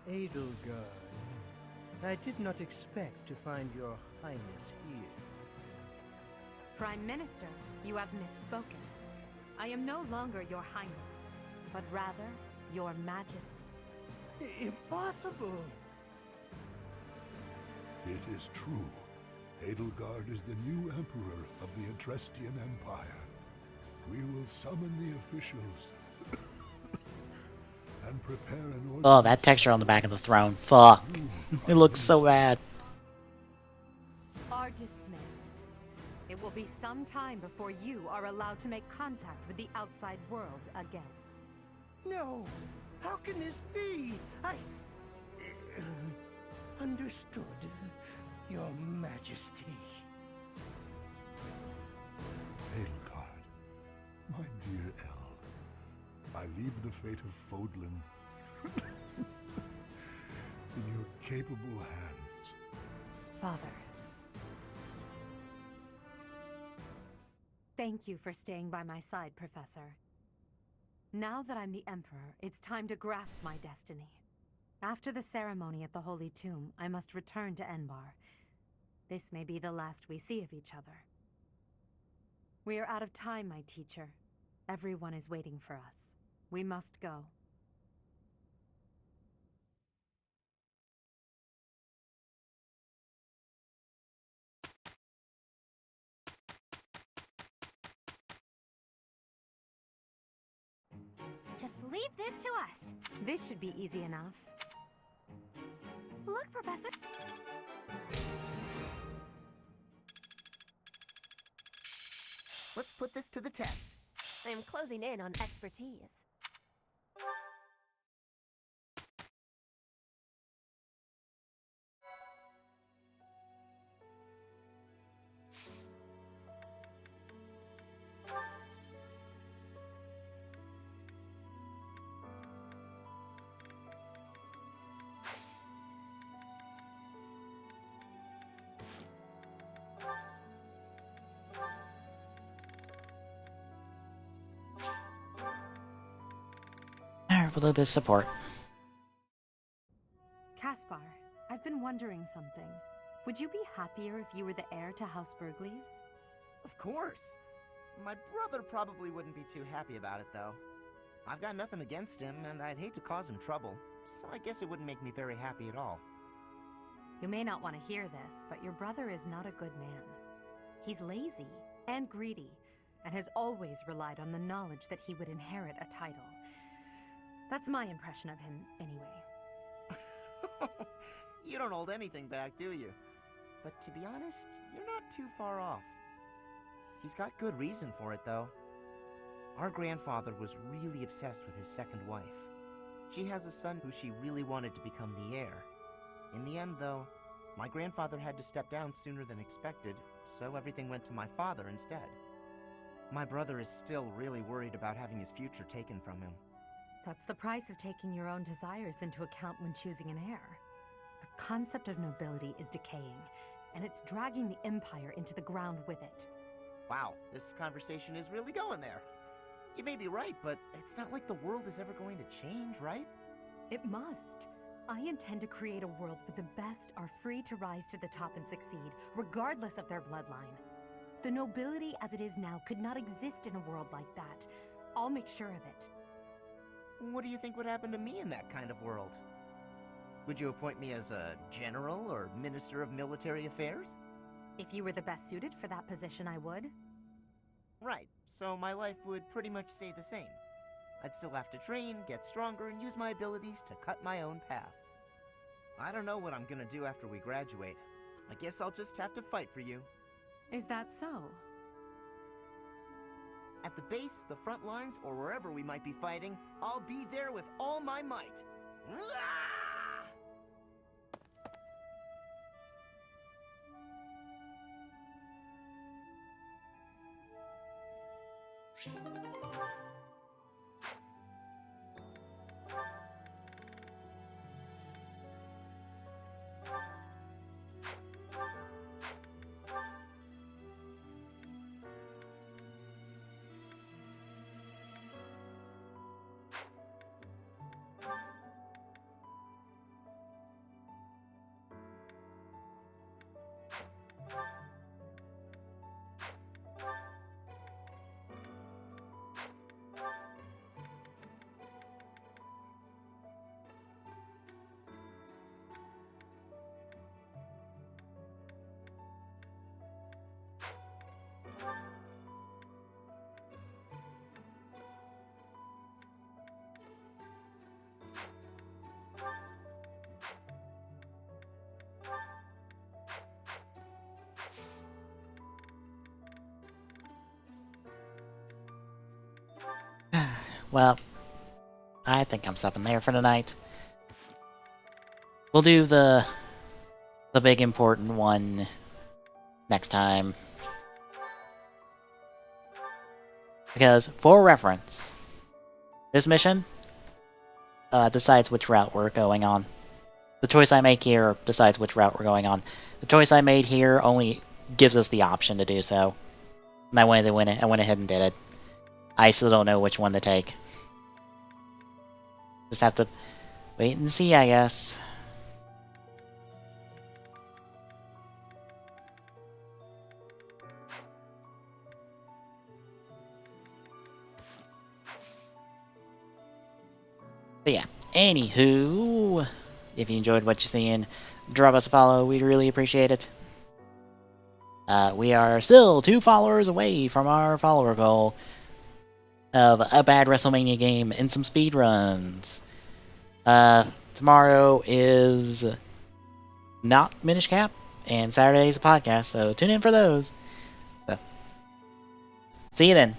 Edelgard. I did not expect to find your Highness here. Prime Minister, you have misspoken. I am no longer your Highness, but rather your Majesty. Impossible! It is true. Edelgard is the new Emperor of the Adrestian Empire. We will summon the officials and prepare an order. Oh, that texture on the back of the throne. Fuck. It looks so bad. Are dismissed. It will be some time before you are allowed to make contact with the outside world again. No! How can this be? I... understood, Your Majesty. Edelgard, my dear El, I leave the fate of Fodlan in your capable hands. Father. Thank you for staying by my side, Professor. Now that I'm the Emperor, it's time to grasp my destiny. After the ceremony at the Holy Tomb, I must return to Enbar. This may be the last we see of each other. We are out of time, my teacher. Everyone is waiting for us. We must go. Just leave this to us. This should be easy enough. Look, Professor. Let's put this to the test. I'm closing in on expertise. Below this support. Caspar, I've been wondering something. Would you be happier if you were the heir to House Burgleys? Of course. My brother probably wouldn't be too happy about it, though. I've got nothing against him, and I'd hate to cause him trouble, so I guess it wouldn't make me very happy at all. You may not want to hear this, but your brother is not a good man. He's lazy and greedy, and has always relied on the knowledge that he would inherit a title. That's my impression of him, anyway. You don't hold anything back, do you? But to be honest, you're not too far off. He's got good reason for it, though. Our grandfather was really obsessed with his second wife. She has a son who she really wanted to become the heir. In the end, though, my grandfather had to step down sooner than expected, so everything went to my father instead. My brother is still really worried about having his future taken from him. That's the price of taking your own desires into account when choosing an heir. The concept of nobility is decaying, and it's dragging the Empire into the ground with it. Wow, this conversation is really going there. You may be right, but it's not like the world is ever going to change, right? It must. I intend to create a world where the best are free to rise to the top and succeed, regardless of their bloodline. The nobility as it is now could not exist in a world like that. I'll make sure of it. What do you think would happen to me in that kind of world? Would you appoint me as a general or minister of military affairs? If you were the best suited for that position, I would. Right, so my life would pretty much stay the same. I'd still have to train, get stronger, and use my abilities to cut my own path. I don't know what I'm gonna do after we graduate. I guess I'll just have to fight for you. Is that so? At the base, the front lines, or wherever we might be fighting, I'll be there with all my might. Well, I think I'm stopping there for tonight. We'll do the big important one next time. Because, for reference, this mission decides which route we're going on. The choice I make here decides which route we're going on. The choice I made here only gives us the option to do so. And I went ahead and did it. I still don't know which one to take. Just have to wait and see, I guess. But yeah, anywho, if you enjoyed what you're seeing, drop us a follow. We'd really appreciate it. We are still 2 followers away from our follower goal of a bad WrestleMania game and some speedruns. Tomorrow is not Minish Cap, and Saturday is a podcast, so tune in for those. So, see you then.